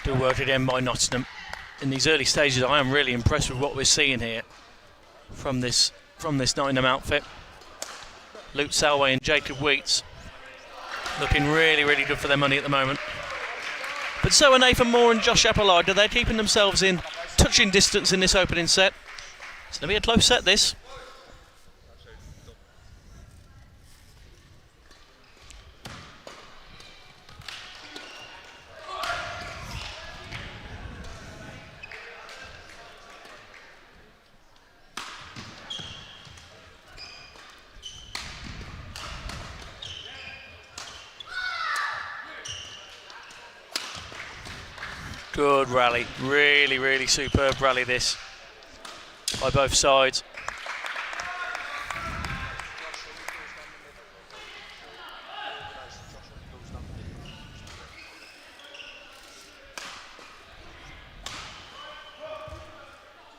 Good work again by Nottingham. In these early stages, I am really impressed with what we're seeing here from this Nottingham outfit. Luke Salway and Jacob Wheats looking really, really good for their money at the moment. But so are Nathan Moore and Josh Apalaida. They're keeping themselves in touching distance in this opening set. It's going to be a close set, this. Good rally, really, really superb rally this by both sides.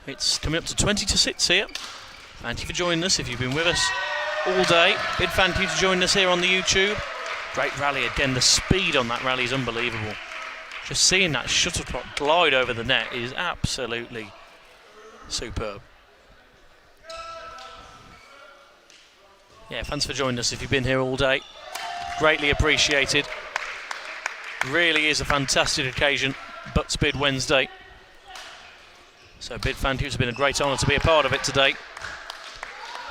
It's coming up to 20-6 here. Thank you for joining us if you've been with us all day. Big thank you to join us here on the YouTube. Great rally again, the speed on that rally is unbelievable. Just seeing that shuttlecock glide over the net is absolutely superb. Yeah, thanks for joining us if you've been here all day. Greatly appreciated. Really is a fantastic occasion, BUCS Big Wednesday. So big thank you, it's been a great honour to be a part of it today.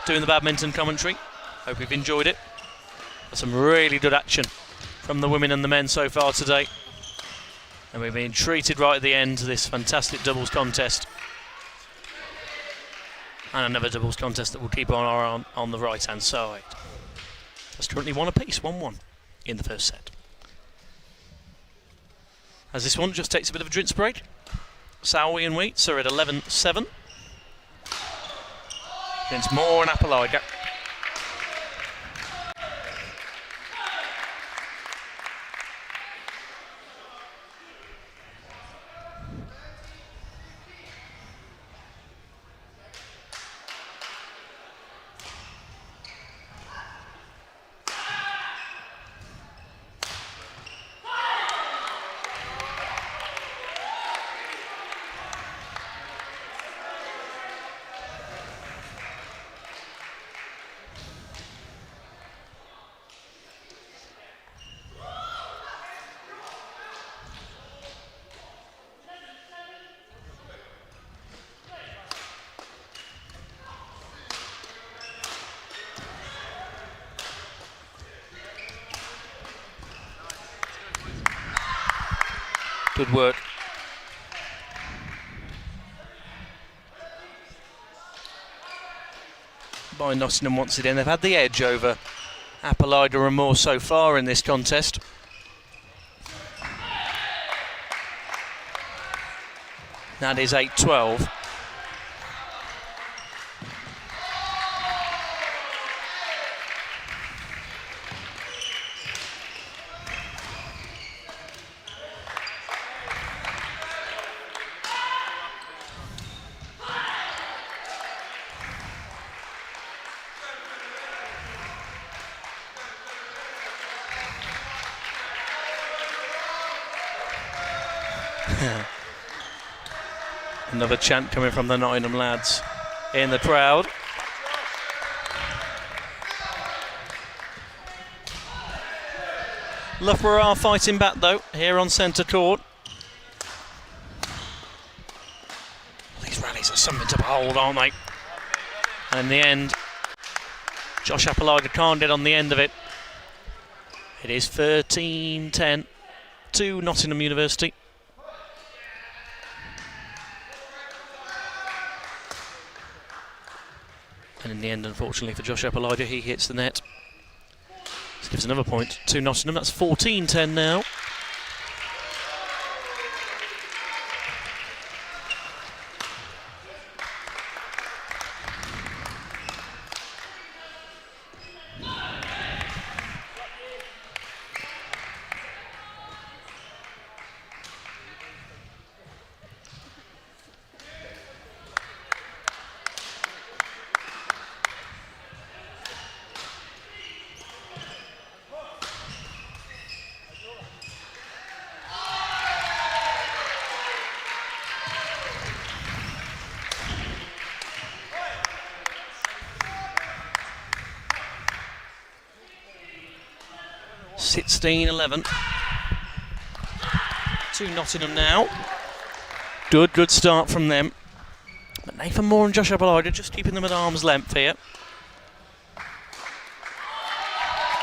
Doing the badminton commentary, hope you've enjoyed it. There's some really good action from the women and the men so far today. And we've been treated right at the end to this fantastic doubles contest. And another doubles contest that we'll keep on the right hand side. That's currently 1 apiece, 1-1 in the first set. As this one just takes a bit of a drinks break. Sowie and Wheats are at 11-7. Against Moore and Appolider. Good work. By Nottingham once again. They've had the edge over Appolider and Moore so far in this contest. That is 8-12. Another chant coming from the Nottingham lads in the crowd. Loughborough are fighting back though, here on centre court. These rallies are something to behold, aren't they? And in the end, Josh Appolider can't get on the end of it. It is 13-10 to Nottingham University. And in the end, unfortunately for Josh Appolider, he hits the net. This gives another point to Nottingham. That's 14-10 now. Sixteen 11 to Nottingham now. Good start from them. But Nathan Moore and Josh Appolider just keeping them at arm's length here.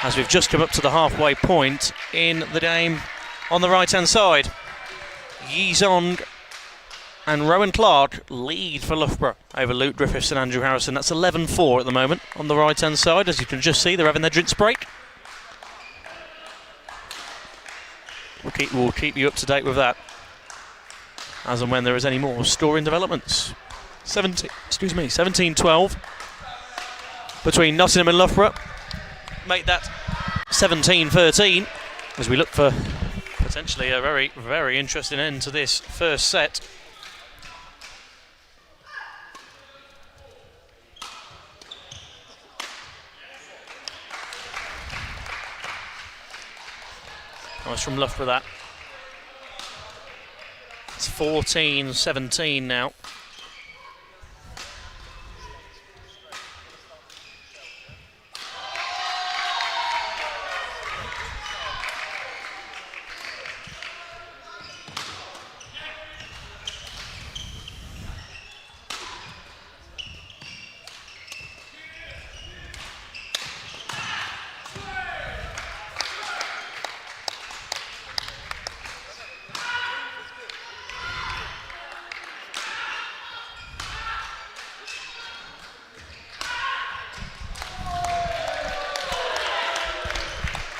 As we've just come up to the halfway point in the game on the right hand side. Yi Zong and Rowan Clark lead for Loughborough over Luke Griffiths and Andrew Harrison. That's 11-4 at the moment on the right hand side. As you can just see, they're having their drinks break. We'll keep you up to date with that as and when there is any more scoring developments. 17-12 between Nottingham and Loughborough. Make that 17-13 as we look for potentially a very, very interesting end to this first set. Nice from Loughborough that. 14-17 now.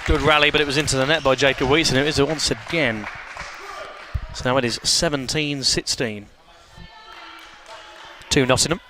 Good rally, but it was into the net by Jacob Weeks, and it is once again. So now it is 17-16 to Nottingham.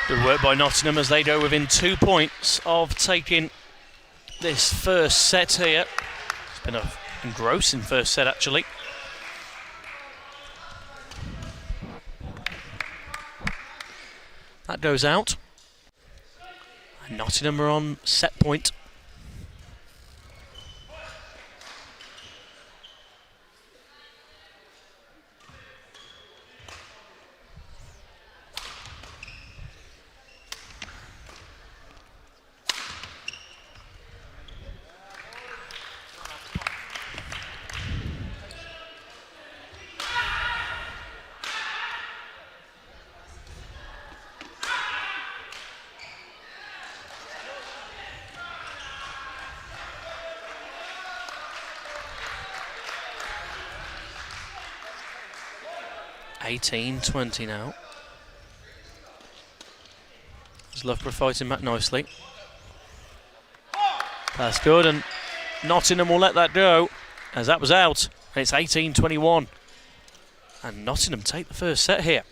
Good work by Nottingham as they go within 2 points of taking this first set here. It's been an engrossing first set, actually. That goes out. And Nottingham are on set point. (18-20) now. There's Loughborough fighting back nicely. That's good, and Nottingham will let that go as that was out. It's 18-21, and Nottingham take the first set here.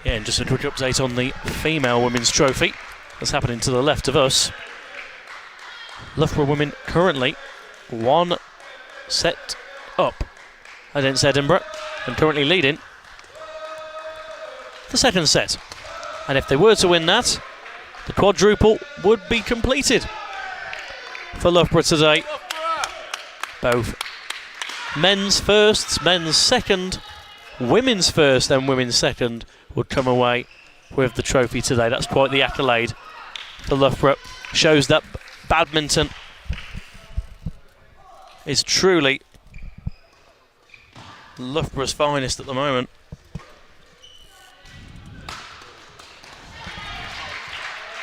Yeah, and just a quick update on the female women's trophy that's happening to the left of us. Loughborough women currently 1 set up against Edinburgh and currently leading the second set. And if they were to win that, the quadruple would be completed for Loughborough today. Both men's first, men's second, women's first and women's second would come away with the trophy today. That's quite the accolade for Loughborough. Shows that badminton is truly Loughborough's finest at the moment.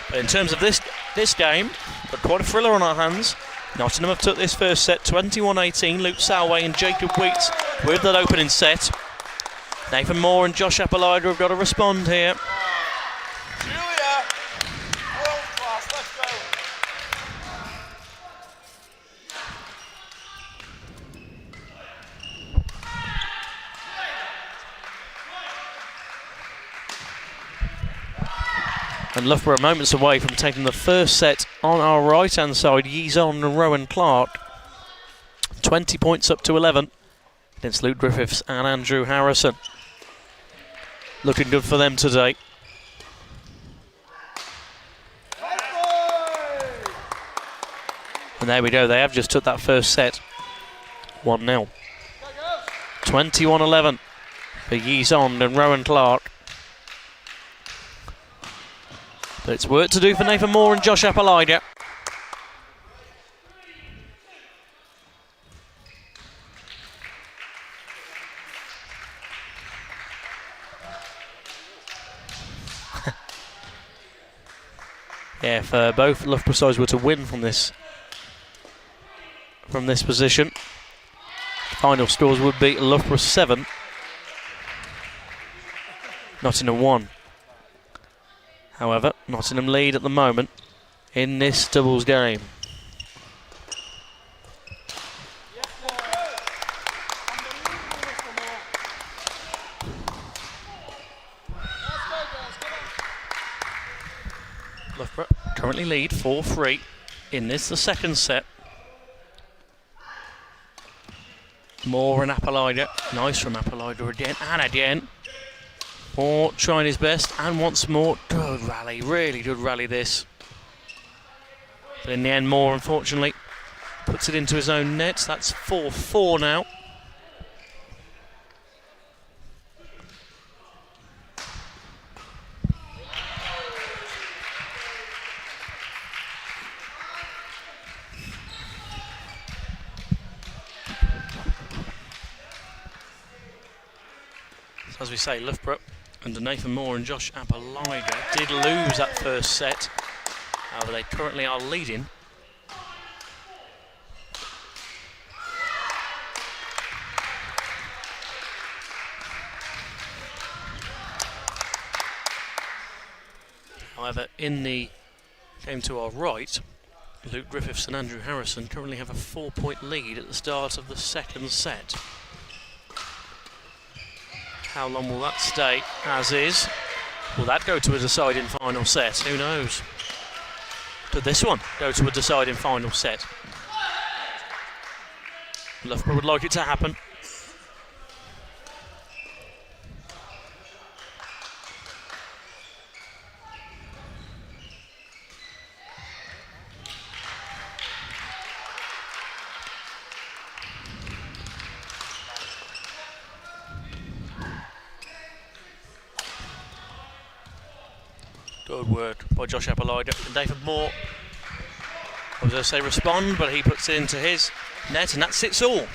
But in terms of this game, got quite a thriller on our hands. Nottingham have took this first set 21-18. Luke Salway and Jacob Wheats with that opening set. Nathan Moore and Josh Appolida have got to respond here. Julia! World class, let's go! And Loughborough moments away from taking the first set on our right hand side. Yizon and Rowan Clark. 20 points up to 11 against Luke Griffiths and Andrew Harrison. Looking good for them today. And there we go, they have just took that first set. 1-0. 21-11 for Yi Zond and Rowan Clark. But it's work to do for Nathan Moore and Josh Appolida. Yeah, if both Loughborough sides were to win from this position, final scores would be Loughborough 7, Nottingham 1. However, Nottingham lead at the moment in this doubles game. Loughborough currently lead 4-3 in this, the second set. Moore and Appolida. Nice from Appolida again and again. Moore trying his best and once more. Good rally, really good rally this. But in the end, Moore unfortunately puts it into his own net. That's 4-4 now. As we say, Loughborough under Nathan Moore and Josh Appolida did lose that first set. However, they currently are leading. However, in the game to our right, Luke Griffiths and Andrew Harrison currently have a 4-point lead at the start of the second set. How long will that stay as is? Will that go to a deciding final set? Who knows? Could this one go to a deciding final set? Loughborough would like it to happen. Good work by Josh Appolida and David Moore. I was going to say respond, but he puts it into his net, and that sits all.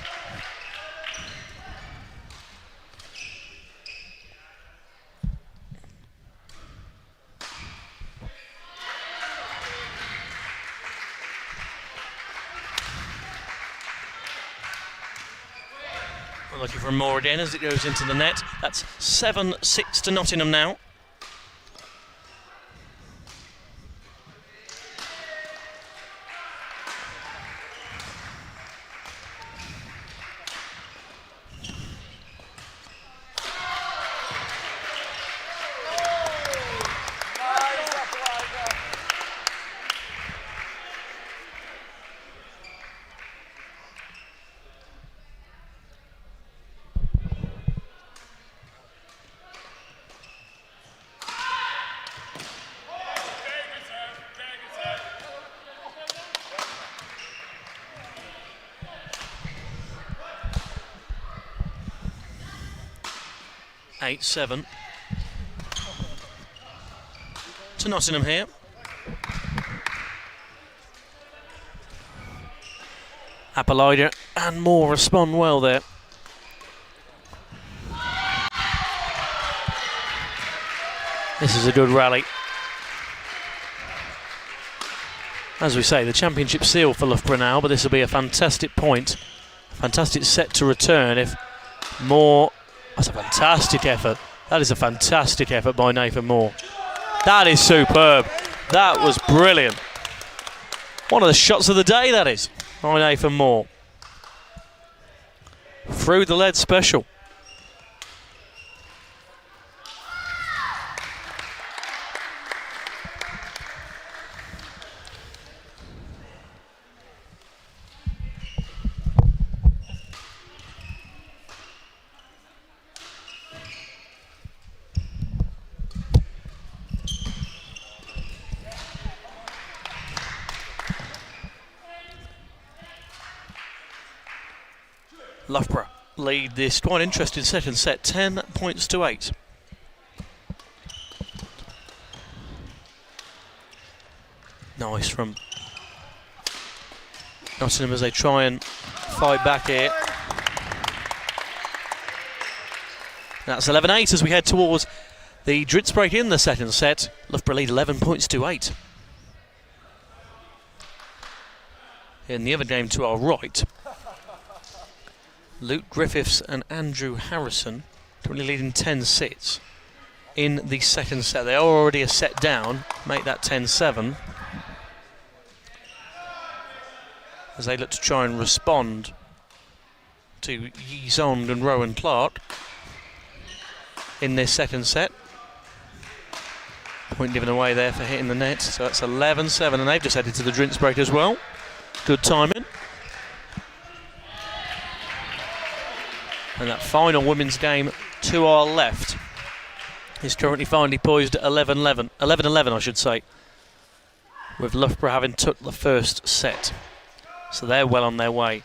We're looking for more again as it goes into the net. That's 7-6 to Nottingham now. Eight-7 to Nottingham here. Appolida and Moore respond well there. This is a good rally. As we say, the championship seal for Loughborough now, but this will be a fantastic point. Fantastic set to return if Moore... That's a fantastic effort. That is a fantastic effort by Nathan Moore. That is superb. That was brilliant. One of the shots of the day, that is, by Nathan Moore. Through the lead special. Loughborough lead this quite interesting second set, 10 points to 8. Nice from Nottingham as they try and fight back here. That's 11-8 as we head towards the drinks break in the second set. Loughborough lead 11 points to 8. In the other game to our right, Luke Griffiths and Andrew Harrison currently leading 10-6 in the second set. They are already a set down, make that 10-7. As they look to try and respond to Yi Zong and Rowan Clark in this second set. Point given away there for hitting the net, so that's 11-7, and they've just headed to the drinks break as well. Good timing. And that final women's game to our left is currently finally poised at 11-11, I should say, with Loughborough having took the first set. So they're well on their way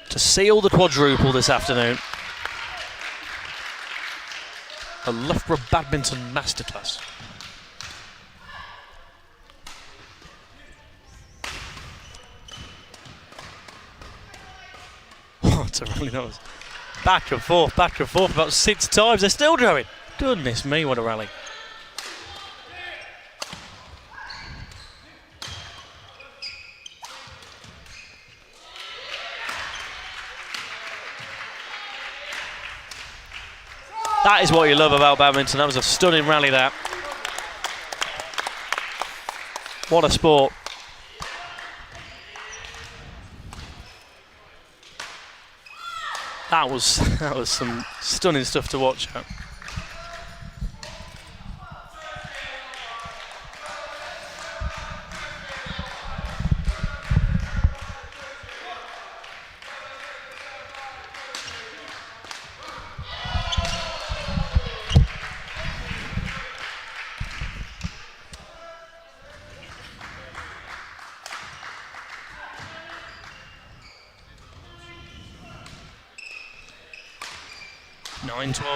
to seal the quadruple this afternoon. A Loughborough badminton masterclass. What a rally that was. Back and forth about 6 times. They're still going. Goodness me, what a rally. That is what you love about badminton. That was a stunning rally, that. What a sport. That was some stunning stuff to watch out.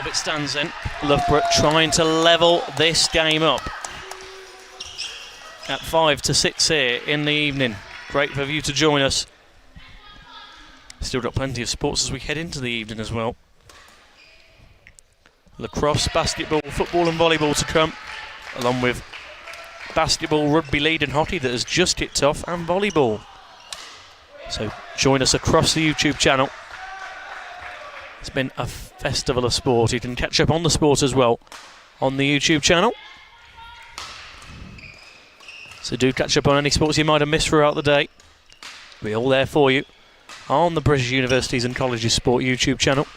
It stands in. Loughborough trying to level this game up at 5-6 here in the evening. Great for you to join us. Still got plenty of sports as we head into the evening as well. Lacrosse, basketball, football and volleyball to come, along with basketball, rugby league and hockey that has just kicked off, and volleyball. So join us across the YouTube channel. It's been a festival of sport. You can catch up on the sport as well on the YouTube channel. So do catch up on any sports you might have missed throughout the day. We're all there for you on the British Universities and Colleges Sport YouTube channel.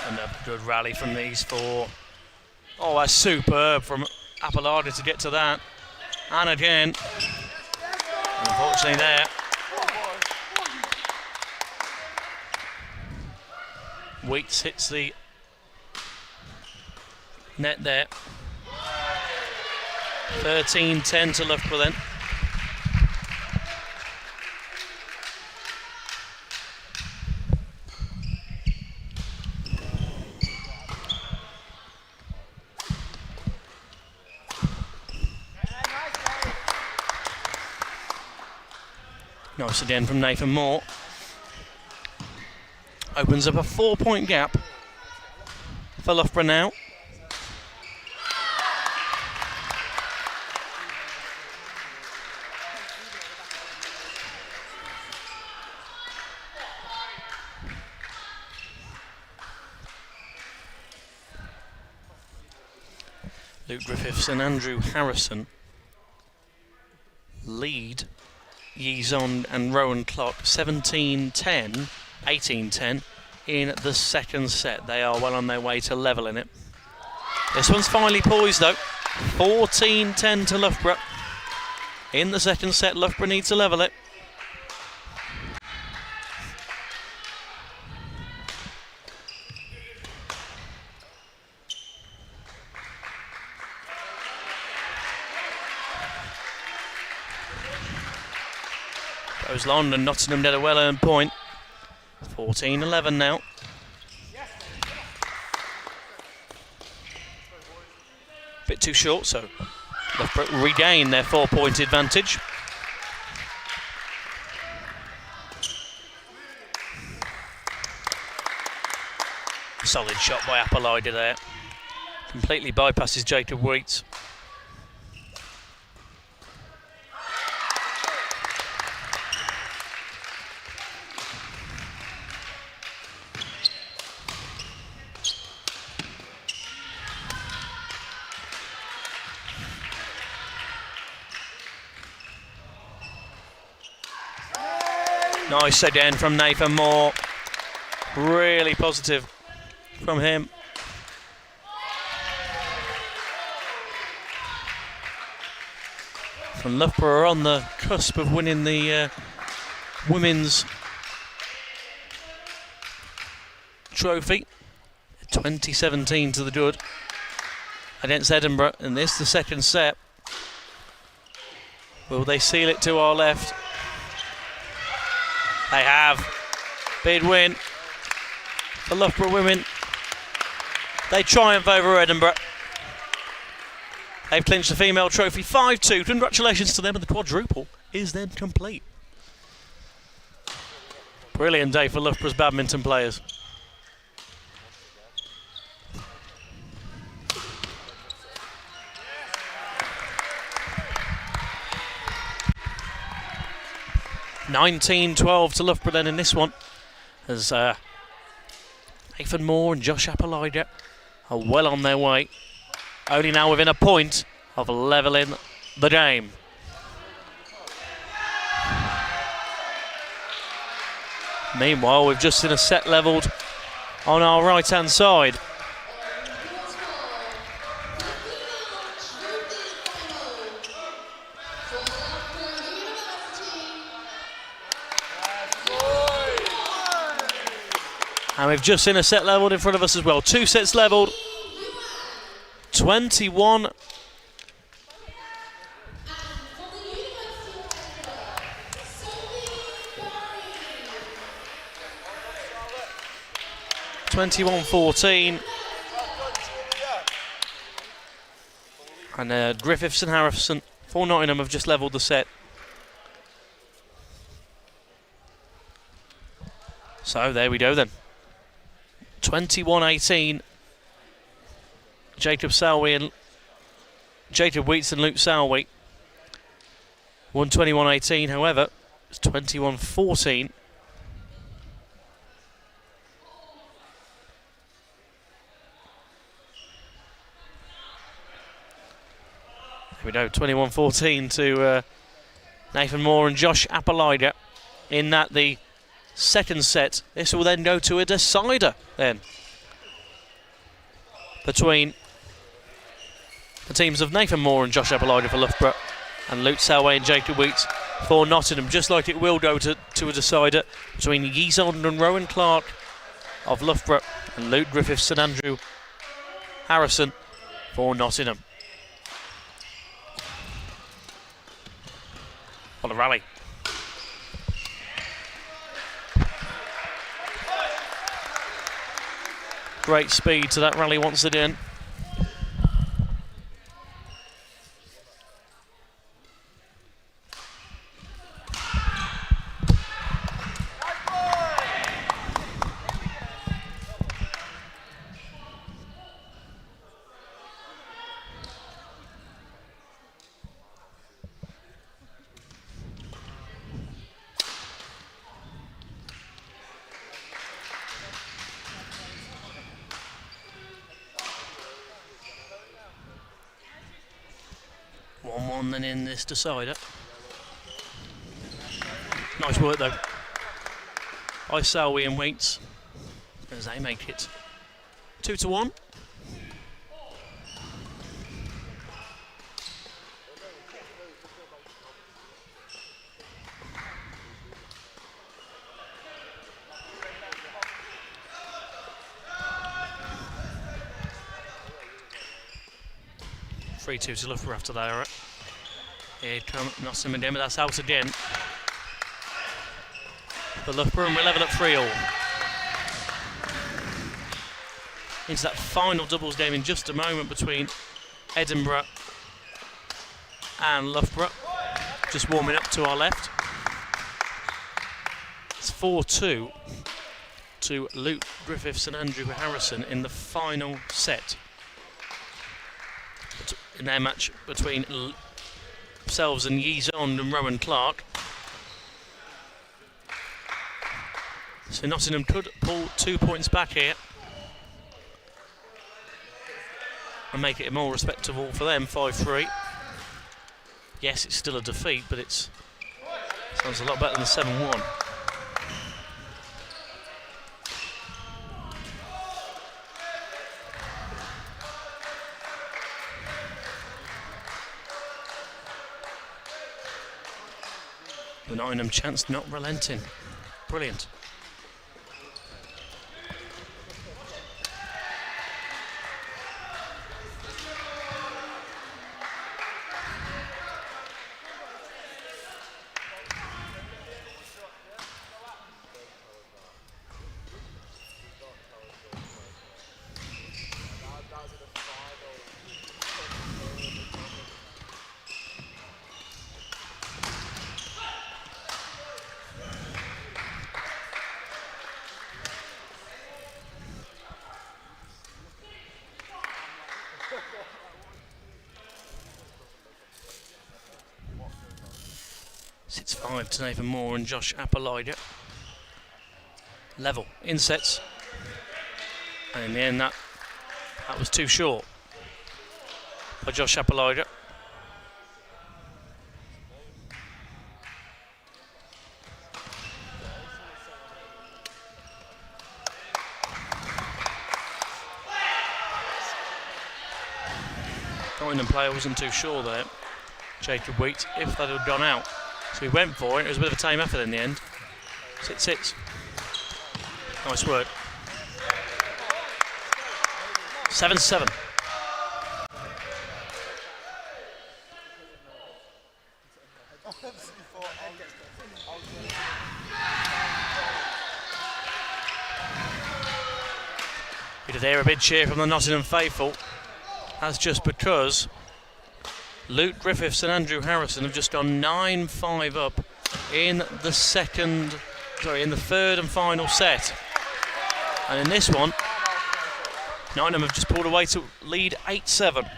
Another good rally from these four. Oh, that's superb from Appalachia to get to that. And again, unfortunately there. Wheats hits the net there. 13-10 to Loughborough then. Nice again from Nathan Moore. Opens up a 4-point gap for Loughborough now. Luke Griffiths and Andrew Harrison lead Yi Zong and Rowan Clark 17-10, 18-10 in the second set. They are well on their way to levelling it. This one's finally poised though. 14-10 to Loughborough. In the second set, Loughborough needs to level it. Goes long and Nottingham did a well-earned point. 14-11 now. Bit too short, so Loughborough regain their 4-point advantage. Solid shot by Appolider there. Completely bypasses Jacob Wheats. Nice again from Nathan Moore. Really positive from him. And Loughborough are on the cusp of winning the women's trophy. 2017 to the good against Edinburgh, and this the second set. Will they seal it to our left? They have. Big win for Loughborough women. They triumph over Edinburgh. They've clinched the female trophy 5-2. Congratulations to them, and the quadruple is then complete. Brilliant day for Loughborough's badminton players. (19-12) to Loughborough then in this one, as Nathan Moore and Josh Appolider are well on their way. Only now within a point of levelling the game. Meanwhile, we've just seen a set levelled on our right-hand side. And we've just seen a set levelled in front of us as well. 2 sets levelled. 21. (21-14). And Griffiths and Harrison for Nottingham have just levelled the set. So there we go then. 21-18. Jacob Wheats and Luke Salwey won 21-18. However, it's 21-14. Here we go, 21-14 to Nathan Moore and Josh Appolider. In that the second set, this will then go to a decider then between the teams of Nathan Moore and Josh Appolider for Loughborough and Luke Salwey and Jacob Wheats for Nottingham, just like it will go to a decider between Yeezon and Rowan Clark of Loughborough and Luke Griffiths and Andrew Harrison for Nottingham. What a rally. Great speed to that rally once again. Then in this decider. Nice work though by Salwey and Wheats as they make it 2-1. (3-2) to Loughborough after that. Here come Nottingham again, but that's out again. for Loughborough, and we're level at 3-all. Into that final doubles game in just a moment between Edinburgh and Loughborough. Just warming up to our left. It's 4-2 to Luke Griffiths and Andrew Harrison in the final set. In their match between themselves and Yizond and Rowan Clark. So Nottingham could pull 2 points back here and make it more respectable for them, 5-3. Yes, it's still a defeat, but it sounds a lot better than the 7-1. The Nottingham chance not relenting. Brilliant. It's 5 to Nathan Moore and Josh Appolider. Level in sets, and in the end that was too short by Josh Appolider. Nottingham player wasn't too sure there, Jacob Wheat, if that had gone out. So he went for it. It was a bit of a tame effort in the end. 6-6. Nice work. 7-7. You did hear a big cheer from the Nottingham faithful. That's just because Luke Griffiths and Andrew Harrison have just gone 9-5 up in the third and final set. And in this one, Nottingham have just pulled away to lead 8-7.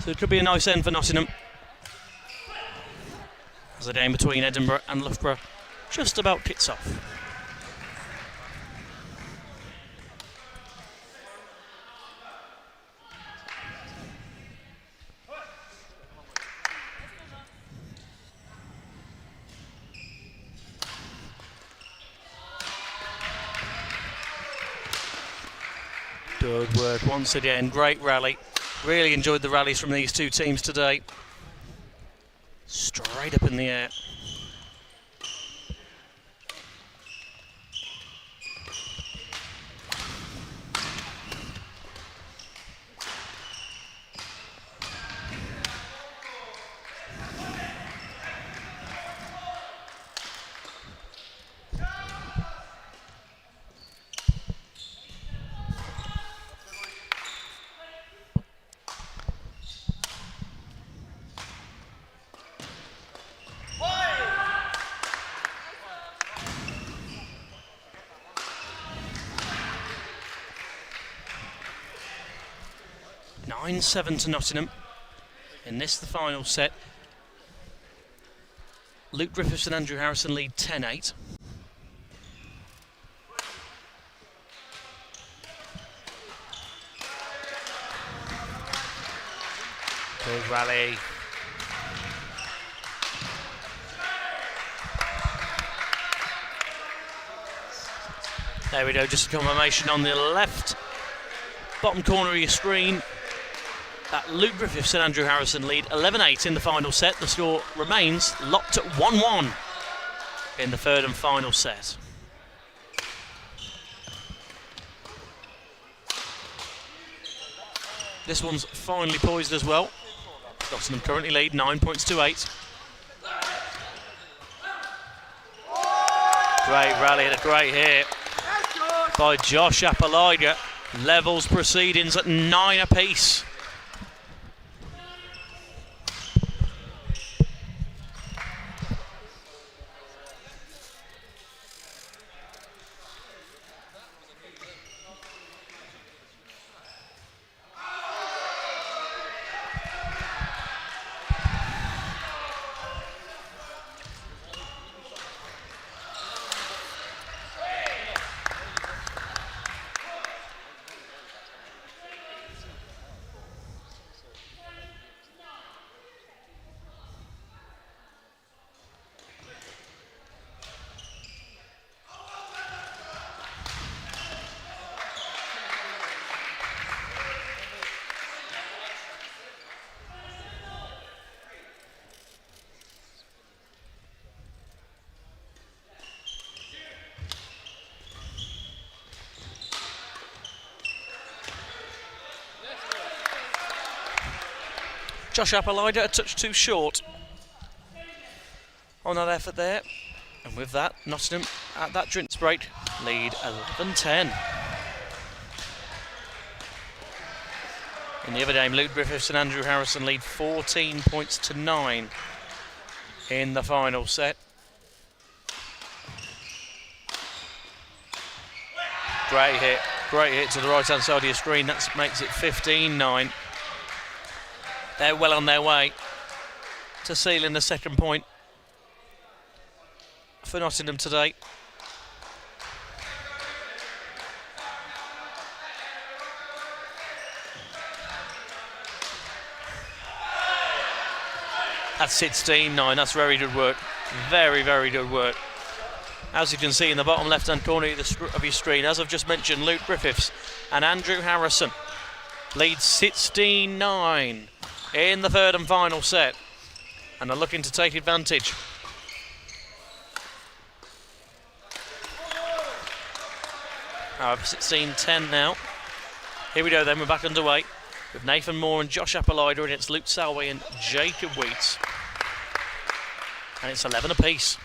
So it could be a nice end for Nottingham, as the game between Edinburgh and Loughborough just about kicks off. Good work once again, great rally. Really enjoyed the rallies from these two teams today. Straight up in the air. Nine 7 to Nottingham. In this, the final set. Luke Griffiths and Andrew Harrison lead 10-8. Good rally. There we go, just a confirmation on the left bottom corner of your screen. That Luke Griffiths and Andrew Harrison lead 11-8 in the final set. The score remains locked at 1-1 in the third and final set. This one's finally poised as well. Nottingham currently lead 9 points to 8. Great rally and a great hit by Josh Appolida. Levels proceedings at 9 apiece. Josh Appolida a touch too short on that effort there. And with that, Nottingham at that drinks break lead 11-10. In the other game, Luke Griffiths and Andrew Harrison lead 14 points to 9 in the final set. Great hit to the right hand side of your screen. That makes it 15-9. They're well on their way to sealing the second point for Nottingham today. That's 16-9. That's very good work. Very, very good work. As you can see in the bottom left-hand corner of your screen, as I've just mentioned, Luke Griffiths and Andrew Harrison lead 16-9 in the third and final set, and are looking to take advantage. However, 16-10 now. Here we go then, we're back underway with Nathan Moore and Josh Appolida against Luke Salway and Jacob Wheats. And it's 11 apiece.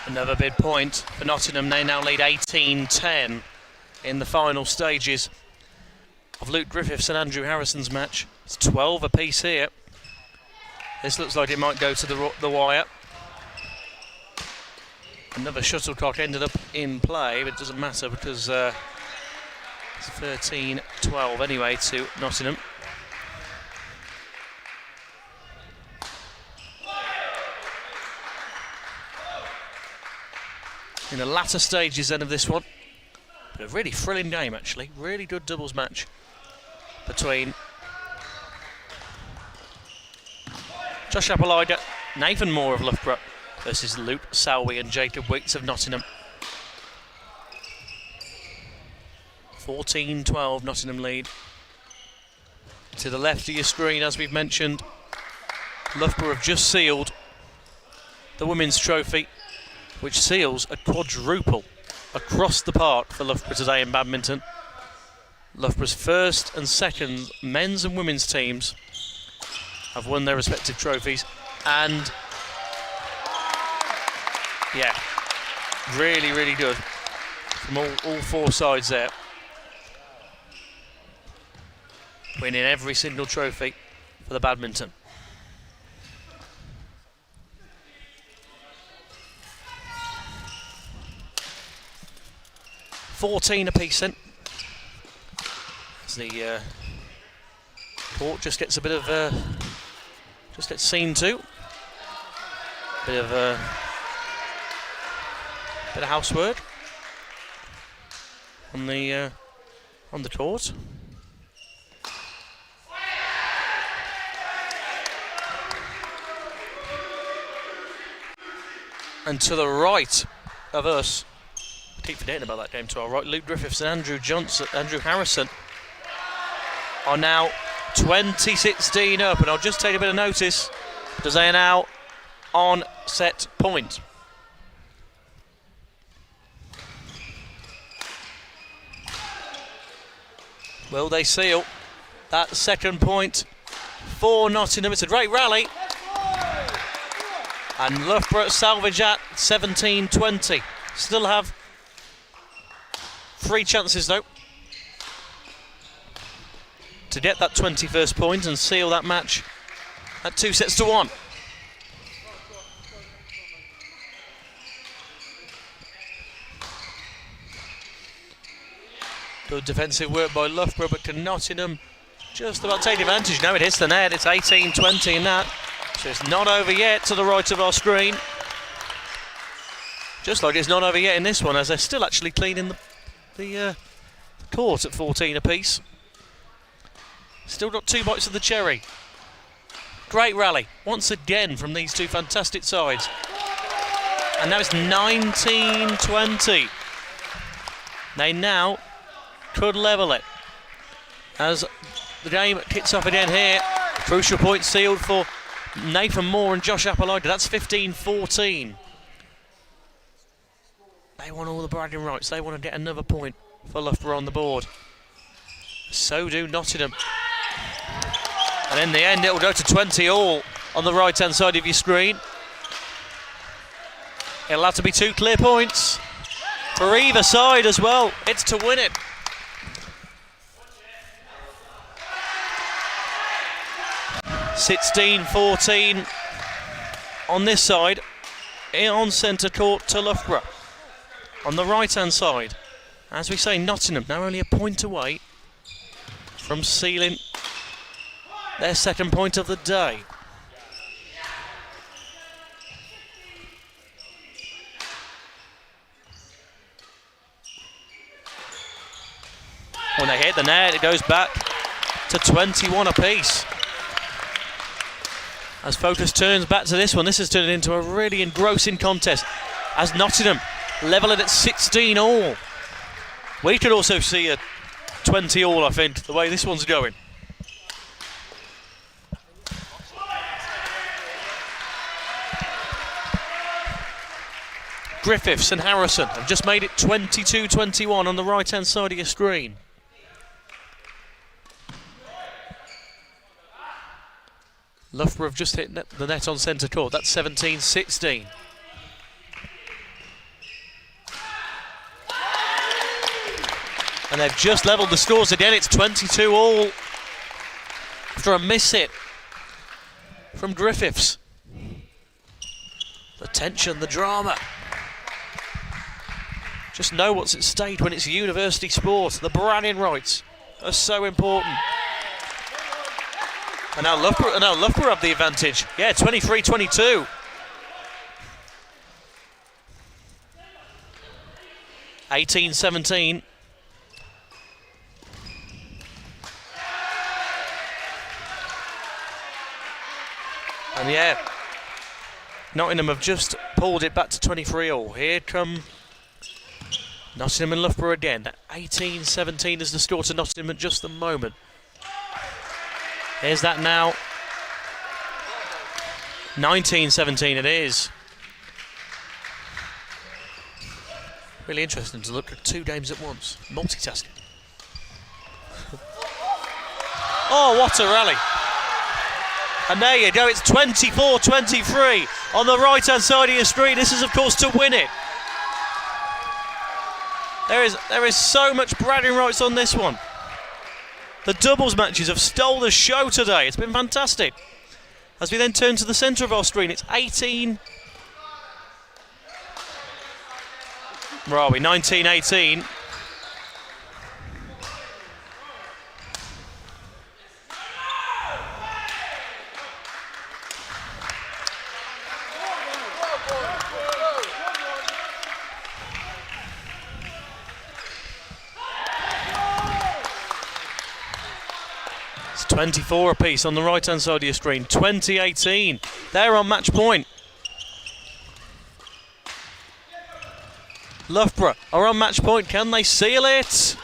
Another big point for Nottingham. They now lead 18-10 in the final stages of Luke Griffiths and Andrew Harrison's match. It's 12 apiece here. This looks like it might go to the wire. Another shuttlecock ended up in play, but it doesn't matter because it's 13-12 anyway to Nottingham. In the latter stages then of this one, but a really thrilling game actually, really good doubles match between Josh Appolida, Nathan Moore of Loughborough versus Luke Salway and Jacob Wheats of Nottingham. 14-12 Nottingham lead. To the left of your screen, as we've mentioned, Loughborough have just sealed the women's trophy, which seals a quadruple across the park for Loughborough today in badminton. Loughborough's first and second men's and women's teams have won their respective trophies, and yeah, really, really good from all four sides there. Winning every single trophy for the badminton. $14 apiece then. As the court just gets a bit of just gets seen to. Bit of housework on the court. And to the right of us, I keep forgetting about that game to our right, Luke Griffiths and Andrew Harrison are now 20-16 up, and I'll just take a bit of notice because they are now on set point. Will they seal that second point for Nottingham? It's a great rally. And Loughborough salvage at 17-20. Still have 3 chances though to get that 21st point and seal that match at 2-1. Good defensive work by Loughborough, but can Nottingham just about take advantage? No, it hits the net. It's 18-20 in that. So it's not over yet to the right of our screen. Just like it's not over yet in this one, as they're still actually cleaning the court at 14 apiece. Still got 2 bites of the cherry. Great rally once again from these two fantastic sides. And now it's 19-20. They now could level it as the game kicks off again here. Crucial point sealed for Nathan Moore and Josh Appolida. That's 15-14. They want all the bragging rights. They want to get another point for Loughborough on the board. So do Nottingham. And in the end, it will go to 20 all on the right-hand side of your screen. It'll have to be 2 clear points for either side as well. It's to win it. (16-14) on this side, on centre court to Loughborough. On the right-hand side, as we say, Nottingham now only a point away from sealing their second point of the day. When they hit the net, it goes back to 21 apiece. As focus turns back to this one, this has turned into a really engrossing contest as Nottingham level it at 16 all. We could also see a 20 all, I think, the way this one's going. Griffiths and Harrison have just made it 22-21 on the right-hand side of your screen. Loughborough have just hit the net on centre court. That's 17-16. And they've just levelled the scores again. It's 22 all after a miss hit from Griffiths. The tension, the drama. Just know what's at stake when it's university sport. The bragging rights are so important. And now Loughborough have the advantage. Yeah, 23-22. (18-17). And yeah, Nottingham have just pulled it back to 23 all. Here come Nottingham and Loughborough again. 18-17 is the score to Nottingham at just the moment. Here's that now. 19-17 it is. Really interesting to look at 2 games at once. Multitasking. Oh, what a rally. And there you go, it's 24-23 on the right-hand side of your screen. This is, of course, to win it. There is so much bragging rights on this one. The doubles matches have stole the show today. It's been fantastic. As we then turn to the centre of our screen, it's 18. Where are we? 19-18. It's 24 apiece on the right-hand side of your screen. 20-18. They're on match point. Loughborough are on match point. Can they seal it?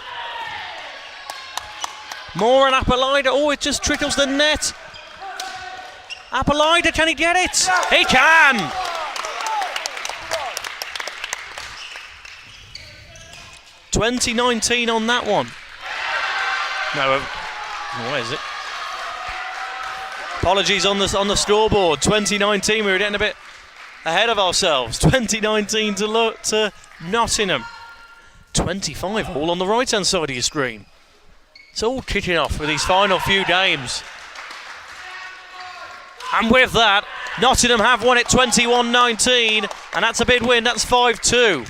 More and Appolida. Oh, it just trickles the net. Appolida, can he get it? He can! $20.19 on that one. No, where is it? Apologies on the scoreboard. 2019. We were getting a bit ahead of ourselves. 2019 to Nottingham. 25 all on the right-hand side of your screen. It's all kicking off with these final few games. And with that, Nottingham have won it 21-19, and that's a big win. That's 5-2.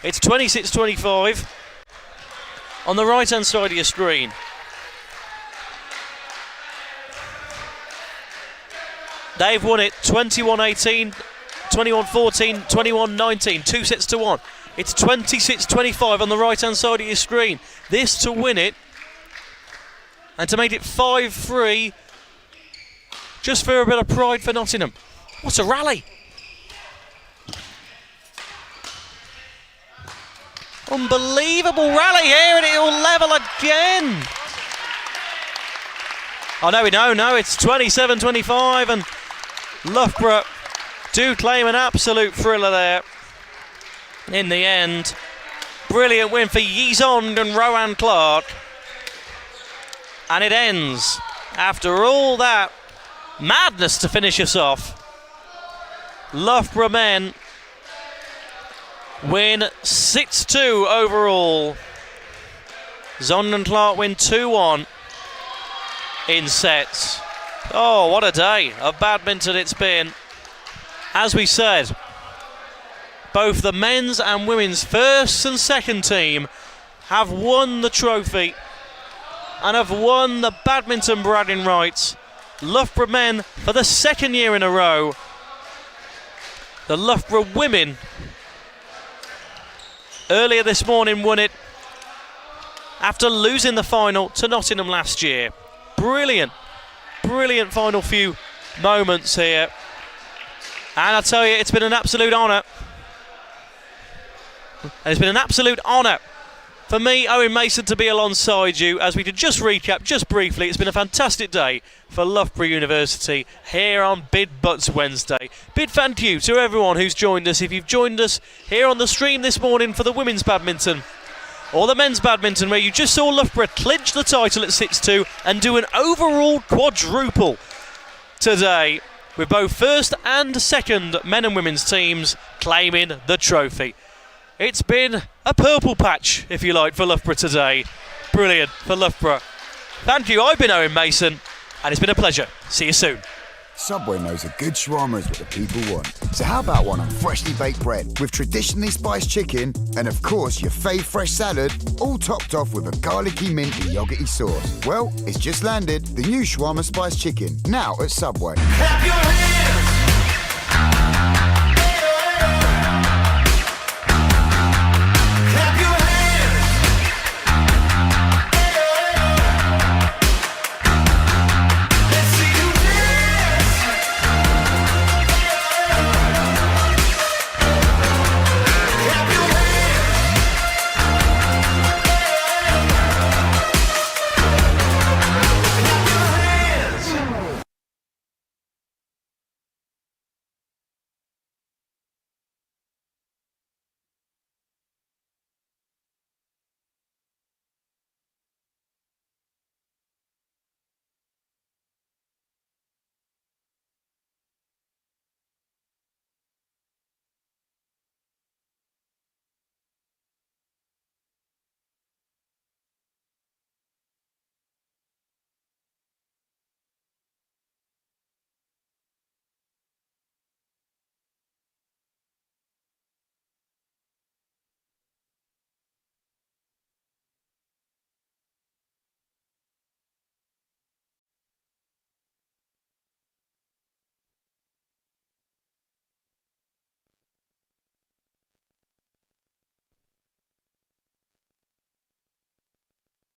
It's 26-25 on the right-hand side of your screen. They've won it 21-18, 21-14, 21-19, 2 sets to 1. It's 26-25 on the right-hand side of your screen. This to win it, and to make it 5-3, just for a bit of pride for Nottingham. What a rally! Unbelievable rally here, and it will level again. Oh no, it's 27-25, and Loughborough do claim an absolute thriller there. In the end, brilliant win for Yizond and Rowan Clark. And it ends, after all that madness to finish us off, Loughborough men win 6-2 overall. Zond and Clark win 2-1 in sets. Oh, what a day of badminton it's been. As we said, both the men's and women's first and second team have won the trophy and have won the badminton bragging rights. Loughborough men for the second year in a row. The Loughborough women earlier this morning won it after losing the final to Nottingham last year. Brilliant final few moments here. And I tell you, it's been an absolute honour. And it's been an absolute honour for me, Owen Mason, to be alongside you as we did just recap, just briefly. It's been a fantastic day for Loughborough University here on Big BUCS Wednesday. Big thank you to everyone who's joined us. If you've joined us here on the stream this morning for the women's badminton or the men's badminton, where you just saw Loughborough clinch the title at 6-2 and do an overall quadruple today, with both first and second men and women's teams claiming the trophy. It's been a purple patch, if you like, for Loughborough today. Brilliant for Loughborough. Thank you, I've been Owen Mason, and it's been a pleasure. See you soon. Subway knows a good shawarma is what the people want. So how about one on freshly baked bread with traditionally spiced chicken and, of course, your fave fresh salad, all topped off with a garlicky, minty, yogurty sauce? Well, it's just landed, the new shawarma spiced chicken, now at Subway. Clap your hands.